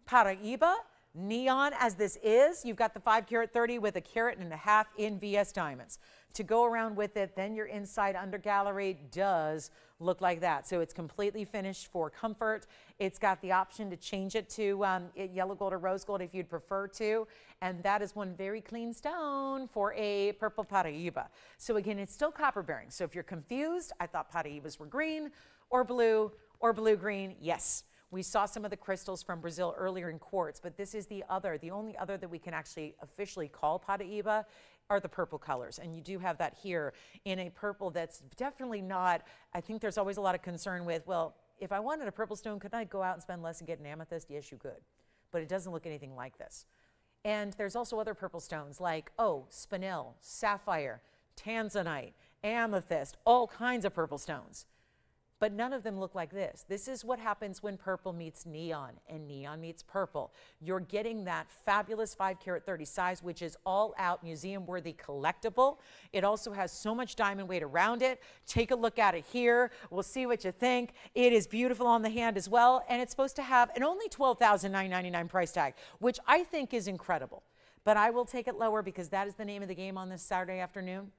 Paraiba, neon as this is, you've got the 5 carat 30 with 1.5 carat in VS diamonds. To go around with it, then your inside under gallery does look like that. So it's completely finished for comfort. It's got the option to change it to yellow gold or rose gold if you'd prefer to. And that is one very clean stone for a purple Paraiba. So again, it's still copper bearing. So if you're confused, I thought Paraibas were green or blue-green, yes. We saw some of the crystals from Brazil earlier in quartz, but this is the only other that we can actually officially call Paraiba are the purple colors. And you do have that here in a purple that's definitely not, I think there's always a lot of concern with, well, if I wanted a purple stone, could I go out and spend less and get an amethyst? Yes, you could. But it doesn't look anything like this. And there's also other purple stones like, spinel, sapphire, tanzanite, amethyst, all kinds of purple stones. But none of them look like this. This is what happens when purple meets neon and neon meets purple. You're getting that fabulous 5 carat 30 size, which is all out museum worthy collectible. It also has so much diamond weight around it. Take a look at it here. We'll see what you think. It is beautiful on the hand as well. And it's supposed to have an only $12,999 price tag, which I think is incredible. But I will take it lower because that is the name of the game on this Saturday afternoon.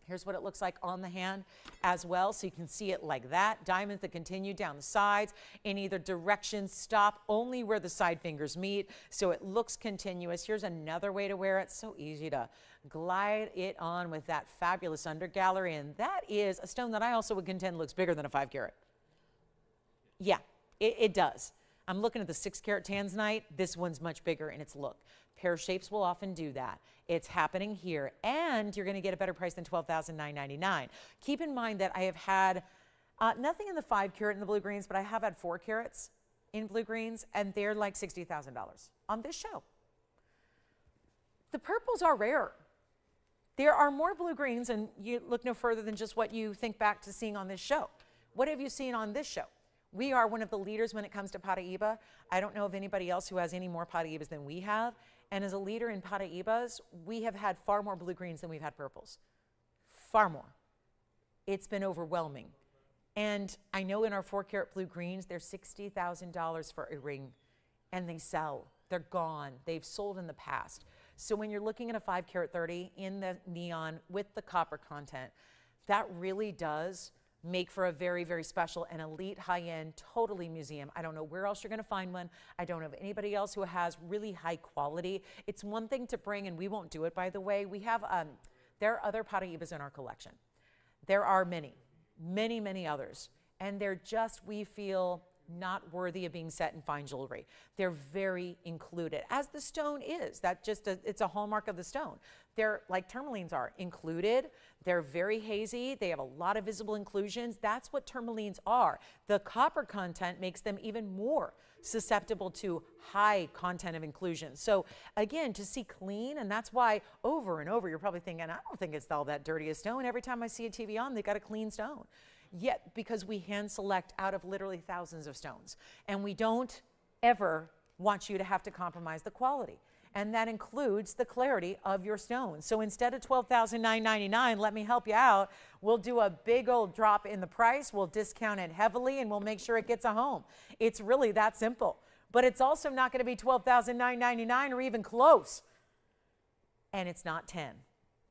Here's what it looks like on the hand as well, so you can see it like that. Diamonds that continue down the sides in either direction, stop only where the side fingers meet, so it looks continuous. Here's another way to wear it. So easy to glide it on with that fabulous undergallery, and that is a stone that I also would contend looks bigger than a 5 carat. Yeah, it does. I'm looking at the 6 carat Tanzanite. This one's much bigger in its look. Pear shapes will often do that. It's happening here, and you're going to get a better price than $12,999. Keep in mind that I have had nothing in the 5 carat in the blue greens, but I have had 4 carats in blue greens, and they're like $60,000 on this show. The purples are rare. There are more blue greens, and you look no further than just what you think back to seeing on this show. What have you seen on this show? We are one of the leaders when it comes to Paraiba. I don't know of anybody else who has any more Paraibas than we have. And as a leader in Paraibas, we have had far more blue greens than we've had purples. Far more. It's been overwhelming. And I know in our 4 carat blue greens, they're $60,000 for a ring. And they sell. They're gone. They've sold in the past. So when you're looking at a 5 carat 30 in the neon with the copper content, that really does make for a very, very special and elite high-end, totally museum. I don't know where else you're going to find one. I don't know of anybody else who has really high quality. It's one thing to bring, and we won't do it, by the way. We have, there are other Paraibas in our collection. There are many, many, many others. And they're just, we feel, not worthy of being set in fine jewelry. They're very included, as the stone is. That just, it's a hallmark of the stone. They're like tourmalines are, included. They're very hazy. They have a lot of visible inclusions. That's what tourmalines are. The copper content makes them even more susceptible to high content of inclusion. So again, to see clean, and that's why over and over, you're probably thinking, I don't think it's all that dirty a stone. Every time I see a TVON, they got a clean stone. Yet, because we hand select out of literally thousands of stones, and we don't ever want you to have to compromise the quality. And that includes the clarity of your stone. So instead of $12,999, let me help you out. We'll do a big old drop in the price. We'll discount it heavily, and we'll make sure it gets a home. It's really that simple. But it's also not going to be $12,999 or even close. And it's not $10.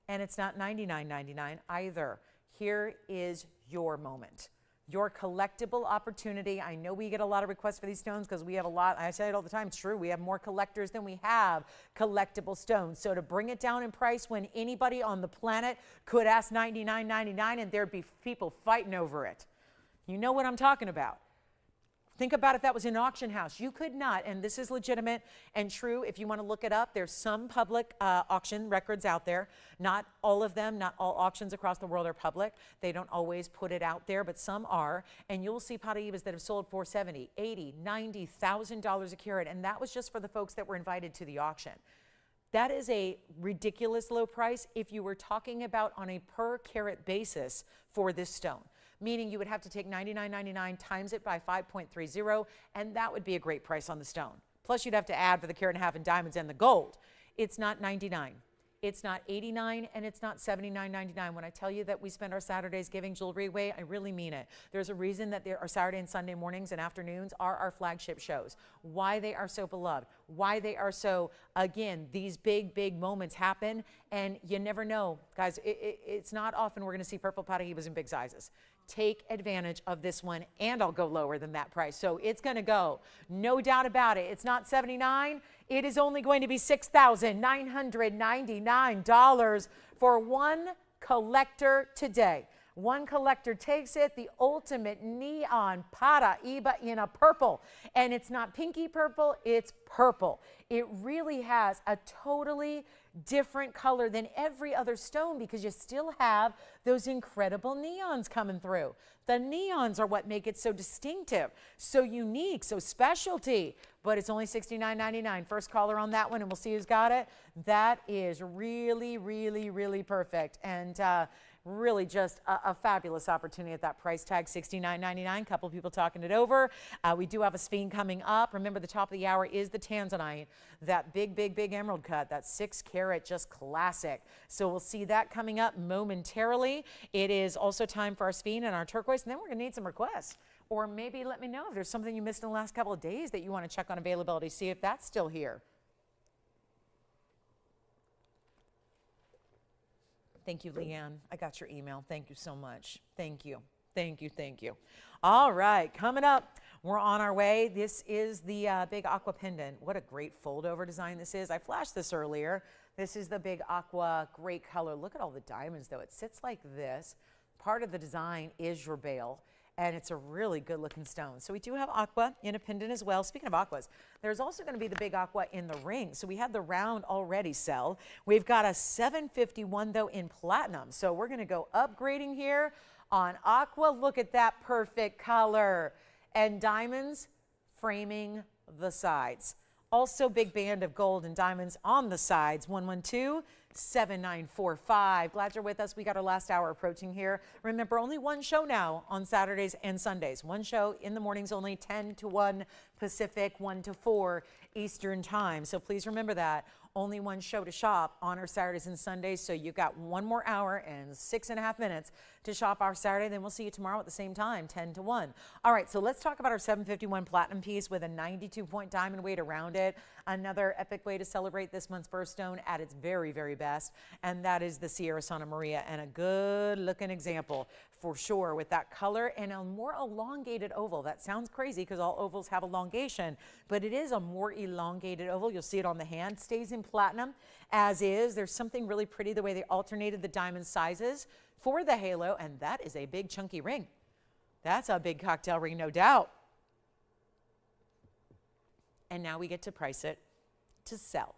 And it's not $99.99 either. Here is your moment. Your collectible opportunity. I know we get a lot of requests for these stones because we have a lot. I say it all the time. It's true. We have more collectors than we have collectible stones. So to bring it down in price when anybody on the planet could ask $99.99 and there'd be people fighting over it. You know what I'm talking about. Think about if that was an auction house. You could not, and this is legitimate and true. If you want to look it up, there's some public auction records out there. Not all of them, not all auctions across the world are public. They don't always put it out there, but some are. And you'll see Paraibas that have sold for $70,000, $80,000, $90,000 a carat. And that was just for the folks that were invited to the auction. That is a ridiculous low price if you were talking about on a per carat basis for this stone. Meaning you would have to take $99.99 times it by 5.30, and that would be a great price on the stone. Plus you'd have to add for the carat and a half in diamonds and the gold. It's not $99, it's not $89, and it's not $79.99. When I tell you that we spend our Saturdays giving jewelry away, I really mean it. There's a reason that our Saturday and Sunday mornings and afternoons are our flagship shows. Why they are so beloved, why they are so, again, these big, big moments happen, and you never know. Guys, it's not often we're gonna see purple Paraibas in big sizes. Take advantage of this one, and I'll go lower than that price. So it's going to go, no doubt about it. It's not $79. It is only going to be $6,999 for one collector today. One collector takes it, the ultimate neon Paraiba in a purple. And it's not pinky purple, it's purple. It really has a totally different color than every other stone because you still have those incredible neons coming through. The neons are what make it so distinctive, so unique, so specialty. But it's only $69.99. First caller on that one, and we'll see who's got it. That is really, really, really perfect. And Really just a fabulous opportunity at that price tag, $69.99. Couple people talking it over. We do have a sphene coming up. Remember, the top of the hour is the Tanzanite, that big emerald cut, that 6 carat, just classic. So we'll see that coming up momentarily. It is also time for our sphene and our turquoise, and then we're going to need some requests. Or maybe let me know if there's something you missed in the last couple of days that you want to check on availability, see if that's still here. Thank you, Leanne. I got your email. Thank you so much. Thank you. Thank you. Thank you. All right, coming up, we're on our way. This is the big aqua pendant. What a great fold over design this is. I flashed this earlier. This is the big aqua, great color. Look at all the diamonds though. It sits like this. Part of the design is your bail, and it's a really good looking stone. So we do have aqua in a pendant as well. Speaking of aquas, there's also going to be the big aqua in the ring. So we had the round already sell. We've got a 751 though in platinum. So we're going to go upgrading here on aqua. Look at that perfect color, and diamonds framing the sides. Also big band of gold and diamonds on the sides. 112-7945. Glad you're with us. We got our last hour approaching here. Remember, only one show now on Saturdays and Sundays. One show in the mornings only, 10 to 1 Pacific, 1 to 4 Eastern time. So please remember that. Only one show to shop on our Saturdays and Sundays. So you've got 1 more hour and 6.5 minutes to shop our Saturday. Then we'll see you tomorrow at the same time, 10 to 1. All right, so let's talk about our 751 platinum piece with a 92-point diamond weight around it. Another epic way to celebrate this month's birthstone at its very, very best. And that is the Sierra Santa Maria, and a good looking example for sure with that color and a more elongated oval. That sounds crazy because all ovals have elongation, but it is a more elongated oval. You'll see it on the hand. Stays in platinum as is. There's something really pretty the way they alternated the diamond sizes for the halo, and that is a big chunky ring. That's a big cocktail ring, no doubt. And now we get to price it to sell.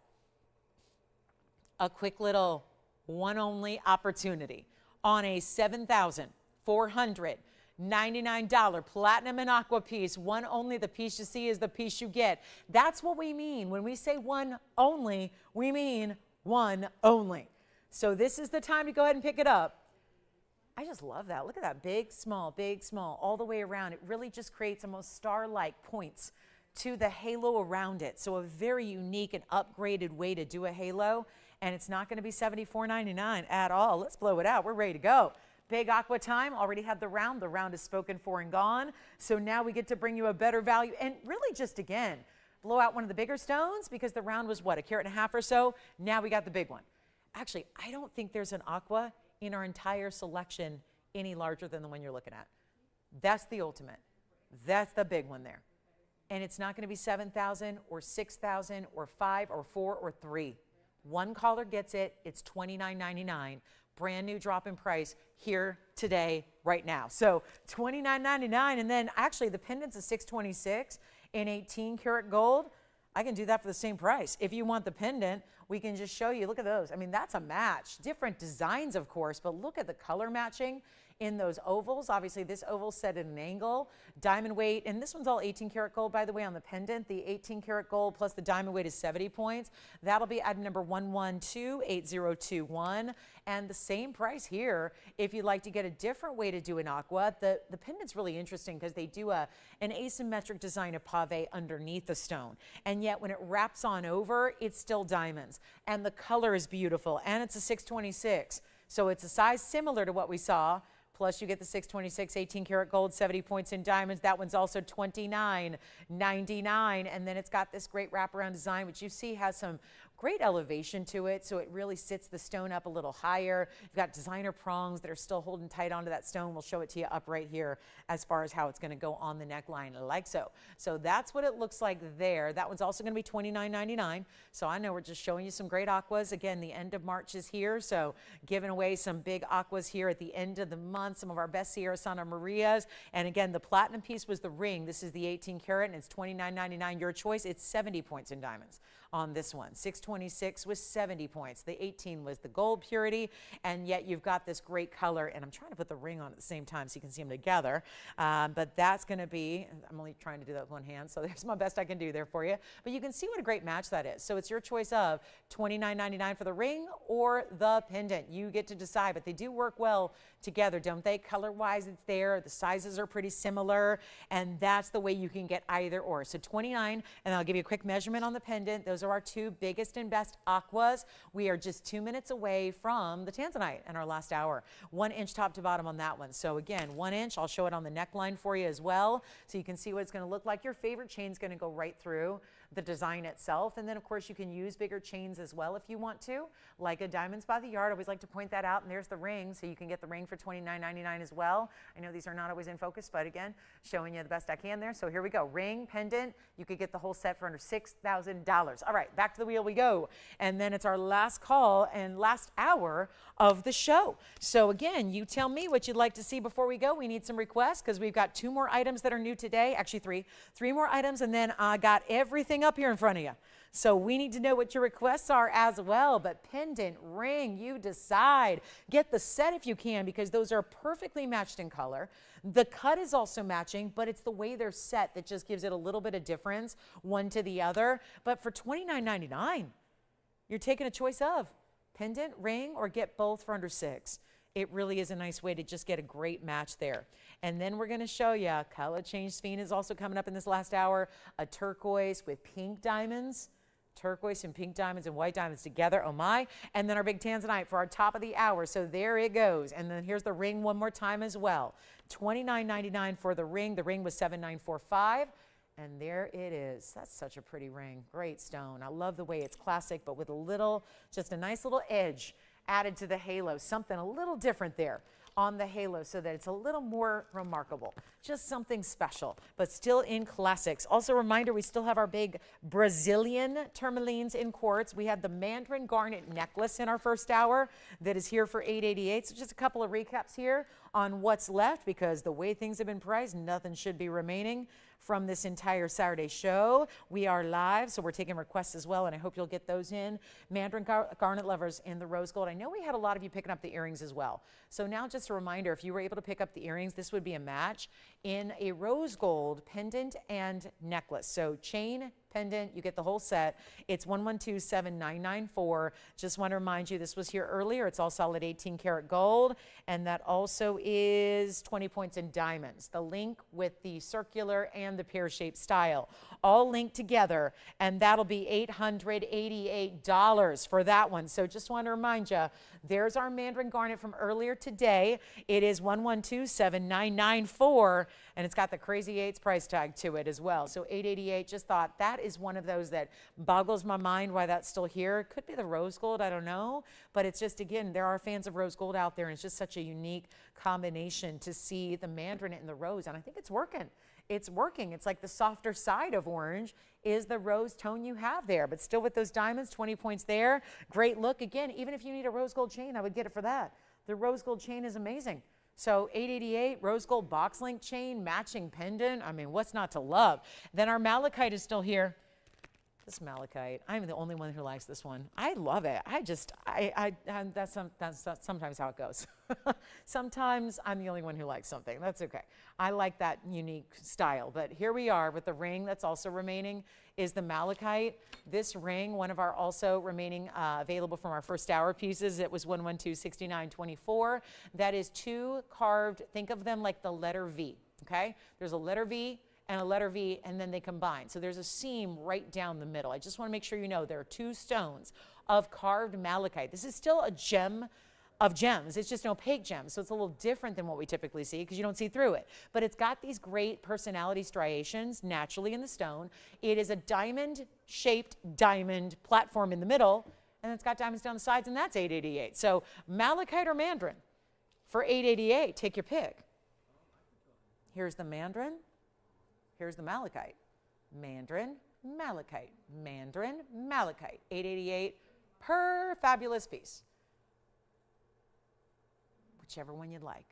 A quick little one only opportunity on a $7,499 platinum and aqua piece. One only. The piece you see is the piece you get. That's what we mean when we say one only. We mean one only. So this is the time to go ahead and pick it up. I just love that. Look at that big, small, all the way around. It really just creates almost star-like points to the halo around it. So a very unique and upgraded way to do a halo. And it's not going to be $74.99 at all. Let's blow it out. We're ready to go. Big aqua time. Already had the round. The round is spoken for and gone. So now we get to bring you a better value. And really just, again, blow out one of the bigger stones because the round was, what, 1.5 carats or so? Now we got the big one. Actually, I don't think there's an aqua in our entire selection any larger than the one you're looking at. That's the ultimate. That's the big one there. And it's not going to be 7,000 or 6,000 or 5 or 4 or 3. One caller gets it. It's $29.99. Brand new drop in price here today, right now. So $29.99, and then actually the pendant's a $626 in 18 karat gold. I can do that for the same price. If you want the pendant, we can just show you. Look at those. I mean, that's a match. Different designs, of course, but look at the color matching in those ovals. Obviously, this oval set at an angle, diamond weight, and this one's all 18 karat gold, by the way, on the pendant. The 18 karat gold plus the diamond weight is 70 points. That'll be item number 1128021, and the same price here if you'd like to get a different way to do an aqua. The pendant's really interesting because they do an asymmetric design of pave underneath the stone, and yet when it wraps on over, it's still diamonds, and the color is beautiful, and it's a 626, so it's a size similar to what we saw. Plus you get the 626 18 karat gold, 70 points in diamonds. That one's also $29.99. And then it's got this great wraparound design, which you see has some great elevation to it. So it really sits the stone up a little higher. You've got designer prongs that are still holding tight onto that stone. We'll show it to you up right here as far as how it's going to go on the neckline like so. So that's what it looks like there. That one's also going to be $29.99. So I know we're just showing you some great aquas. Again, the end of March is here. So giving away some big aquas here at the end of the month. Some of our best Sierra Santa Marias. And again, the platinum piece was the ring. This is the 18 karat and it's $29.99. Your choice. It's 70 points in diamonds on this one. 626 was 70 points. The 18 was the gold purity, and yet you've got this great color, and I'm trying to put the ring on at the same time so you can see them together, but that's going to be, I'm only trying to do that with one hand, so there's my best I can do there for you, but you can see what a great match that is. So it's your choice of $29.99 for the ring or the pendant. You get to decide, but they do work well together, don't they? Color-wise, it's there. The sizes are pretty similar, and that's the way you can get either or. So 29, and I'll give you a quick measurement on the pendant. Those are our two biggest and best aquas. We are just 2 minutes away from the Tanzanite in our last hour. 1 inch top to bottom on that one. So again, 1 inch. I'll show it on the neckline for you as well, so you can see what it's going to look like. Your favorite chain's going to go right through the design itself, and then of course you can use bigger chains as well if you want to, like a Diamonds by the Yard. I always like to point that out, and there's the ring, so you can get the ring for $29.99 as well. I know these are not always in focus, but again, showing you the best I can there. So here we go, ring, pendant, you could get the whole set for under $6,000. All right, back to the wheel we go, and then it's our last call and last hour of the show. So again, you tell me what you'd like to see before we go. We need some requests because we've got 2 more items that are new today, actually three more items, and then I got everything up here in front of you. So we need to know what your requests are as well, but pendant, ring, you decide. Get the set if you can, because those are perfectly matched in color. The cut is also matching, but it's the way they're set that just gives it a little bit of difference one to the other. But for $29.99, you're taking a choice of pendant, ring, or get both for under $6. It really is a nice way to just get a great match there. And then we're going to show you color change sphene is also coming up in this last hour. A turquoise with pink diamonds. Turquoise and pink diamonds and white diamonds together, oh my. And then our big Tanzanite for our top of the hour. So there it goes. And then here's the ring one more time as well. $29.99 for the ring. The ring was $7,945. And there it is. That's such a pretty ring. Great stone. I love the way it's classic, but with a little, just a nice little edge added to the halo. Something a little different there on the halo so that it's a little more remarkable. Just something special, but still in classics. Also a reminder, we still have our big Brazilian tourmalines in quartz. We had the Mandarin garnet necklace in our first hour that is here for $888. So just a couple of recaps here on what's left, because the way things have been priced, nothing should be remaining from this entire Saturday show. We are live, so we're taking requests as well, and I hope you'll get those in. Mandarin garnet lovers in the rose gold. I know we had a lot of you picking up the earrings as well. So now just a reminder, if you were able to pick up the earrings, this would be a match in a rose gold pendant and necklace. So chain, pendant, you get the whole set. It's 1127994. Just want to remind you, this was here earlier. It's all solid 18 karat gold, and that also is 20 points in diamonds. The link with the circular and the pear-shaped style, all linked together, and that'll be $888 for that one. So just want to remind you, there's our Mandarin garnet from earlier today. It is 1127994, and it's got the crazy eights price tag to it as well. So $888. Just thought that is one of those that boggles my mind why that's still here. It could be the rose gold, I don't know, but it's just, again, there are fans of rose gold out there, and it's just such a unique combination to see the Mandarin and the rose, and I think it's working. It's working. It's like the softer side of orange is the rose tone you have there, but still with those diamonds, 20 points there. Great look. Again, even if you need a rose gold chain, I would get it for that. The rose gold chain is amazing. So $888, rose gold box link chain, matching pendant. I mean, what's not to love? Then our malachite is still here. This malachite, I'm the only one who likes this one. I love it. That's sometimes how it goes. Sometimes I'm the only one who likes something. That's okay. I like that unique style. But here we are with the ring that's also remaining is the malachite. This ring, one of our also remaining available from our first hour pieces, it was 1126924. That is 2 carved, think of them like the letter V, okay? There's a letter V and a letter V, and then they combine. So there's a seam right down the middle. I just want to make sure you know there are 2 stones of carved malachite. This is still a gem of gems. It's just an opaque gem, so it's a little different than what we typically see because you don't see through it. But it's got these great personality striations naturally in the stone. It is a diamond-shaped diamond platform in the middle, and it's got diamonds down the sides, and that's $888. So malachite or Mandarin for $888. Take your pick. Here's the Mandarin. Here's the malachite. Mandarin, malachite, Mandarin, malachite. $888 per fabulous piece. Whichever one you'd like.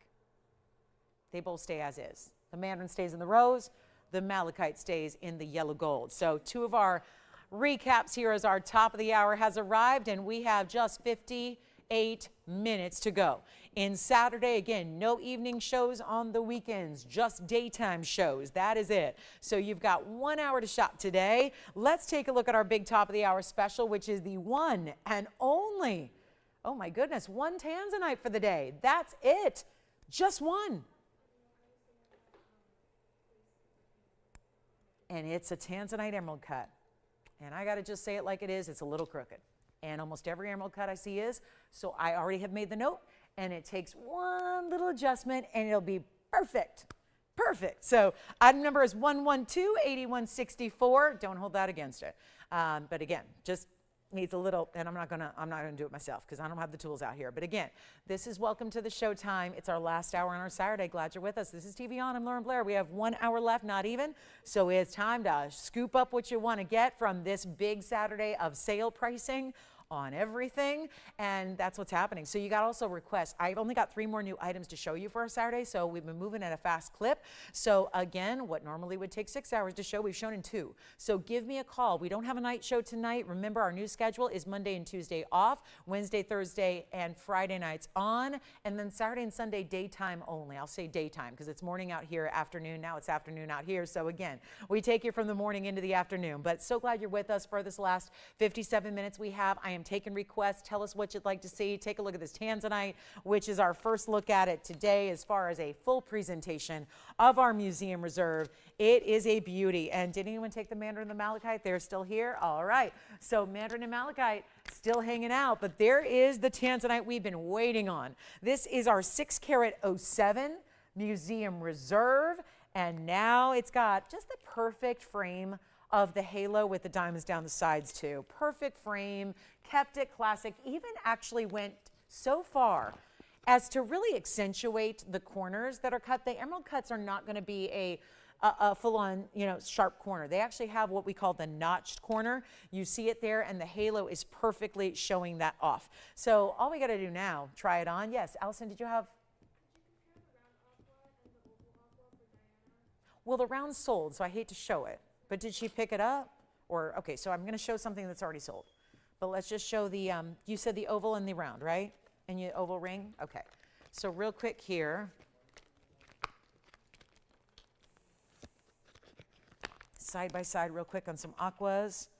They both stay as is. The Mandarin stays in the rose. The malachite stays in the yellow gold. So 2 of our recaps here as our top of the hour has arrived, and we have just 58 minutes to go. In Saturday, again, no evening shows on the weekends, just daytime shows. That is it. So you've got 1 hour to shop today. Let's take a look at our big top of the hour special, which is the one and only, oh my goodness, one Tanzanite for the day. That's it. Just one. And it's a Tanzanite emerald cut. And I got to just say it like it is. It's a little crooked. And almost every emerald cut I see is. So I already have made the note. And it takes one little adjustment and it'll be perfect. Perfect. So item number is 112-8164. Don't hold that against it. But again, just needs a little, and I'm not gonna do it myself because I don't have the tools out here. But again, this is welcome to the showtime. It's our last hour on our Saturday. Glad you're with us. This is TVON. I'm Lauren Blair. We have 1 hour left, not even. So it's time to scoop up what you want to get from this big Saturday of sale pricing on everything, and that's what's happening. So you got also requests. I've only got 3 more new items to show you for our Saturday, so we've been moving at a fast clip. So again, what normally would take 6 hours to show, we've shown in 2. So give me a call. We don't have a night show tonight. Remember, our new schedule is Monday and Tuesday off, Wednesday, Thursday, and Friday nights on, and then Saturday and Sunday daytime only. I'll say daytime because it's morning out here, afternoon. Now it's afternoon out here. So again, we take you from the morning into the afternoon. But so glad you're with us for this last 57 minutes we have. I am taking requests. Tell us what you'd like to see. Take a look at this Tanzanite, which is our first look at it today as far as a full presentation of our museum reserve. It is a beauty. And did anyone take the Mandarin and the Malachite? They're still here? All right. So Mandarin and Malachite still hanging out, but there is the Tanzanite we've been waiting on. This is our 6 carat 07 museum reserve, and now it's got just the perfect frame of the halo with the diamonds down the sides too. Perfect frame, kept it classic, even actually went so far as to really accentuate the corners that are cut. The emerald cuts are not going to be a full-on, sharp corner. They actually have what we call the notched corner. You see it there, and the halo is perfectly showing that off. So all we got to do now, try it on. Yes, Allison, did you have? Well, the round's sold, so I hate to show it. But did she pick it up? Or, okay, so I'm going to show something that's already sold. But let's just show the, you said the oval and the round, right? And your oval ring? Okay. So real quick here. Side by side real quick on some Aquas.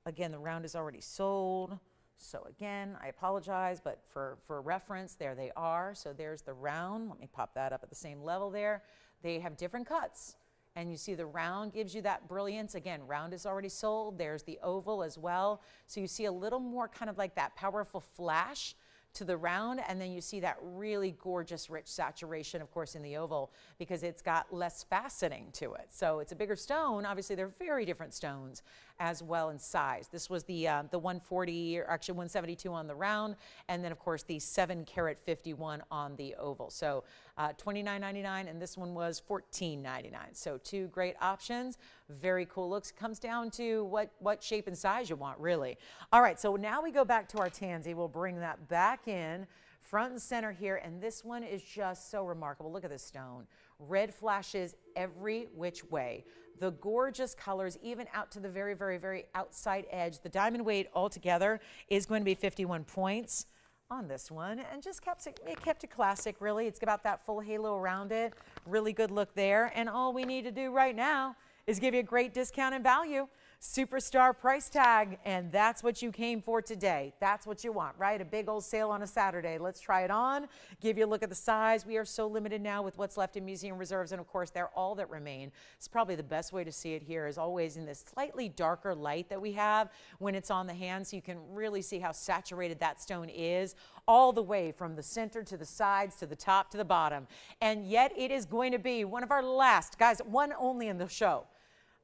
Again, the round is already sold. So again, I apologize, but for reference, there they are. So there's the round. Let me pop that up at the same level there. They have different cuts. And you see the round gives you that brilliance. Again, round is already sold. There's the oval as well. So you see a little more kind of like that powerful flash to the round, and then you see that really gorgeous rich saturation, of course, in the oval because it's got less faceting to it. So it's a bigger stone. Obviously, they're very different stones as well in size. This was the 140, or actually 172 on the round, and then, of course, the 7 carat 51 on the oval. So $29.99, and this one was $14.99. So 2 great options. Very cool looks. Comes down to what shape and size you want, really. All right, so now we go back to our tansy. We'll bring that back in front and center here, and this one is just so remarkable. Look at this stone. Red flashes every which way. The gorgeous colors, even out to the very, very, very outside edge. The diamond weight altogether is going to be 51 points on this one, and just kept it classic, really. It's about that full halo around it. Really good look there, and all we need to do right now is give you a great discount and value. Superstar price tag, and that's what you came for today. That's what you want, right? A big old sale on a Saturday. Let's try it on, give you a look at the size. We are so limited now with what's left in museum reserves, and of course, they're all that remain. It's probably the best way to see it here is always in this slightly darker light that we have when it's on the hand, so you can really see how saturated that stone is, all the way from the center to the sides to the top to the bottom. And yet it is going to be one of our last, guys, one only in the show.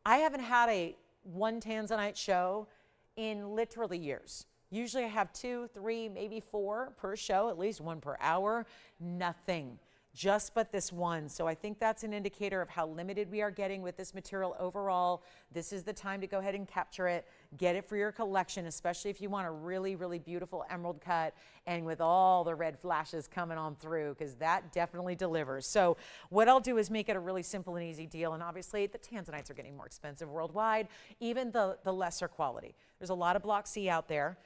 I haven't had a one Tanzanite show in literally years. Usually I have 2, 3, maybe 4 per show, at least 1 per hour. Nothing just but this one. So I think that's an indicator of how limited we are getting with this material overall. This is the time to go ahead and capture it, get it for your collection, especially if you want a really, really beautiful emerald cut and with all the red flashes coming on through, because that definitely delivers. So what I'll do is make it a really simple and easy deal. And obviously the Tanzanites are getting more expensive worldwide, even the lesser quality. There's a lot of block C out there.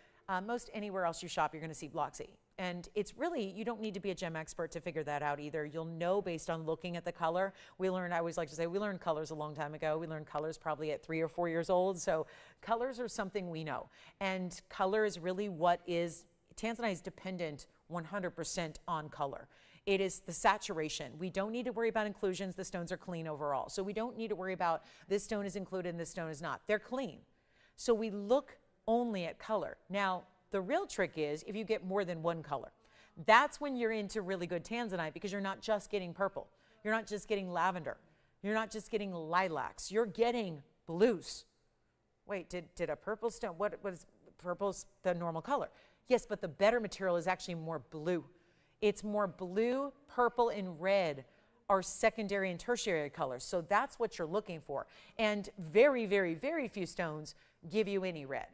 Most anywhere else you shop, you're going to see block C. And it's really, you don't need to be a gem expert to figure that out either. You'll know based on looking at the color. We learned, I always like to say, we learned colors a long time ago. We learned colors probably at 3 or 4 years old. So colors are something we know. And color is really what is, Tanzanite is dependent 100% on color. It is the saturation. We don't need to worry about inclusions. The stones are clean overall. So we don't need to worry about this stone is included and this stone is not. They're clean. So we look only at color. Now, the real trick is if you get more than one color. That's when you're into really good Tanzanite, because you're not just getting purple. You're not just getting lavender. You're not just getting lilacs. You're getting blues. Wait, did a purple stone, what was purple's the normal color? Yes, but the better material is actually more blue. It's more blue, purple, and red are secondary and tertiary colors. So that's what you're looking for. And very, very, very few stones give you any red.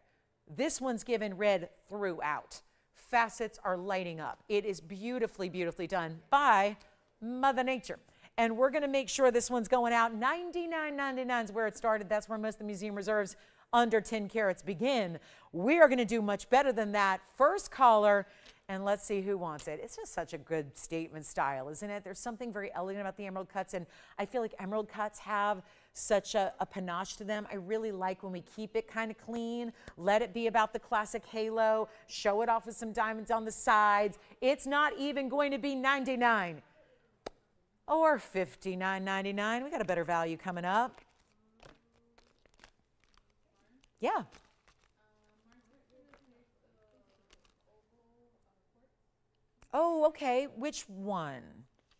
This one's given red throughout. Facets are lighting up. It is beautifully, beautifully done by Mother Nature. And we're going to make sure this one's going out. $99.99 is where it started. That's where most of the museum reserves under 10 carats begin. We are going to do much better than that. First caller, and let's see who wants it. It's just such a good statement style, isn't it? There's something very elegant about the emerald cuts, and I feel like emerald cuts have such a panache to them. I really like when we keep it kind of clean, let it be about the classic halo, show it off with some diamonds on the sides. It's not even going to be $99 or $59.99. We got a better value coming up. Yeah. Oh, okay. Which one?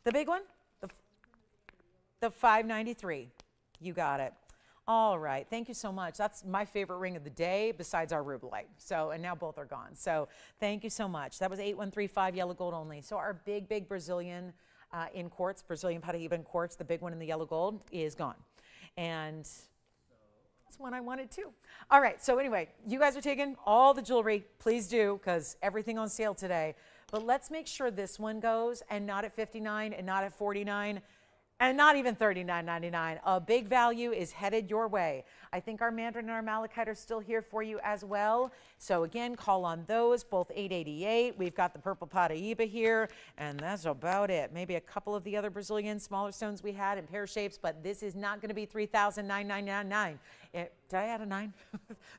The big one? The $593. You got it. All right. Thank you so much. That's my favorite ring of the day besides our rubelite. So, and now both are gone. So thank you so much. That was 8135 yellow gold only. So our big Brazilian in quartz, Brazilian Paraiba in quartz, the big one in the yellow gold is gone. And that's one I wanted too. All right. So anyway, you guys are taking all the jewelry. Please do, because everything on sale today. But let's make sure this one goes, and not at $59 and not at $49. And not even $39.99. A big value is headed your way. I think our Mandarin and our Malachite are still here for you as well. So again, call on those, both 888. We've got the purple Paraiba here, and that's about it. Maybe a couple of the other Brazilian smaller stones we had in pear shapes, but this is not going to be $3,999. Did I add a 9?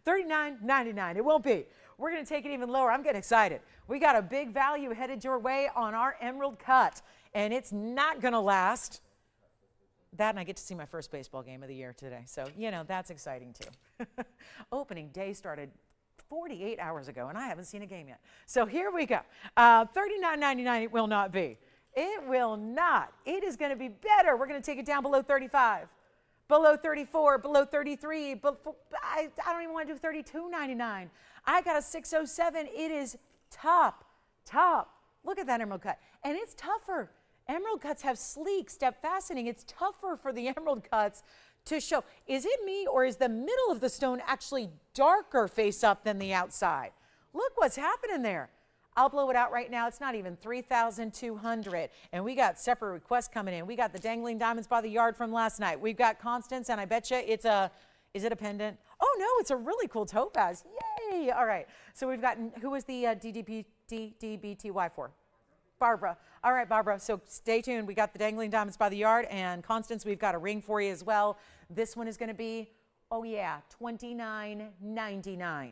$39.99. It won't be. We're going to take it even lower. I'm getting excited. We got a big value headed your way on our emerald cut, and it's not going to last. That, and I get to see my first baseball game of the year today. So, you know, that's exciting too. Opening day started 48 hours ago, and I haven't seen a game yet. So here we go. $39.99 it will not be. It will not. It is going to be better. We're going to take it down below 35, below 34, below 33. I don't even want to do $32.99. I got a 607. It is top. Look at that emerald cut. And it's tougher. Emerald cuts have sleek step faceting. It's tougher for the emerald cuts to show. Is it me, or is the middle of the stone actually darker face up than the outside? Look what's happening there. I'll blow it out right now. It's not even $3,200. And we got separate requests coming in. We got the dangling diamonds by the yard from last night. We've got Constance, and I bet you it's a, is it a pendant? Oh no, it's a really cool topaz. Yay. All right. So we've gotten, who was the DDBTY for? Barbara. All right, Barbara. So stay tuned. We got the dangling diamonds by the yard, and Constance, we've got a ring for you as well. This one is going to be, oh yeah, $29.99.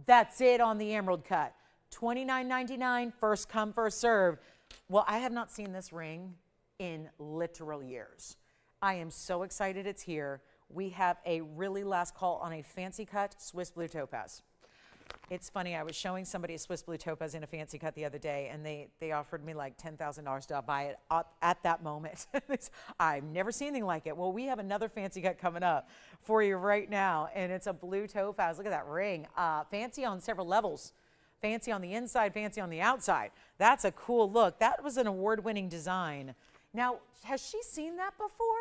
That's it on the emerald cut. $29.99, first come, first served. Well, I have not seen this ring in literal years. I am so excited it's here. We have a really last call on a fancy cut Swiss blue topaz. It's funny, I was showing somebody a Swiss blue topaz in a fancy cut the other day, and they offered me like $10,000 to buy it at that moment. I've never seen anything like it. Well, we have another fancy cut coming up for you right now, and it's a blue topaz. Look at that ring. Fancy on several levels. Fancy on the inside, fancy on the outside. That's a cool look. That was an award-winning design. Now, has she seen that before?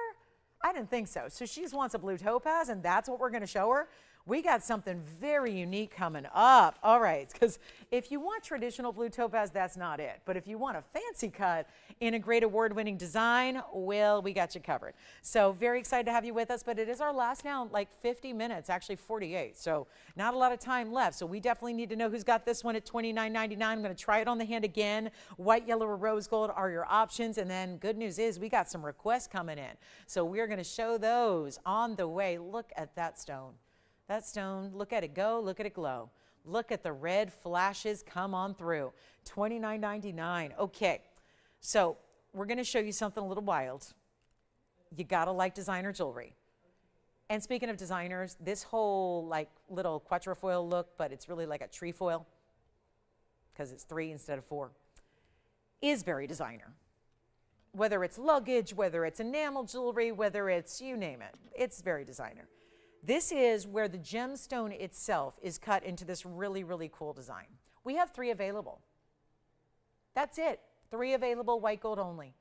I didn't think so. So she just wants a blue topaz, and that's what we're going to show her. We got something very unique coming up. All right, because if you want traditional blue topaz, that's not it. But if you want a fancy cut in a great award-winning design, well, we got you covered. So very excited to have you with us, but it is our last now, like 50 minutes, actually 48. So not a lot of time left. So we definitely need to know who's got this one at $29.99. I'm going to try it on the hand again. White, yellow, or rose gold are your options. And then good news is we got some requests coming in. So we're going to show those on the way. Look at that stone. That stone, look at it go, look at it glow. Look at the red flashes come on through. $29.99. Okay, so we're going to show you something a little wild. You got to like designer jewelry. And speaking of designers, this whole like little quatrefoil look, but it's really like a trefoil because it's 3 instead of 4, is very designer. Whether it's luggage, whether it's enamel jewelry, whether it's you name it, it's very designer. This is where the gemstone itself is cut into this really, really cool design. We have 3 available. That's it. 3 available, white gold only.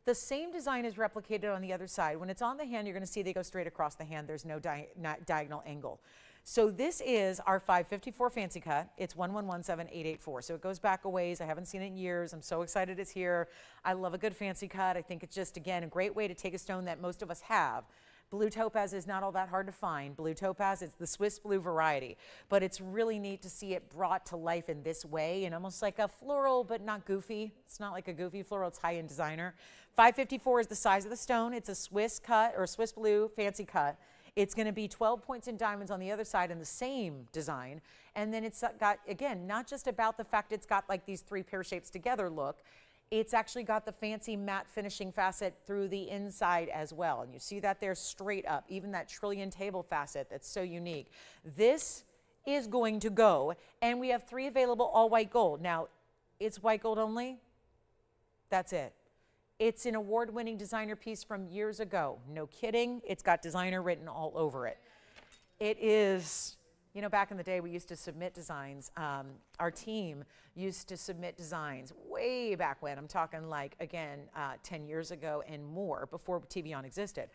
The same design is replicated on the other side. When it's on the hand, you're going to see they go straight across the hand. There's no diagonal angle. So this is our 554 fancy cut. It's 1117884. So it goes back a ways. I haven't seen it in years. I'm so excited it's here. I love a good fancy cut. I think it's just, again, a great way to take a stone that most of us have. Blue topaz is not all that hard to find. Blue topaz, it's the Swiss blue variety, but it's really neat to see it brought to life in this way, and almost like a floral, but not goofy. It's not like a goofy floral, it's high-end designer. 554 is the size of the stone. It's a Swiss cut, or Swiss blue fancy cut. It's going to be 12 points in diamonds on the other side in the same design. And then it's got, again, not just about the fact it's got like these 3 pear shapes together look. It's actually got the fancy matte finishing facet through the inside as well. And you see that there straight up, even that trillion table facet that's so unique. This is going to go, and we have 3 available all white gold. Now, it's white gold only. That's it. It's an award-winning designer piece from years ago. No kidding. It's got designer written all over it. It is, you know, back in the day, we used to submit designs. Our team used to submit designs way back when. I'm talking like, again, 10 years ago and more, before TVON existed.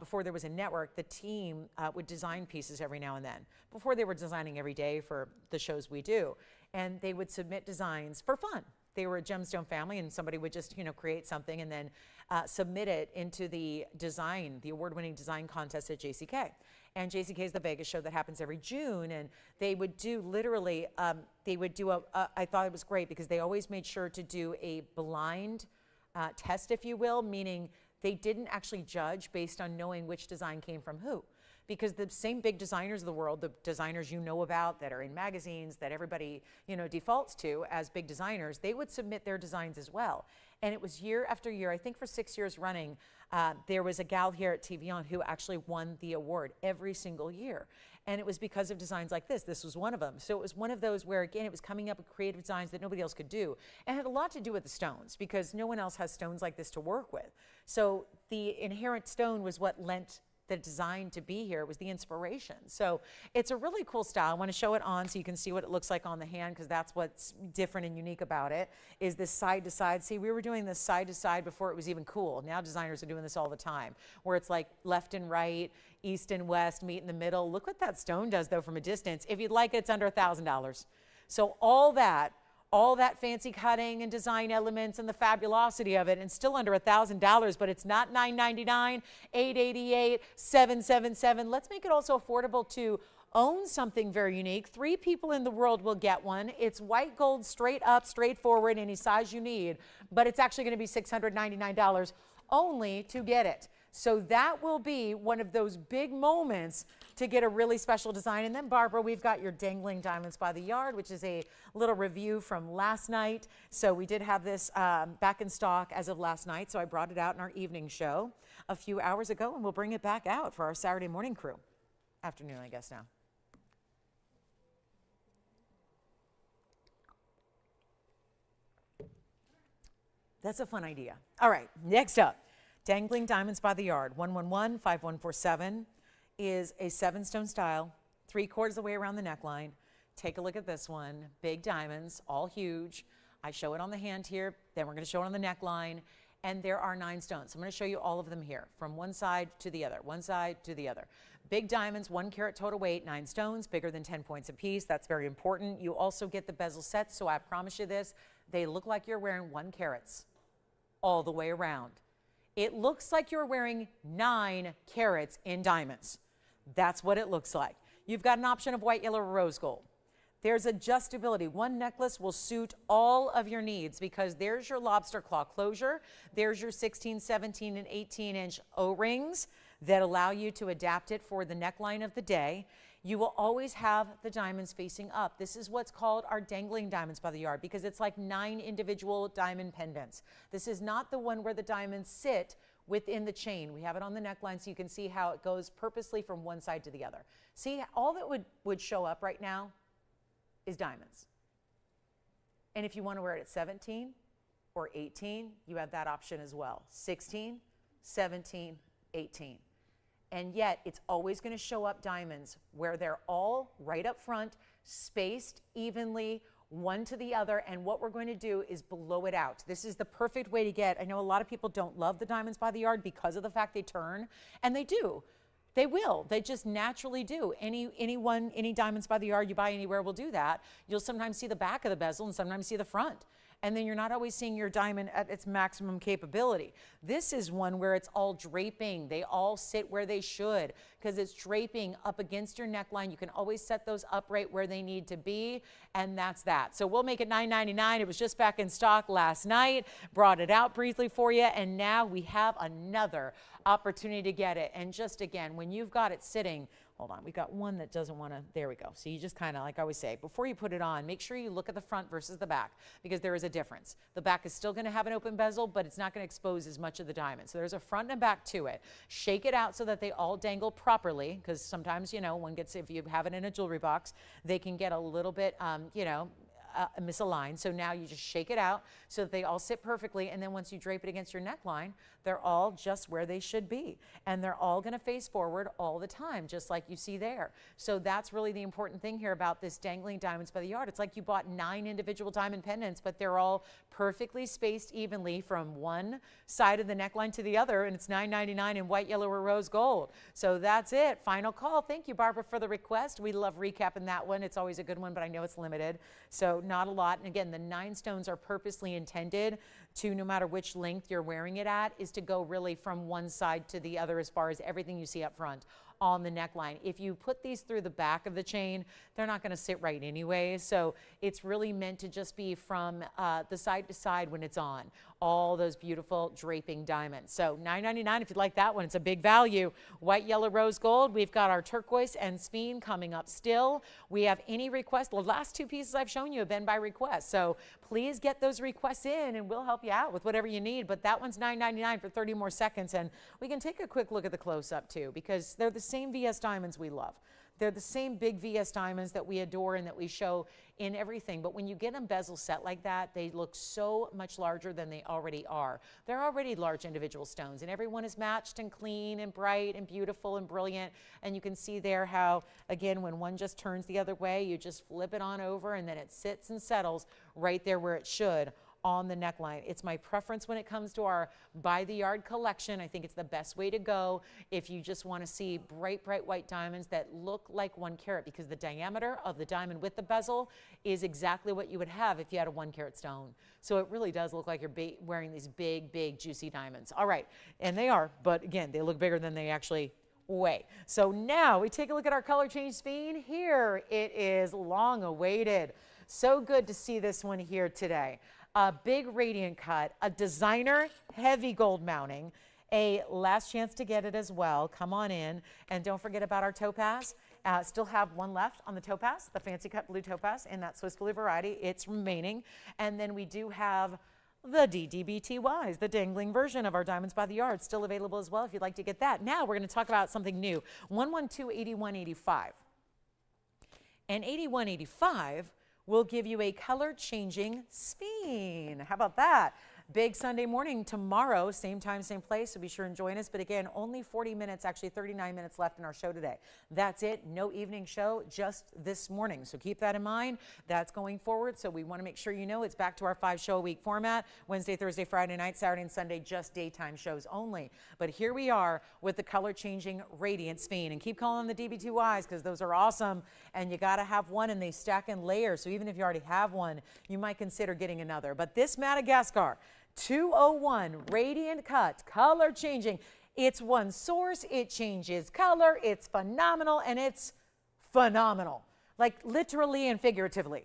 Before there was a network, the team would design pieces every now and then. Before they were designing every day for the shows we do. And they would submit designs for fun. They were a gemstone family, and somebody would just, you know, create something and then submit it into the design, the award-winning design contest at JCK. And JCK is the Vegas show that happens every June, and they would do literally, they would do I thought it was great because they always made sure to do a blind test, if you will, meaning they didn't actually judge based on knowing which design came from who. Because the same big designers of the world, the designers you know about that are in magazines that everybody, you know, defaults to as big designers, they would submit their designs as well. And it was year after year, I think for 6 years running, there was a gal here at TVON who actually won the award every single year. And it was because of designs like this. This was one of them. So it was one of those where, again, it was coming up with creative designs that nobody else could do. And it had a lot to do with the stones because no one else has stones like this to work with. So the inherent stone was what lent the design to be here. It was the inspiration. So it's a really cool style. I want to show it on so you can see what it looks like on the hand, because that's what's different and unique about it, is this side to side. See, we were doing this side to side before it was even cool. Now designers are doing this all the time, where it's like left and right, east and west, meet in the middle. Look what that stone does though from a distance. If you'd like it, it's under $1,000. So all that fancy cutting and design elements and the fabulosity of it, and still under $1,000, but it's not $999, $888, $777. Let's make it also affordable to own something very unique. 3 people in the world will get one. It's white gold, straight up, straightforward, any size you need, but it's actually going to be $699 only to get it. So that will be one of those big moments to get a really special design. And then, Barbara, we've got your dangling diamonds by the yard, which is a little review from last night. So we did have this back in stock as of last night. So I brought it out in our evening show a few hours ago, and we'll bring it back out for our Saturday morning crew. Afternoon, I guess now. That's a fun idea. All right, next up. Dangling diamonds by the yard, 111-5147 is a 7-stone style, 3/4 of the way around the neckline. Take a look at this one. Big diamonds, all huge. I show it on the hand here, then we're going to show it on the neckline. and there are 9 stones. I'm going to show you all of them here, from one side to the other, one side to the other. Big diamonds, 1 carat total weight, 9 stones, bigger than 10 points apiece. That's very important. You also get the bezel sets, so I promise you this, they look like you're wearing 1 carats all the way around. It looks like you're wearing 9 carats in diamonds. That's what it looks like. You've got an option of white, yellow, or rose gold. There's adjustability. One necklace will suit all of your needs because there's your lobster claw closure. There's your 16, 17, and 18-inch O-rings that allow you to adapt it for the neckline of the day. You will always have the diamonds facing up. This is what's called our dangling diamonds by the yard because it's like 9 individual diamond pendants. This is not the one where the diamonds sit within the chain. We have it on the neckline so you can see how it goes purposely from one side to the other. See, all that would show up right now is diamonds. And if you want to wear it at 17 or 18, you have that option as well. 16, 17, 18. And yet it's always going to show up diamonds where they're all right up front, spaced evenly, one to the other, and what we're going to do is blow it out. This is the perfect way to get, I know a lot of people don't love the diamonds by the yard because of the fact they turn, and they do. They will. They just naturally do. Any diamonds by the yard you buy anywhere will do that. You'll sometimes see the back of the bezel and sometimes see the front. And then you're not always seeing your diamond at its maximum capability. This is one where it's all draping. They all sit where they should because it's draping up against your neckline. You can always set those up right where they need to be, and that's that. So we'll make it $9.99. It was just back in stock last night. Brought it out briefly for you, and now we have another opportunity to get it. And just again, when you've got it sitting, hold on, we've got one that doesn't want to, there we go. So you just kind of, like I always say, before you put it on, make sure you look at the front versus the back because there is a difference. The back is still going to have an open bezel, but it's not going to expose as much of the diamond. So there's a front and back to it. Shake it out so that they all dangle properly because sometimes, you know, one gets, if you have it in a jewelry box, they can get a little bit, misaligned. So now you just shake it out so that they all sit perfectly. And then once you drape it against your neckline, they're all just where they should be. And they're all going to face forward all the time, just like you see there. So that's really the important thing here about this dangling diamonds by the yard. It's like you bought 9 individual diamond pendants, but they're all perfectly spaced evenly from one side of the neckline to the other. And it's $9.99 in white, yellow, or rose gold. So that's it. Final call. Thank you, Barbara, for the request. We love recapping that one. It's always a good one, but I know it's limited. So not a lot. And again, the 9 stones are purposely intended to, no matter which length you're wearing it at, is to go really from one side to the other as far as everything you see up front on the neckline. If you put these through the back of the chain, they're not going to sit right anyway. So it's really meant to just be from the side to side when it's on. All those beautiful draping diamonds. So $9.99 if you'd like that one. It's a big value. White, yellow, rose gold. We've got our turquoise and sphene coming up still. We have any request. The last 2 pieces I've shown you have been by request. So please get those requests in and we'll help you out with whatever you need. But that one's $9.99 for 30 more seconds. And we can take a quick look at the close-up too because they're the same VS diamonds we love. They're the same big VS diamonds that we adore and that we show in everything. But when you get them bezel set like that, they look so much larger than they already are. They're already large individual stones, and every one is matched and clean and bright and beautiful and brilliant. And you can see there how, again, when one just turns the other way, you just flip it on over and then it sits and settles right there where it should on the neckline. It's my preference when it comes to our by the yard collection. I think it's the best way to go if you just want to see bright, bright white diamonds that look like 1 carat because the diameter of the diamond with the bezel is exactly what you would have if you had a 1 carat stone. So it really does look like you're wearing these big, big, juicy diamonds. All right, and they are, but again, they look bigger than they actually weigh. So now we take a look at our color change sphene. Here it is, long awaited. So good to see this one here today. A big radiant cut, a designer heavy gold mounting, a last chance to get it as well. Come on in. And don't forget about our topaz. Still have one left on the topaz, the fancy cut blue topaz in that Swiss blue variety. It's remaining. And then we do have the DDBTYs, the dangling version of our diamonds by the yard, still available as well if you'd like to get that. Now we're going to talk about something new. 112-8185. And 8185 will give you a color changing sphene. How about that? Big Sunday morning tomorrow, same time, same place, so be sure and join us. But again, only 40 minutes, actually 39 minutes left in our show today. That's it. No evening show, just this morning. So keep that in mind. That's going forward. So we want to make sure you know it's back to our 5-show-a-week format. Wednesday, Thursday, Friday night, Saturday, and Sunday, just daytime shows only. But here we are with the color-changing Radiant Sphene. And keep calling them the DB2Is because those are awesome. And you got to have one, and they stack in layers. So even if you already have one, you might consider getting another. But this Madagascar 201 Radiant Cut, color changing. It's one source, it changes color, it's phenomenal, and it's phenomenal. Like literally and figuratively.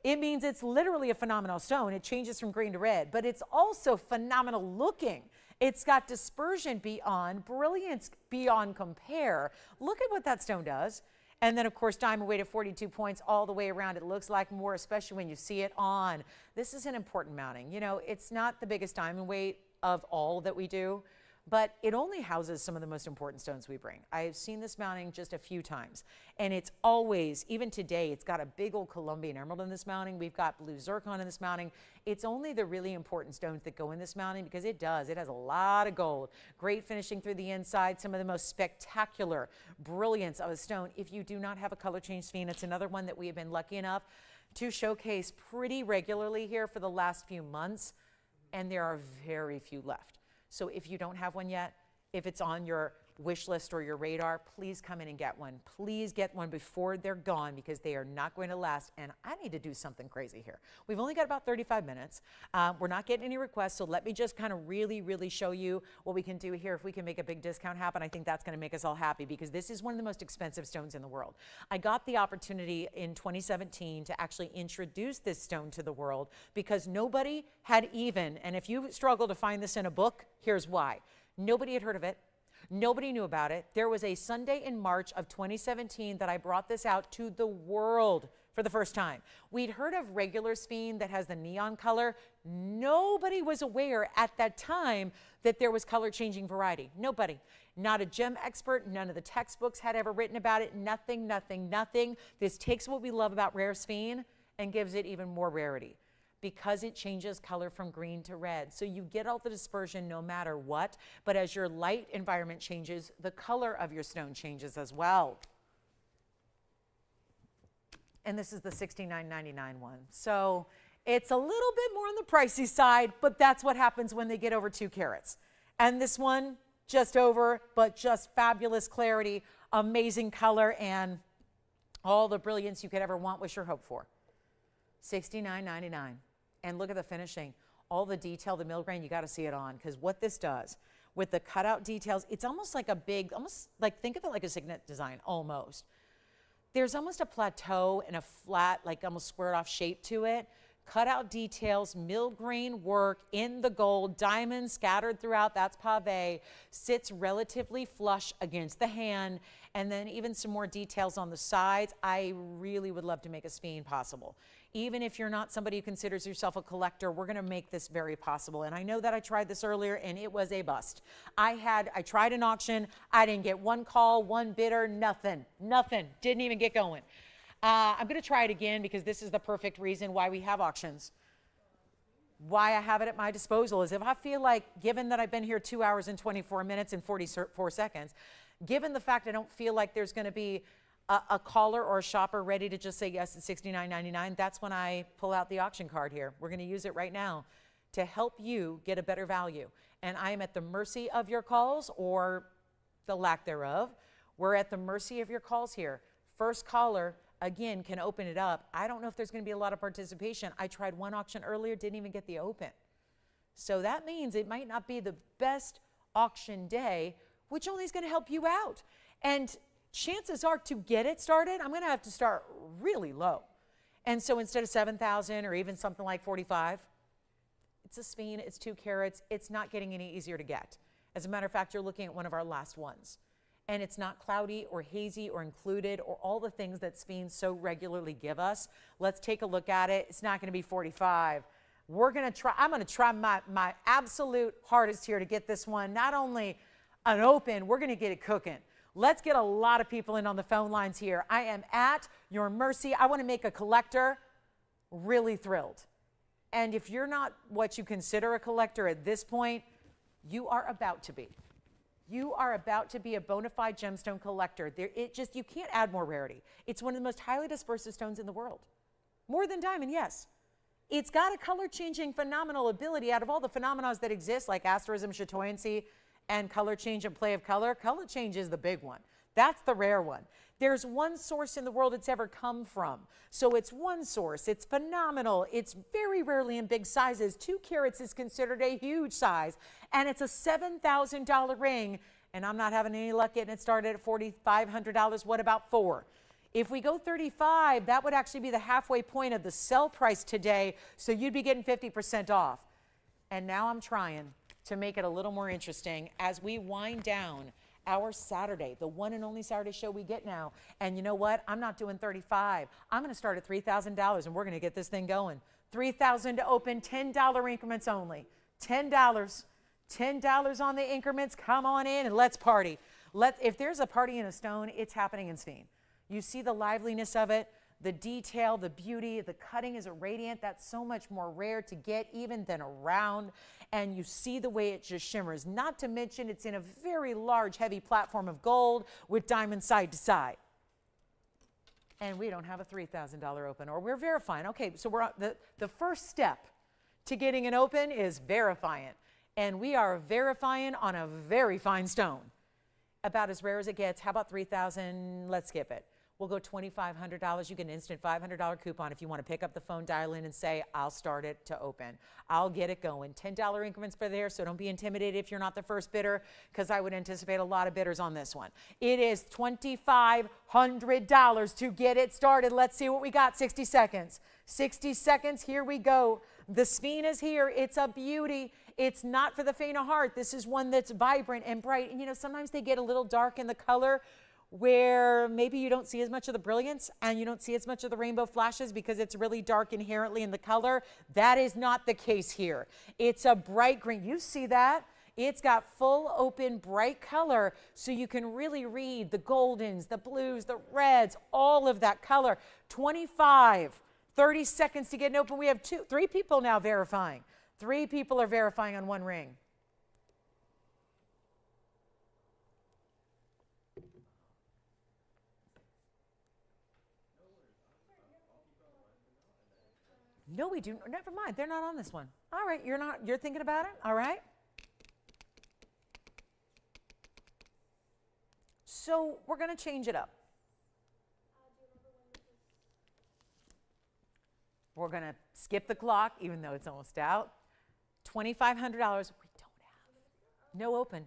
It means it's literally a phenomenal stone. It changes from green to red, but it's also phenomenal looking. It's got dispersion beyond, brilliance beyond compare. Look at what that stone does. And then, of course, diamond weight at 42 points all the way around. It looks like more, especially when you see it on. This is an important mounting. You know, it's not the biggest diamond weight of all that we do, but it only houses some of the most important stones we bring. I've seen this mounting just a few times, and it's always, even today, it's got a big old Colombian emerald in this mounting. We've got blue zircon in this mounting. It's only the really important stones that go in this mounting because it does. It has a lot of gold, great finishing through the inside, some of the most spectacular brilliance of a stone. If you do not have a color change sphene, it's another one that we have been lucky enough to showcase pretty regularly here for the last few months, and there are very few left. So if you don't have one yet, if it's on your wish list or your radar, please come in and get one. Please get one before they're gone because they are not going to last. And I need to do something crazy here. We've only got about 35 minutes. We're not getting any requests, so let me just kind of really show you what we can do here. If we can make a big discount happen, I think that's going to make us all happy because this is one of the most expensive stones in the world. I got the opportunity in 2017 to actually introduce this stone to the world because nobody had even, and if you struggle to find this in a book, here's why. Nobody had heard of it. Nobody knew about it. There was a Sunday in March of 2017 that I brought this out to the world for the first time. We'd heard of regular sphene that has the neon color. Nobody was aware at that time that there was color changing variety. Nobody. Not a gem expert. None of the textbooks had ever written about it. Nothing. This takes what we love about rare sphene and gives it even more rarity, because it changes color from green to red. So you get all the dispersion no matter what, but as your light environment changes, the color of your stone changes as well. And this is the $69.99 one. So it's a little bit more on the pricey side, but that's what happens when they get over 2 carats. And this one, just over, but just fabulous clarity, amazing color, and all the brilliance you could ever want, wish, or hope for. $69.99. And look at the finishing, all the detail, the mill grain, you got to see it on, because what this does with the cutout details, it's almost like a big, almost like, think of it like a signet design, almost. There's almost a plateau and a flat, like almost squared off shape to it. Cutout details, mill grain work in the gold, diamonds scattered throughout, that's pave, sits relatively flush against the hand, and then even some more details on the sides. I really would love to make a sphene possible. Even if you're not somebody who considers yourself a collector, we're gonna make this very possible. And I know that I tried this earlier and it was a bust. I tried an auction, I didn't get one call, one bidder, nothing, didn't even get going. I'm gonna try it again because this is the perfect reason why we have auctions. Why I have it at my disposal is if I feel like, given that I've been here 2 hours and 24 minutes and 44 seconds, given the fact I don't feel like there's gonna be a caller or a shopper ready to just say yes at $69.99, that's when I pull out the auction card here. We're gonna use it right now to help you get a better value. And I am at the mercy of your calls or the lack thereof. We're at the mercy of your calls here. First caller, again, can open it up. I don't know if there's gonna be a lot of participation. I tried one auction earlier, didn't even get the open. So that means it might not be the best auction day, which only is gonna help you out. And chances are to get it started, I'm gonna have to start really low. And so instead of 7,000 or even something like 45, it's a sphene, it's 2 carats, it's not getting any easier to get. As a matter of fact, you're looking at one of our last ones. And it's not cloudy or hazy or included or all the things that sphenes so regularly give us. Let's take a look at it. It's not gonna be 45. I'm gonna try my absolute hardest here to get this one, not only an open, we're gonna get it cooking. Let's get a lot of people in on the phone lines here. I am at your mercy. I want to make a collector really thrilled. And if you're not what you consider a collector at this point, you are about to be. You are about to be a bona fide gemstone collector. You can't add more rarity. It's one of the most highly dispersive stones in the world. More than diamond, yes. It's got a color-changing phenomenal ability. Out of all the phenomena that exist, like asterism, chatoyancy, and color change and play of color change is the big one. That's the rare one. There's one source in the world it's ever come from. So it's one source. It's phenomenal. It's very rarely in big sizes. 2 carats is considered a huge size. And it's a $7,000 ring. And I'm not having any luck getting it started at $4,500. What about 4? If we go 35, that would actually be the halfway point of the sell price today. So you'd be getting 50% off. And now I'm trying to make it a little more interesting as we wind down our Saturday, the one and only Saturday show we get now. And you know what? I'm not doing 35. I'm going to start at $3,000 and we're going to get this thing going. $3,000 to open, $10 increments only. $10. $10 on the increments. Come on in and let's party. If there's a party in a stone, it's happening in Spen. You see the liveliness of it, the detail, the beauty, the cutting is a radiant. That's so much more rare to get even than a round. And you see the way it just shimmers. Not to mention it's in a very large, heavy platform of gold with diamond side to side. And we don't have a $3,000 open, or we're verifying. Okay, so we're the first step to getting an open is verifying. And we are verifying on a very fine stone. About as rare as it gets. How about 3,000? Let's skip it. We'll go $2,500. You get an instant $500 coupon if you want to pick up the phone, dial in, and say, I'll start it to open. I'll get it going. $10 increments for there, so don't be intimidated if you're not the first bidder, because I would anticipate a lot of bidders on this one. It is $2,500 to get it started. Let's see what we got. 60 seconds. 60 seconds. Here we go. The sphene is here. It's a beauty. It's not for the faint of heart. This is one that's vibrant and bright. And you know, sometimes they get a little dark in the color, where maybe you don't see as much of the brilliance and you don't see as much of the rainbow flashes because it's really dark inherently in the color. That is not the case here. It's a bright green. You see that? It's got full open bright color, so you can really read the goldens, the blues, the reds, all of that color. 25, 30 seconds to get an open. We have 3 people now verifying. 3 people are verifying on one ring. No, we do. Never mind. They're not on this one. All right. You're thinking about it? All right. So we're going to change it up. We're going to skip the clock, even though it's almost out. $2,500. We don't have. No open.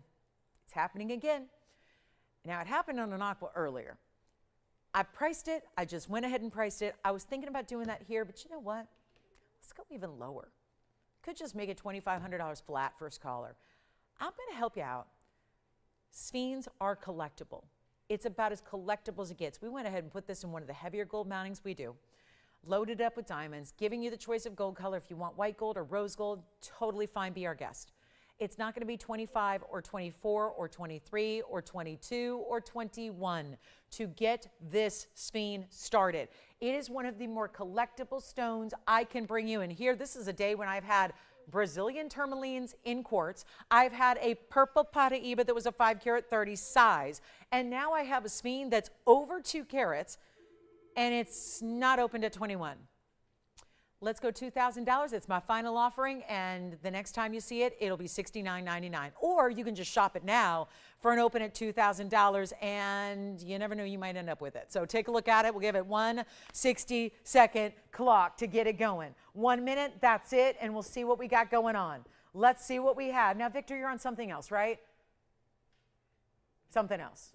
It's happening again. Now, it happened on an Aqua earlier. I priced it. I just went ahead and priced it. I was thinking about doing that here, but you know what? Let's go even lower. Could just make it $2,500 flat first caller. I'm going to help you out. Sphenes are collectible. It's about as collectible as it gets. We went ahead and put this in one of the heavier gold mountings we do. Loaded up with diamonds, giving you the choice of gold color. If you want white gold or rose gold, totally fine, be our guest. It's not going to be 25 or 24 or 23 or 22 or 21 to get this sphene started. It is one of the more collectible stones I can bring you in here. This is a day when I've had Brazilian tourmalines in quartz. I've had a purple Paraiba that was a 5 carat 30 size. And now I have a sphene that's over 2 carats and it's not opened at 21. Let's go $2,000. It's my final offering, and the next time you see it, it'll be $69.99. Or you can just shop it now for an open at $2,000, and you never know, you might end up with it. So take a look at it. We'll give it 1 60-second clock to get it going. 1 minute, that's it, and we'll see what we got going on. Let's see what we have. Now, Victor, you're on something else, right? Something else.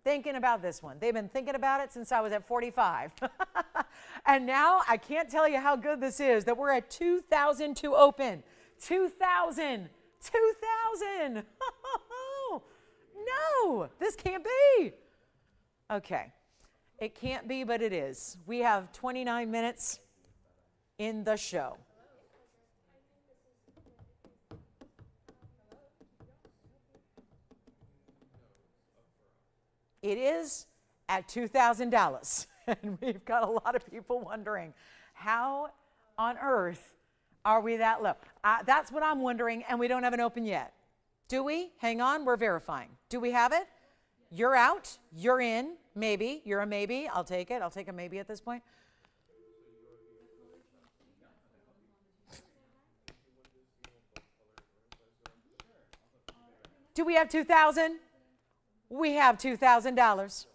Thinking about this one. They've been thinking about it since I was at 45. And now I can't tell you how good this is that we're at 2,000 to open. 2,000. 2,000. No, this can't be. Okay. It can't be, but it is. We have 29 minutes in the show. It is at $2,000. And we've got a lot of people wondering, how on earth Are we that low? That's what I'm wondering, and we don't have an open yet. Do we? Hang on, we're verifying. Do we have it? You're out. You're in. Maybe. You're a maybe. I'll take it. I'll take a maybe at this point. Do we have 2,000? We have $2,000.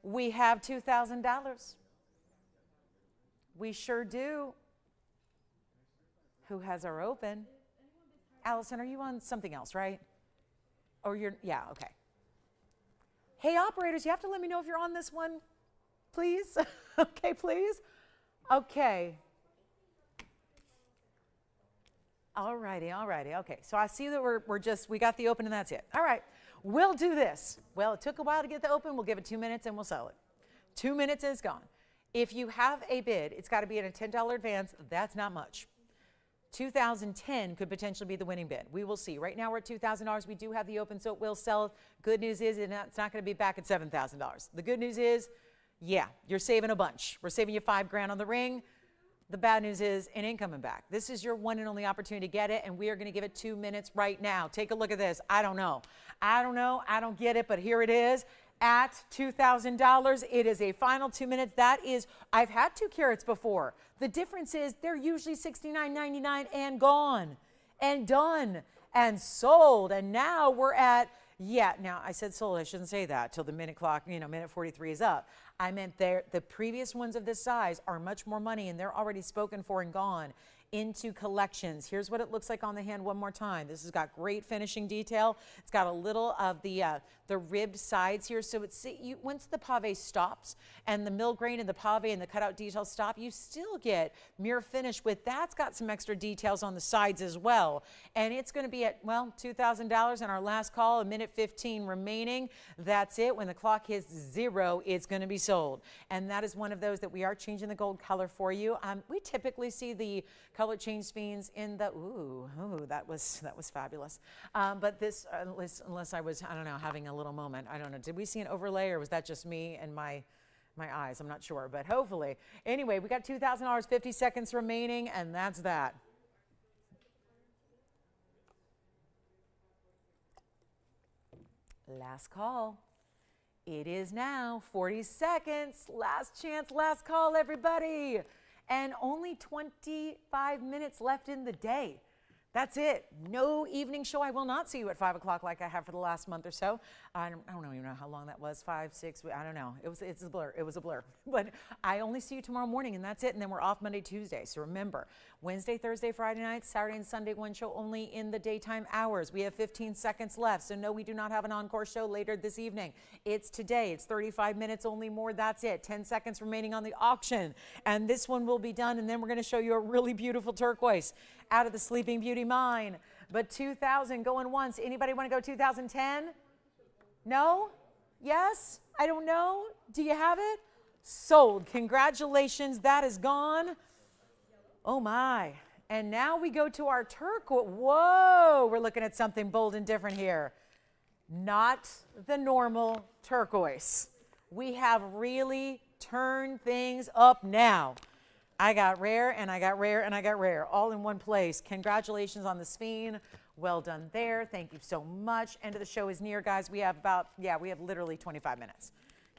We have $2,000. We sure do. Who has our open? Allison, are you on something else, right? Or you're, yeah, okay. Hey, operators, you have to let me know if you're on this one, please. Okay, please. Okay. All righty. Okay, so I see that we got the open and that's it. All right, we'll do this. Well, it took a while to get the open. We'll give it 2 minutes and we'll sell it. 2 minutes and it's gone. If you have a bid, it's got to be in a $10 advance. That's not much. 2010 could potentially be the winning bid. We will see. Right now we're at $2,000. We do have the open, so it will sell. Good news is it's not going to be back at $7,000. The good news is, yeah, you're saving a bunch. We're saving you $5,000 on the ring. The bad news is it ain't coming back. This is your one and only opportunity to get it, and we are going to give it 2 minutes right now. Take a look at this. I don't know. I don't get it, but here it is. At $2,000, it is a final 2 minutes. That is, I've had 2 carats before. The difference is they're usually $69.99 and gone and done and sold. And now we're at, yeah, now I said sold. I shouldn't say that till the minute clock, minute 43 is up. I meant the previous ones of this size are much more money and they're already spoken for and gone into collections. Here's what it looks like on the hand one more time. This has got great finishing detail. It's got a little of the ribbed sides here. So it's once the pave stops and the mill grain and the pave and the cutout details stop, you still get mirror finish with that's got some extra details on the sides as well. And it's going to be at, well, $2,000 in our last call, a minute 15 remaining. That's it. When the clock hits 0, it's going to be sold. And that is one of those that we are changing the gold color for you. We typically see the color change sphens in the, ooh, that was fabulous. But this, unless I was, I don't know, having a little moment. I don't know. Did we see an overlay or was that just me and my eyes? I'm not sure, but hopefully. Anyway, we got $2,000, 50 seconds remaining, and that's that. Last call. It is now 40 seconds. Last chance, last call, everybody. And only 25 minutes left in the day. That's it. No evening show. I will not see you at 5 o'clock like I have for the last month or so. I don't even know how long that was, 5, 6, I don't know. It's a blur. It was a blur. But I only see you tomorrow morning and that's it. And then we're off Monday, Tuesday. So remember, Wednesday, Thursday, Friday nights, Saturday and Sunday, one show only in the daytime hours. We have 15 seconds left. So no, we do not have an encore show later this evening. It's today. It's 35 minutes only more. That's it. 10 seconds remaining on the auction. And this one will be done. And then we're going to show you a really beautiful turquoise out of the Sleeping Beauty mine. But 2,000 going once. Anybody want to go 2010? No? Yes? I don't know. Do you have it? Sold. Congratulations. That is gone. Oh my. And now we go to our turquoise. Whoa, we're looking at something bold and different here. Not the normal turquoise. We have really turned things up now. I got rare and I got rare and I got rare all in one place. Congratulations on the sphene. Well done there. Thank you so much. End of the show is near, guys. We have about, we have literally 25 minutes.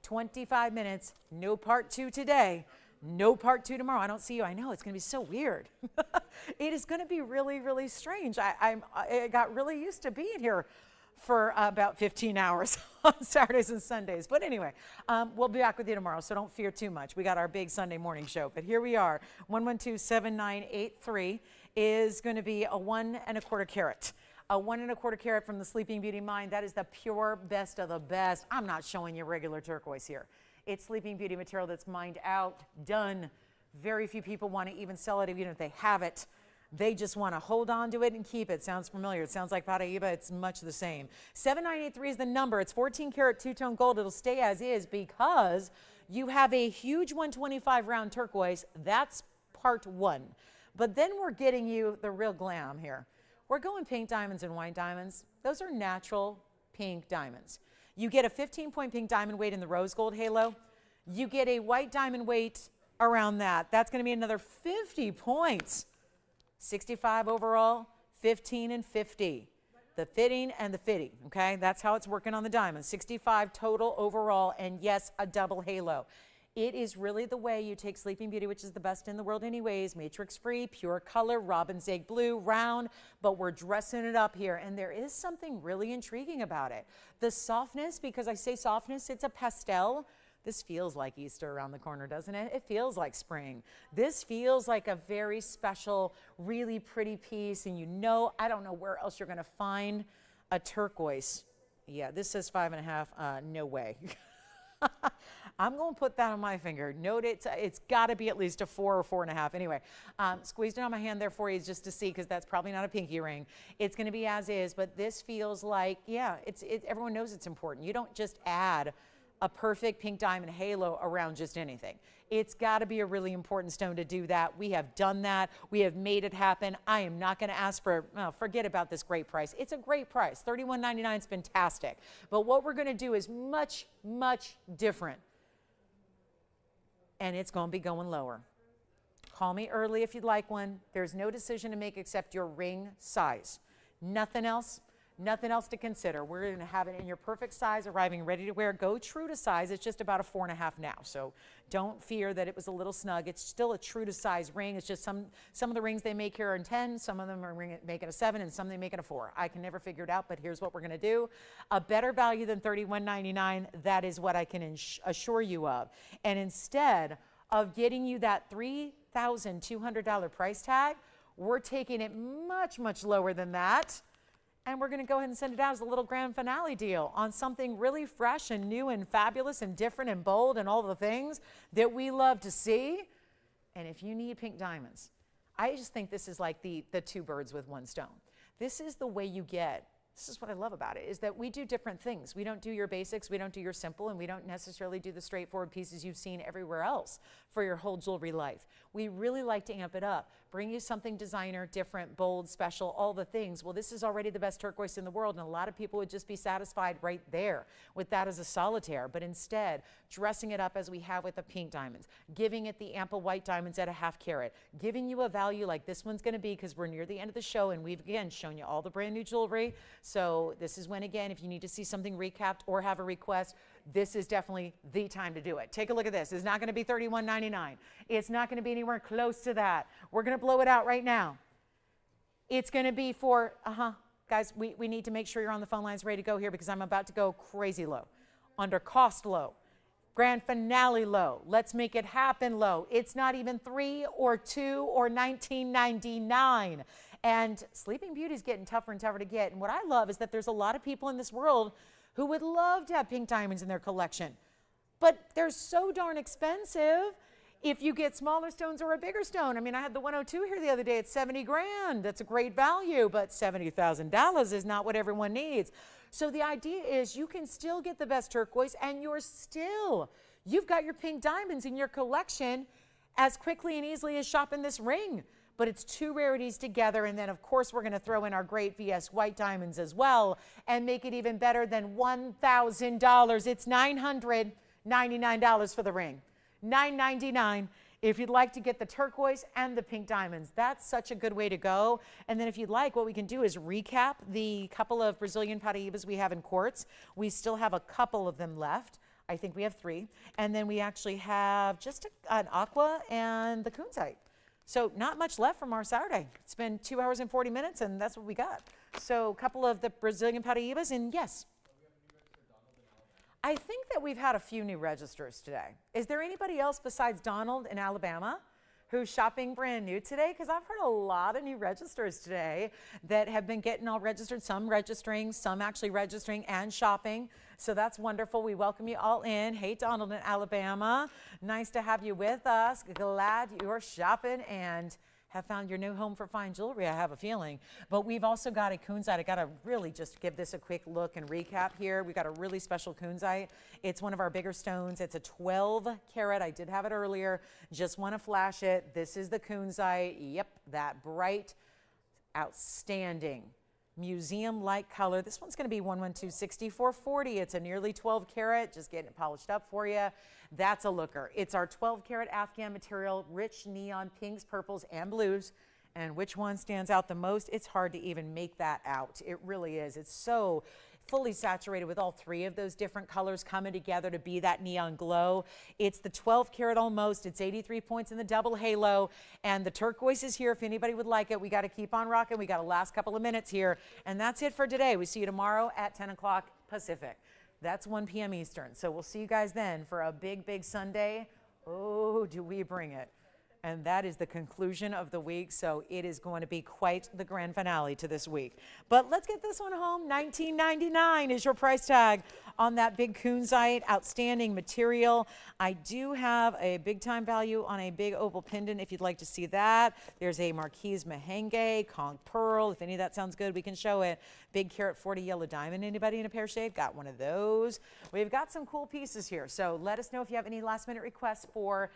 25 minutes. No part 2 today. No part 2 tomorrow. I don't see you. I know it's going to be so weird. It is going to be really, really strange. I got really used to being here for about 15 hours on Saturdays and Sundays. But anyway, we'll be back with you tomorrow, so don't fear too much. We got our big Sunday morning show. But here we are. 1127983 is going to be a 1 1/4 carat. A 1 1/4 carat from the Sleeping Beauty mine. That is the pure best of the best. I'm not showing you regular turquoise here. It's Sleeping Beauty material that's mined out, done. Very few people want to even sell it, even if they have it. They just want to hold on to it and keep it. Sounds familiar. It sounds like Paraiba. It's much the same. 7983 is the number. It's 14 karat two-tone gold. It'll stay as is because you have a huge 125 round turquoise. That's part 1. But then we're getting you the real glam here. We're going pink diamonds and white diamonds. Those are natural pink diamonds. You get a 15-point pink diamond weight in the rose gold halo. You get a white diamond weight around that. That's going to be another 50 points. 65 overall, 15 and 50. The fitting and the fitting, okay? That's how it's working on the diamond. 65 total overall, and yes, a double halo. It is really the way you take Sleeping Beauty, which is the best in the world anyways, matrix-free, pure color, robin's egg blue, round, but we're dressing it up here, and there is something really intriguing about it. The softness, because I say softness, it's a pastel. This feels like Easter around the corner, doesn't it? It feels like spring. This feels like a very special, really pretty piece, and you know, I don't know where else you're gonna find a turquoise. Yeah, this says 5.5, no way. I'm gonna put that on my finger. Note it's gotta be at least a 4 or 4.5. Anyway, squeezed it on my hand there for you just to see, because that's probably not a pinky ring. It's gonna be as is, but this feels like, yeah, everyone knows it's important. You don't just add a perfect pink diamond halo around just anything. It's got to be a really important stone to do that. We have done that. We have made it happen. I am not going to ask for, well, forget about this great price. It's a great price. $31.99 is fantastic. But what we're going to do is much, much different. And it's going to be going lower. Call me early if you'd like one. There's no decision to make except your ring size. Nothing else. Nothing else to consider. We're going to have it in your perfect size, arriving ready to wear. Go true to size. It's just about a 4.5 now. So don't fear that it was a little snug. It's still a true to size ring. It's just some of the rings they make here are in 10. Some of them are making a 7, and some they make it a 4. I can never figure it out, but here's what we're going to do. A better value than $31.99. That is what I can assure you of. And instead of getting you that $3,200 price tag, we're taking it much, much lower than that. And we're going to go ahead and send it out as a little grand finale deal on something really fresh and new and fabulous and different and bold and all the things that we love to see. And if you need pink diamonds, I just think this is like the two birds with one stone. This is the way you get. This is what I love about it, is that we do different things. We don't do your basics, we don't do your simple, and we don't necessarily do the straightforward pieces you've seen everywhere else for your whole jewelry life. We really like to amp it up, bring you something designer, different, bold, special, all the things. Well, this is already the best turquoise in the world, and a lot of people would just be satisfied right there with that as a solitaire, but instead, dressing it up as we have with the pink diamonds, giving it the ample white diamonds at a 1/2 carat, giving you a value like this one's gonna be, because we're near the end of the show, and we've again shown you all the brand new jewelry. So this is when, again, if you need to see something recapped or have a request, this is definitely the time to do it. Take a look at this. It's not going to be $31.99. It's not going to be anywhere close to that. We're going to blow it out right now. It's going to be for, guys, we need to make sure you're on the phone lines ready to go here, because I'm about to go crazy low, under cost low, grand finale low. Let's make it happen low. It's not even $3 or $2 or $19.99. And Sleeping Beauty is getting tougher and tougher to get. And what I love is that there's a lot of people in this world who would love to have pink diamonds in their collection, but they're so darn expensive if you get smaller stones or a bigger stone. I mean, I had the 102 here the other day at 70 grand. That's a great value, but $70,000 is not what everyone needs. So the idea is you can still get the best turquoise, and you've got your pink diamonds in your collection as quickly and easily as shopping this ring. But it's two rarities together, and then of course we're going to throw in our great VS white diamonds as well and make it even better than $1,000. It's $999 for the ring. $999 if you'd like to get the turquoise and the pink diamonds. That's such a good way to go. And then if you'd like, what we can do is recap the couple of Brazilian Paraibas we have in quartz. We still have a couple of them left. I think we have 3. And then we actually have just an Aqua and the Kunzit. So not much left from our Saturday. It's been 2 hours and 40 minutes, and that's what we got. So a couple of the Brazilian Paraibas, and yes. I think that we've had a few new registers today. Is there anybody else besides Donald in Alabama who's shopping brand new today? Because I've heard a lot of new registers today that have been getting all registered, some registering, some actually registering and shopping. So that's wonderful. We welcome you all in. Hey, Donald in Alabama. Nice to have you with us. Glad you're shopping and have found your new home for fine jewelry, I have a feeling. But we've also got a Kunzit. I got to really just give this a quick look and recap here. We got a really special Kunzit. It's one of our bigger stones. It's a 12 carat. I did have it earlier. Just want to flash it. This is the Kunzit. Yep, that bright, outstanding museum-like color. This one's going to be 112-6440. It's a nearly 12 karat, just getting it polished up for you. That's a looker. It's our 12 karat Afghan material, rich neon pinks, purples, and blues. And which one stands out the most? It's hard to even make that out. It really is. It's so fully saturated with all three of those different colors coming together to be that neon glow. It's the 12 karat almost. It's 83 points in the double halo. And the turquoise is here if anybody would like it. We got to keep on rocking. We got a last couple of minutes here. And that's it for today. We see you tomorrow at 10 o'clock Pacific. That's 1 p.m. Eastern. So we'll see you guys then for a big, big Sunday. Oh, do we bring it. And that is the conclusion of the week, so it is going to be quite the grand finale to this week. But let's get this one home. $19.99 is your price tag on that big Kunzite, outstanding material. I do have a big time value on a big opal pendant if you'd like to see that. There's a Marquise Merengue, conch pearl. If any of that sounds good, we can show it. Big carat 40 yellow diamond. Anybody in a pear shape? Got one of those. We've got some cool pieces here, so let us know if you have any last minute requests for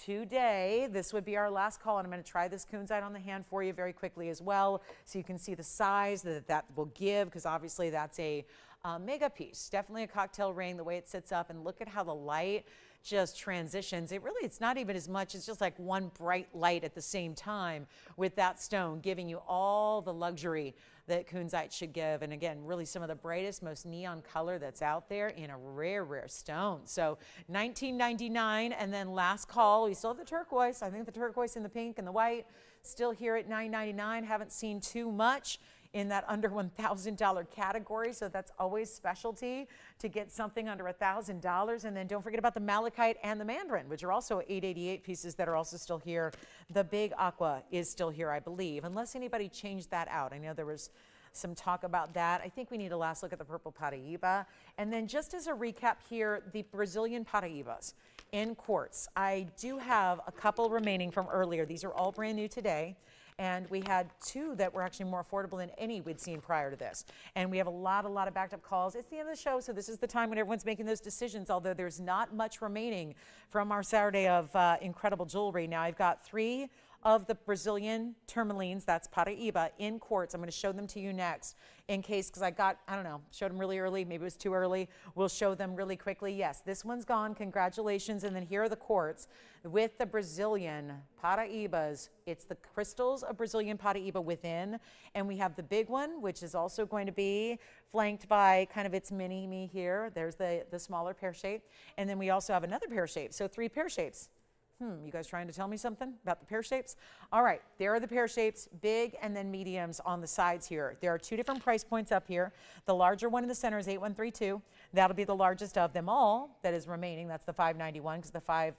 today. This would be our last call, and I'm going to try this Kunzite on the hand for you very quickly as well, so you can see the size that will give, because obviously that's a mega piece. Definitely a cocktail ring, the way it sits up, and look at how the light just transitions. It's not even as much, it's just like one bright light at the same time with that stone, giving you all the luxury that Kunzite should give. And again, really some of the brightest, most neon color that's out there in a rare, rare stone. So $19.99, and then last call, we still have the turquoise. I think the turquoise and the pink and the white still here at $9.99. Haven't seen too much in that under $1,000 category, so that's always specialty to get something under $1,000. And then don't forget about the Malachite and the Mandarin, which are also $888 pieces that are also still here. The big Aqua is still here, I believe, unless anybody changed that out. I know there was some talk about that. I think we need a last look at the purple Paraiba. And then just as a recap here, the Brazilian Paraibas in quartz. I do have a couple remaining from earlier. These are all brand new today. And we had two that were actually more affordable than any we'd seen prior to this. And we have a lot of backed up calls. It's the end of the show, so this is the time when everyone's making those decisions, although there's not much remaining from our Saturday of incredible jewelry. Now I've got 3 of the Brazilian tourmalines, that's Paraiba, in quartz. I'm going to show them to you next in case, because I don't know, showed them really early, maybe it was too early. We'll show them really quickly. Yes, this one's gone, congratulations. And then here are the quartz with the Brazilian Paraibas. It's the crystals of Brazilian Paraiba within, and we have the big one, which is also going to be flanked by kind of its mini-me here. There's the smaller pear shape, and then we also have another pear shape, so 3 pear shapes. You guys trying to tell me something about the pear shapes? All right, there are the pear shapes, big and then mediums on the sides here. There are 2 different price points up here. The larger one in the center is 8132. That'll be the largest of them all that is remaining. That's the 591 because the 5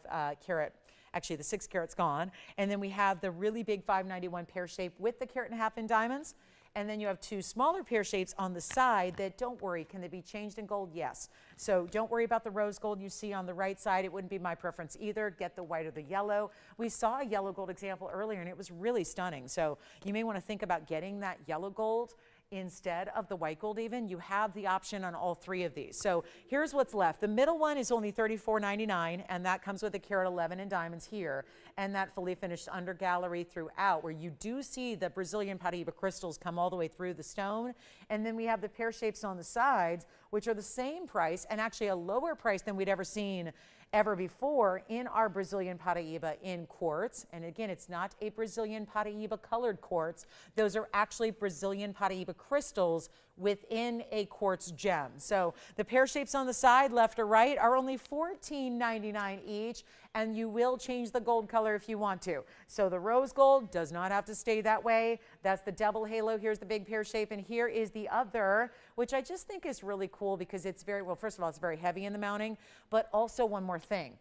carat, actually the 6 carat's gone. And then we have the really big 591 pear shape with the carat and a half in diamonds. And then you have 2 smaller pear shapes on the side that, don't worry, can they be changed in gold? Yes. So don't worry about the rose gold you see on the right side. It wouldn't be my preference either. Get the white or the yellow. We saw a yellow gold example earlier, and it was really stunning. So you may want to think about getting that yellow gold instead of the white gold even. You have the option on all 3 of these. So here's what's left. The middle one is only $34.99, and that comes with a carat 11 in diamonds here, and that fully finished under gallery throughout, where you do see the Brazilian Paraiba crystals come all the way through the stone. And then we have the pear shapes on the sides, which are the same price and actually a lower price than we'd ever seen ever before in our Brazilian Paraiba in quartz. And again, it's not a Brazilian Paraiba colored quartz. Those are actually Brazilian Paraiba crystals within a quartz gem. So the pear shapes on the side, left or right, are only $14.99 each, and you will change the gold color if you want to. So the rose gold does not have to stay that way. That's the double halo. Here's the big pear shape, and here is the other, which I just think is really cool because it's very, well, first of all, it's very heavy in the mounting, but also one more thing.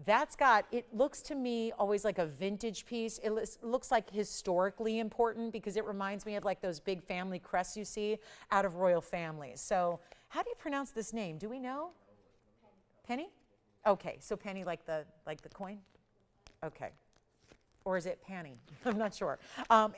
That's got, it looks to me always like a vintage piece. It looks like historically important because it reminds me of like those big family crests you see out of royal families. So how do you pronounce this name? Do we know? Penny? Okay, so penny like the coin? Okay. Or is it Panny? I'm not sure.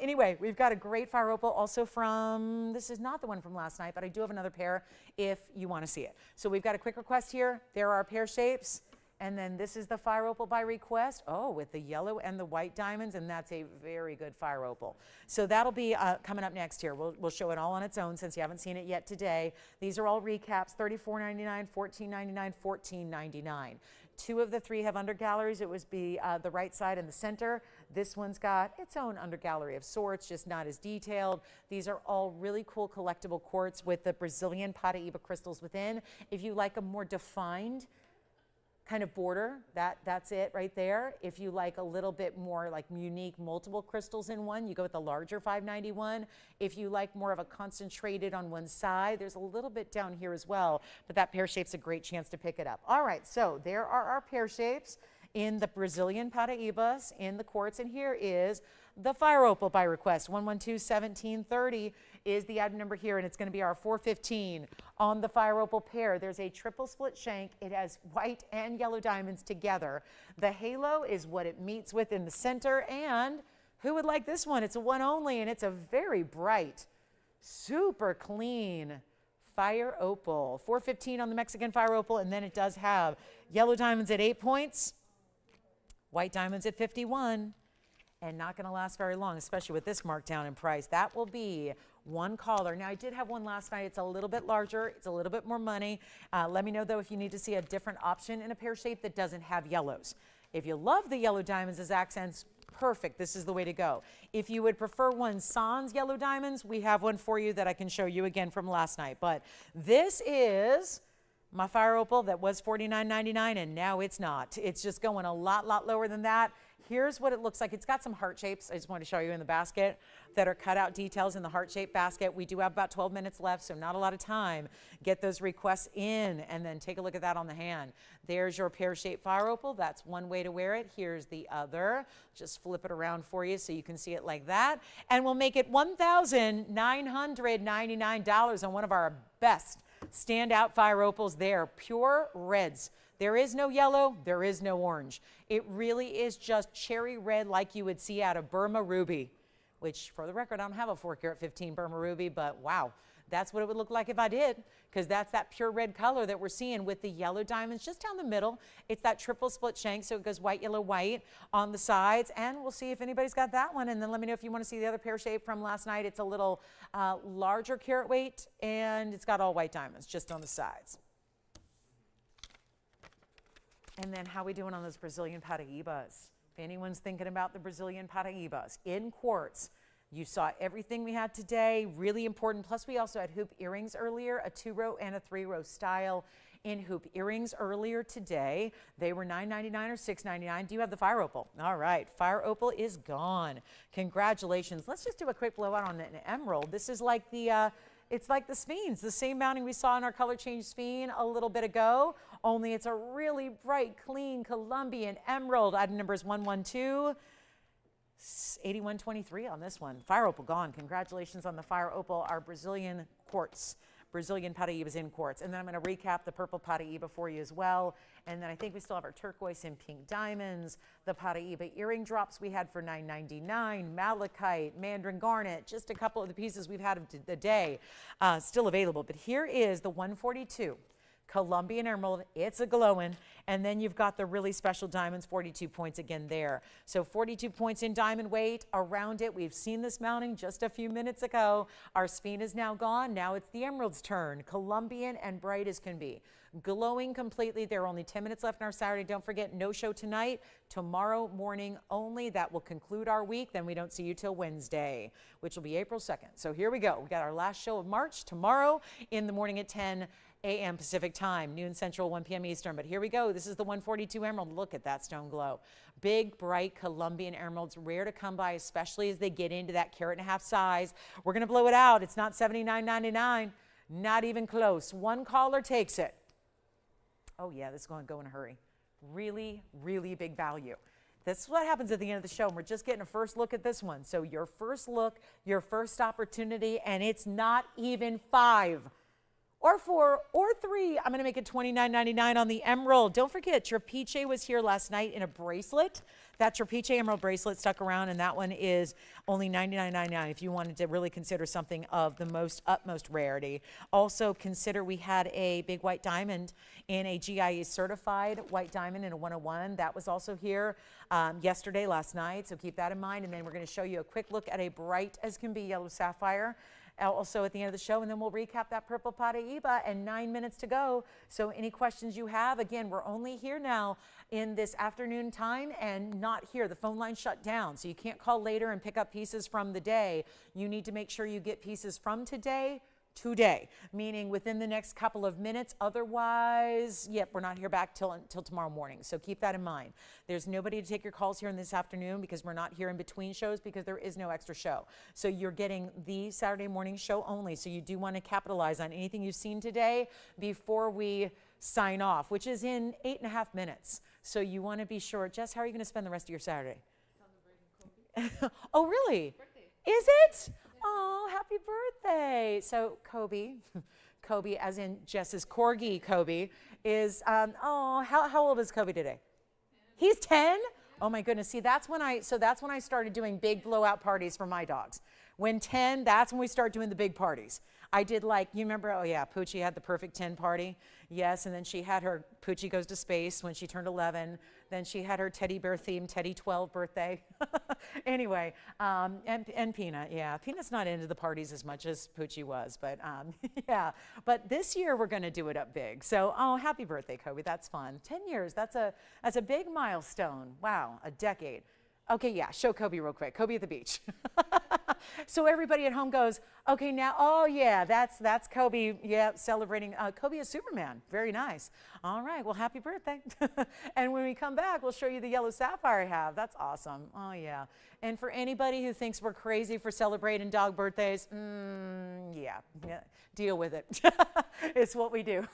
Anyway, we've got a great fire opal also from, this is not the one from last night, but I do have another pair if you want to see it. So we've got a quick request here. There are pear shapes. And then this is the fire opal by request. Oh, with the yellow and the white diamonds, and that's a very good fire opal. So that'll be coming up next here. We'll show it all on its own since you haven't seen it yet today. These are all recaps, $34.99, $14.99, $14.99. 2 of the 3 have under galleries. It was the right side and the center. This one's got its own under gallery of sorts, just not as detailed. These are all really cool collectible quartz with the Brazilian Paraiba crystals within. If you like a more defined kind of border, that's it right there. If you like a little bit more like unique multiple crystals in one, you go with the larger 591. If you like more of a concentrated on one side, there's a little bit down here as well, but that pear shape's a great chance to pick it up. All right, so there are our pear shapes in the Brazilian Paraibas in the quartz, and here is the fire opal by request. 112-1730 is the item number here, and it's going to be our 415 on the fire opal pear. There's a triple split shank. It has white and yellow diamonds together. The halo is what it meets with in the center, and who would like this one? It's a one only, and it's a very bright, super clean fire opal. 415 on the Mexican fire opal, and then it does have yellow diamonds at 8 points, white diamonds at 51. And not going to last very long, especially with this markdown in price. That will be one caller. Now, I did have one last night. It's a little bit larger. It's a little bit more money. Let me know, though, if you need to see a different option in a pear shape that doesn't have yellows. If you love the yellow diamonds as accents, perfect. This is the way to go. If you would prefer one sans yellow diamonds, we have one for you that I can show you again from last night. But this is my fire opal that was $49.99, and now it's not. It's just going a lot lower than that. Here's what it looks like. It's got some heart shapes. I just want to show you in the basket that are cut out details in the heart shape basket. We do have about 12 minutes left, so not a lot of time. Get those requests in and then take a look at that on the hand. There's your pear shaped fire opal. That's one way to wear it. Here's the other. Just flip it around for you so you can see it like that. And we'll make it $1,999 on one of our best standout fire opals there. Pure reds. There is no yellow, there is no orange. It really is just cherry red like you would see out of Burma ruby, which for the record, I don't have a 4-carat 15 Burma ruby, but wow, that's what it would look like if I did, because that's that pure red color that we're seeing with the yellow diamonds just down the middle. It's that triple split shank, so it goes white, yellow, white on the sides, and we'll see if anybody's got that one, and then let me know if you want to see the other pear shape from last night. It's a little larger carat weight, and it's got all white diamonds just on the sides. And then how we doing on those Brazilian Paraibas? If anyone's thinking about the Brazilian Paraibas in quartz, you saw everything we had today, really important. Plus we also had hoop earrings earlier, a 2-row and a 3-row style in hoop earrings earlier today. They were $9.99 or $6.99. Do you have the fire opal? All right, fire opal is gone. Congratulations. Let's just do a quick blowout on an emerald. This is like the, it's like the sphenes, the same mounting we saw in our color change sphene a little bit ago, only it's a really bright, clean Colombian emerald. Item number is 112-8123 on this one. Fire opal gone. Congratulations on the fire opal, our Brazilian quartz. Brazilian Paraibas in quartz. And then I'm going to recap the purple Paraiba for you as well. And then I think we still have our turquoise and pink diamonds, the Paraiba earring drops we had for $9.99, malachite, Mandarin garnet, just a couple of the pieces we've had of the day still available. But here is the 142. Colombian emerald, it's a glowing, and then you've got the really special diamonds, 42 points again there. So 42 points in diamond weight around it. We've seen this mounting just a few minutes ago. Our sphene is now gone. Now it's the emerald's turn. Colombian and bright as can be. Glowing completely. There are only 10 minutes left in our Saturday. Don't forget, no show tonight. Tomorrow morning only. That will conclude our week. Then we don't see you till Wednesday, which will be April 2nd. So here we go. We got our last show of March tomorrow in the morning at 10 a.m. Pacific time, noon Central, 1 p.m. Eastern. But here we go. This is the 142 emerald. Look at that stone glow. Big, bright Colombian emeralds, rare to come by, especially as they get into that 1.5 carat size. We're going to blow it out. It's not $79.99. Not even close. One caller takes it. Oh, yeah, this is going to go in a hurry. Really, really big value. This is what happens at the end of the show. And we're just getting a first look at this one. So your first look, your first opportunity, and it's not even 5. or 4 or 3. I'm going to make it $29.99 on the emerald. Don't forget, Trapiche was here last night in a bracelet. That Trapiche emerald bracelet stuck around, and that one is only $99.99 if you wanted to really consider something of the utmost rarity. Also consider we had a big white diamond in a GIE certified white diamond in a 101. That was also here yesterday, last night, so keep that in mind. And then we're going to show you a quick look at a bright as can be yellow sapphire also at the end of the show, and then we'll recap that purple Paraiba, and 9 minutes to go. So any questions you have, again, we're only here now in this afternoon time and not here. The phone line shut down, so you can't call later and pick up pieces from the day. You need to make sure you get pieces from today, meaning within the next couple of minutes. Otherwise, yep, we're not here back till tomorrow morning. So keep that in mind. There's nobody to take your calls here in this afternoon because we're not here in between shows because there is no extra show. So you're getting the Saturday morning show only. So you do want to capitalize on anything you've seen today before we sign off, which is in 8.5 minutes. So you want to be sure. Jess, how are you going to spend the rest of your Saturday? Oh, really? Birthday. Is it? Oh, happy birthday. So Kobe, as in Jess's corgi, Kobe, is, how old is Kobe today? 10. He's 10? Oh my goodness. See, that's when I started doing big blowout parties for my dogs. When 10, that's when we start doing the big parties. I did you remember, oh yeah, Poochie had the perfect 10 party. Yes, and then she had her Poochie Goes to Space when she turned 11. Then she had her teddy bear themed Teddy 12 birthday. Anyway, and Peanut, yeah. Peanut's not into the parties as much as Poochie was, but yeah. But this year we're gonna do it up big. So, oh, happy birthday, Kobe, that's fun. 10 years, that's a big milestone. Wow, a decade. Okay, yeah, show Kobe real quick. Kobe at the beach. So everybody at home goes, okay, now, oh yeah, that's Kobe, yeah, celebrating. Kobe is Superman, very nice. All right, well, happy birthday. And when we come back, we'll show you the yellow sapphire I have. That's awesome, oh yeah. And for anybody who thinks we're crazy for celebrating dog birthdays, yeah, deal with it. It's what we do.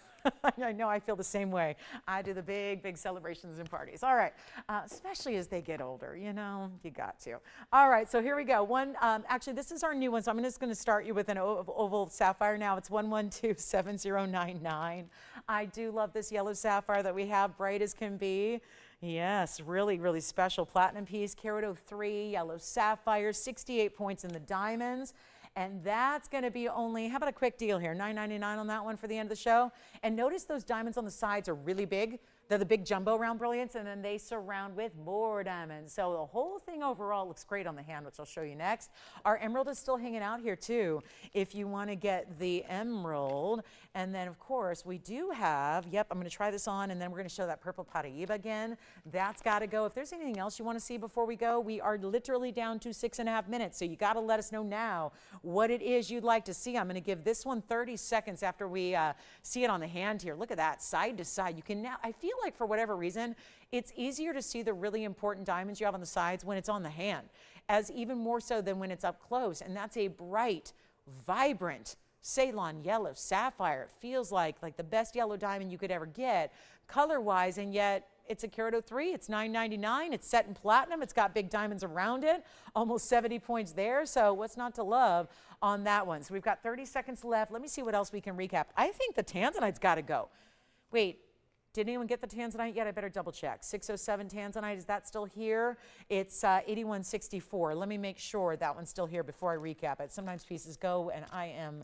I know, I feel the same way. I do the big celebrations and parties. All right, especially as they get older, you know, you got to. All right, so here we go. Actually, this is our new one, so I'm just going to start you with an oval sapphire now. It's 1127099. I do love this yellow sapphire that we have, bright as can be. Yes, really special platinum piece, carat 03, yellow sapphire, 68 points in the diamonds. And that's going to be only, how about a quick deal here, $9.99 on that one for the end of the show. And notice those diamonds on the sides are really big. They're the big jumbo round brilliants, and then they surround with more diamonds. So the whole thing overall looks great on the hand, which I'll show you next. Our emerald is still hanging out here too, if you want to get the emerald. And then of course we do have, yep, I'm going to try this on, and then we're going to show that purple Paraiba again. That's got to go. If there's anything else you want to see before we go, we are literally down to 6.5 minutes. So you got to let us know now what it is you'd like to see. I'm going to give this one 30 seconds after we see it on the hand here. Look at that, side to side. You can now, I feel like for whatever reason, it's easier to see the really important diamonds you have on the sides when it's on the hand, as even more so than when it's up close. And that's a bright, vibrant Ceylon yellow sapphire. It feels like the best yellow diamond you could ever get color-wise, and yet it's a carat 03. It's $9.99. It's set in platinum. It's got big diamonds around it, almost 70 points there. So what's not to love on that one? So we've got 30 seconds left. Let me see what else we can recap. I think the Tanzanite's got to go. Wait, did anyone get the Tanzanite yet? I better double check. 607 Tanzanite, is that still here? It's 8164. Let me make sure that one's still here before I recap it. Sometimes pieces go and I am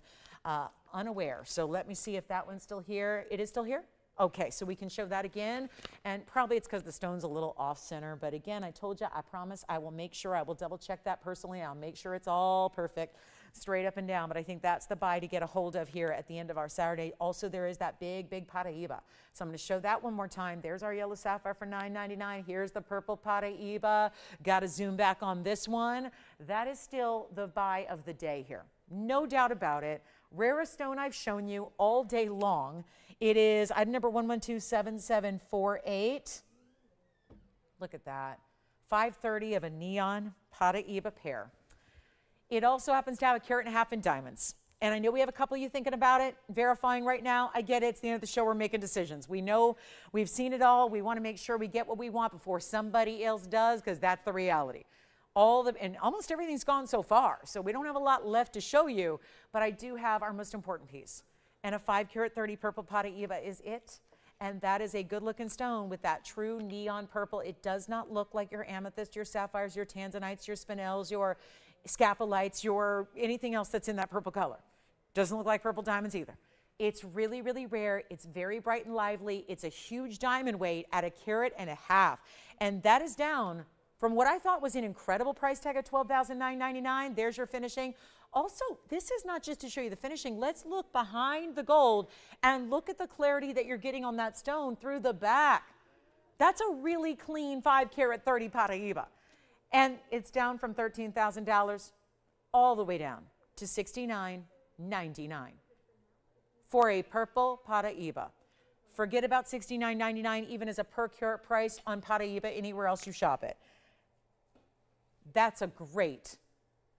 unaware. So let me see if that one's still here. It is still here? Okay, so we can show that again, and probably it's because the stone's a little off center, but again, I told you, I promise I will make sure, I will double check that personally. I'll make sure it's all perfect, straight up and down, but I think that's the buy to get a hold of here at the end of our Saturday. Also, there is that big Paraiba. So I'm going to show that one more time. There's our yellow sapphire for $9.99. Here's the purple Paraiba. Got to zoom back on this one. That is still the buy of the day here. No doubt about it. Rarest stone I've shown you all day long. It is item number 1127748. Look at that. 530 of a neon Paraiba pear. It also happens to have a carat and a half in diamonds. And I know we have a couple of you thinking about it, verifying right now. I get it. It's the end of the show. We're making decisions. We know we've seen it all. We want to make sure we get what we want before somebody else does, because that's the reality. And almost everything's gone so far. So we don't have a lot left to show you, but I do have our most important piece. And a 5 carat 30 purple Paraiba is it. And that is a good looking stone with that true neon purple. It does not look like your amethyst, your sapphires, your tanzanites, your spinels, your scapolites, your anything else that's in that purple color. Doesn't look like purple diamonds either. It's really, really rare. It's very bright and lively. It's a huge diamond weight at 1.5 carats. And that is down from what I thought was an incredible price tag of $12,999. There's your finishing. Also, this is not just to show you the finishing. Let's look behind the gold and look at the clarity that you're getting on that stone through the back. That's a really clean 5 carat 30 Paraiba. And it's down from $13,000 all the way down to $69.99 for a purple Paraiba. Forget about $69.99 even as a per carat price on Paraiba anywhere else you shop it. That's a great,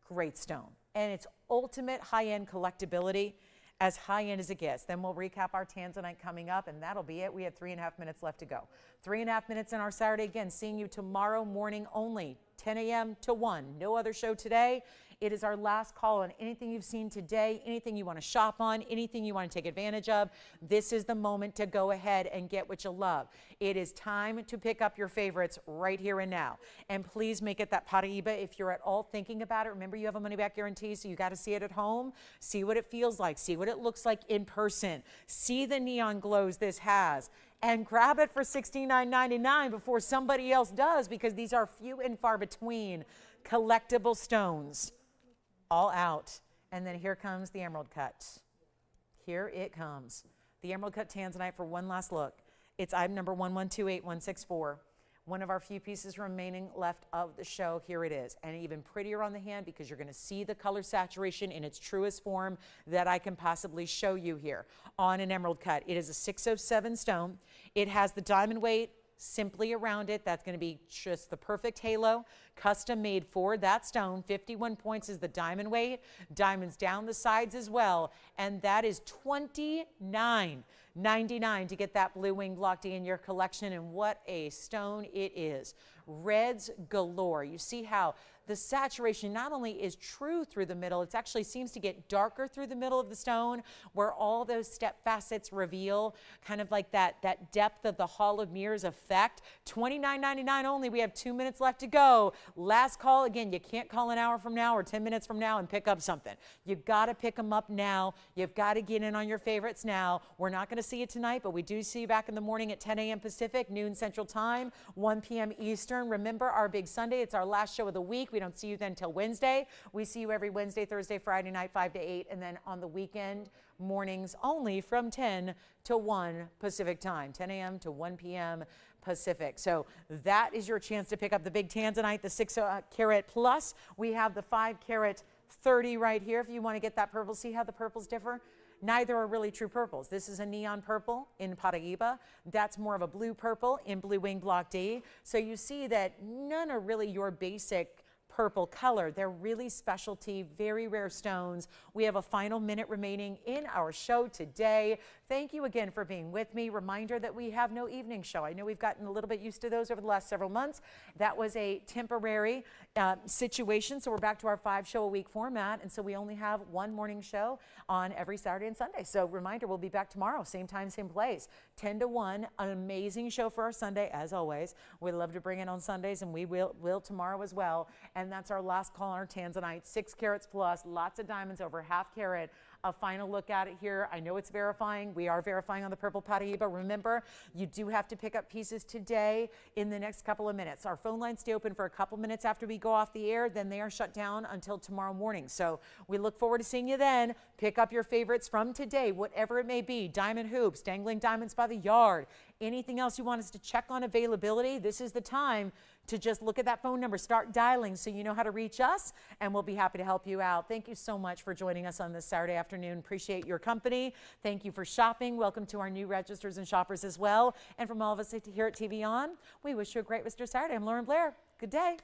great stone. And it's ultimate high-end collectability, as high-end as it gets. Then we'll recap our Tanzanite coming up, and that'll be it. We have 3.5 minutes left to go. 3.5 minutes in our Saturday. Again, seeing you tomorrow morning only, 10 a.m. to 1. No other show today. It is our last call on anything you've seen today, anything you want to shop on, anything you want to take advantage of. This is the moment to go ahead and get what you love. It is time to pick up your favorites right here and now. And please make it that Paraiba if you're at all thinking about it. Remember, you have a money-back guarantee, so you got to see it at home. See what it feels like. See what it looks like in person. See the neon glows this has. And grab it for $69.99 before somebody else does, because these are few and far between collectible stones. All out. And then here comes the emerald cut. Here it comes. The emerald cut Tanzanite for one last look. It's item number 1128164. One of our few pieces remaining left of the show. Here it is. And even prettier on the hand because you're going to see the color saturation in its truest form that I can possibly show you here on an emerald cut. It is a 607 stone. It has the diamond weight simply around it. That's going to be just the perfect halo, custom made for that stone. 51 points is the diamond weight. Diamonds down the sides as well. And that is $29.99 to get that blue wing block D in your collection. And what a stone it is. Reds galore. You see how the saturation not only is true through the middle, it actually seems to get darker through the middle of the stone where all those step facets reveal kind of like that depth of the Hall of Mirrors effect. $29.99 only. We have 2 minutes left to go. Last call. Again, you can't call an hour from now or 10 minutes from now and pick up something. You've got to pick them up now. You've got to get in on your favorites now. We're not going to see you tonight, but we do see you back in the morning at 10 a.m. Pacific, noon Central Time, 1 p.m. Eastern. Remember, our big Sunday, it's our last show of the week. We don't see you then till Wednesday. We see you every Wednesday, Thursday, Friday night, 5 to 8, and then on the weekend mornings only from 10 to 1 Pacific time, 10 a.m. to 1 p.m. Pacific. So that is your chance to pick up the big Tanzanite, the 6 carat plus. We have the 5 carat 30 right here if you want to get that purple. See how the purples differ? Neither are really true purples. This is a neon purple in Paraiba. That's more of a blue purple in Blue Wing Block D. So you see that none are really your basic purple color. They're really specialty, very rare stones. We have a final minute remaining in our show today. Thank you again for being with me. Reminder that we have no evening show. I know we've gotten a little bit used to those over the last several months. That was a temporary situation. So we're back to our 5-show-a-week format. And so we only have one morning show on every Saturday and Sunday. So reminder, we'll be back tomorrow, same time, same place, 10 to 1. An amazing show for our Sunday, as always. We love to bring it on Sundays, and we will tomorrow as well. And that's our last call on our Tanzanite, 6 carats plus, lots of diamonds, over ½ carat. A final look at it here. I know it's verifying. We are verifying on the purple Paraiba. Remember, you do have to pick up pieces today in the next couple of minutes. Our phone lines stay open for a couple minutes after we go off the air. Then they are shut down until tomorrow morning. So we look forward to seeing you then. Pick up your favorites from today, whatever it may be. Diamond hoops, dangling diamonds by the yard, anything else you want us to check on availability. This is the time to just look at that phone number, start dialing so you know how to reach us, and we'll be happy to help you out. Thank you so much for joining us on this Saturday afternoon. Appreciate your company. Thank you for shopping. Welcome to our new registers and shoppers as well. And from all of us here at TVON, we wish you a great Mr. Saturday. I'm Lauren Blair. Good day.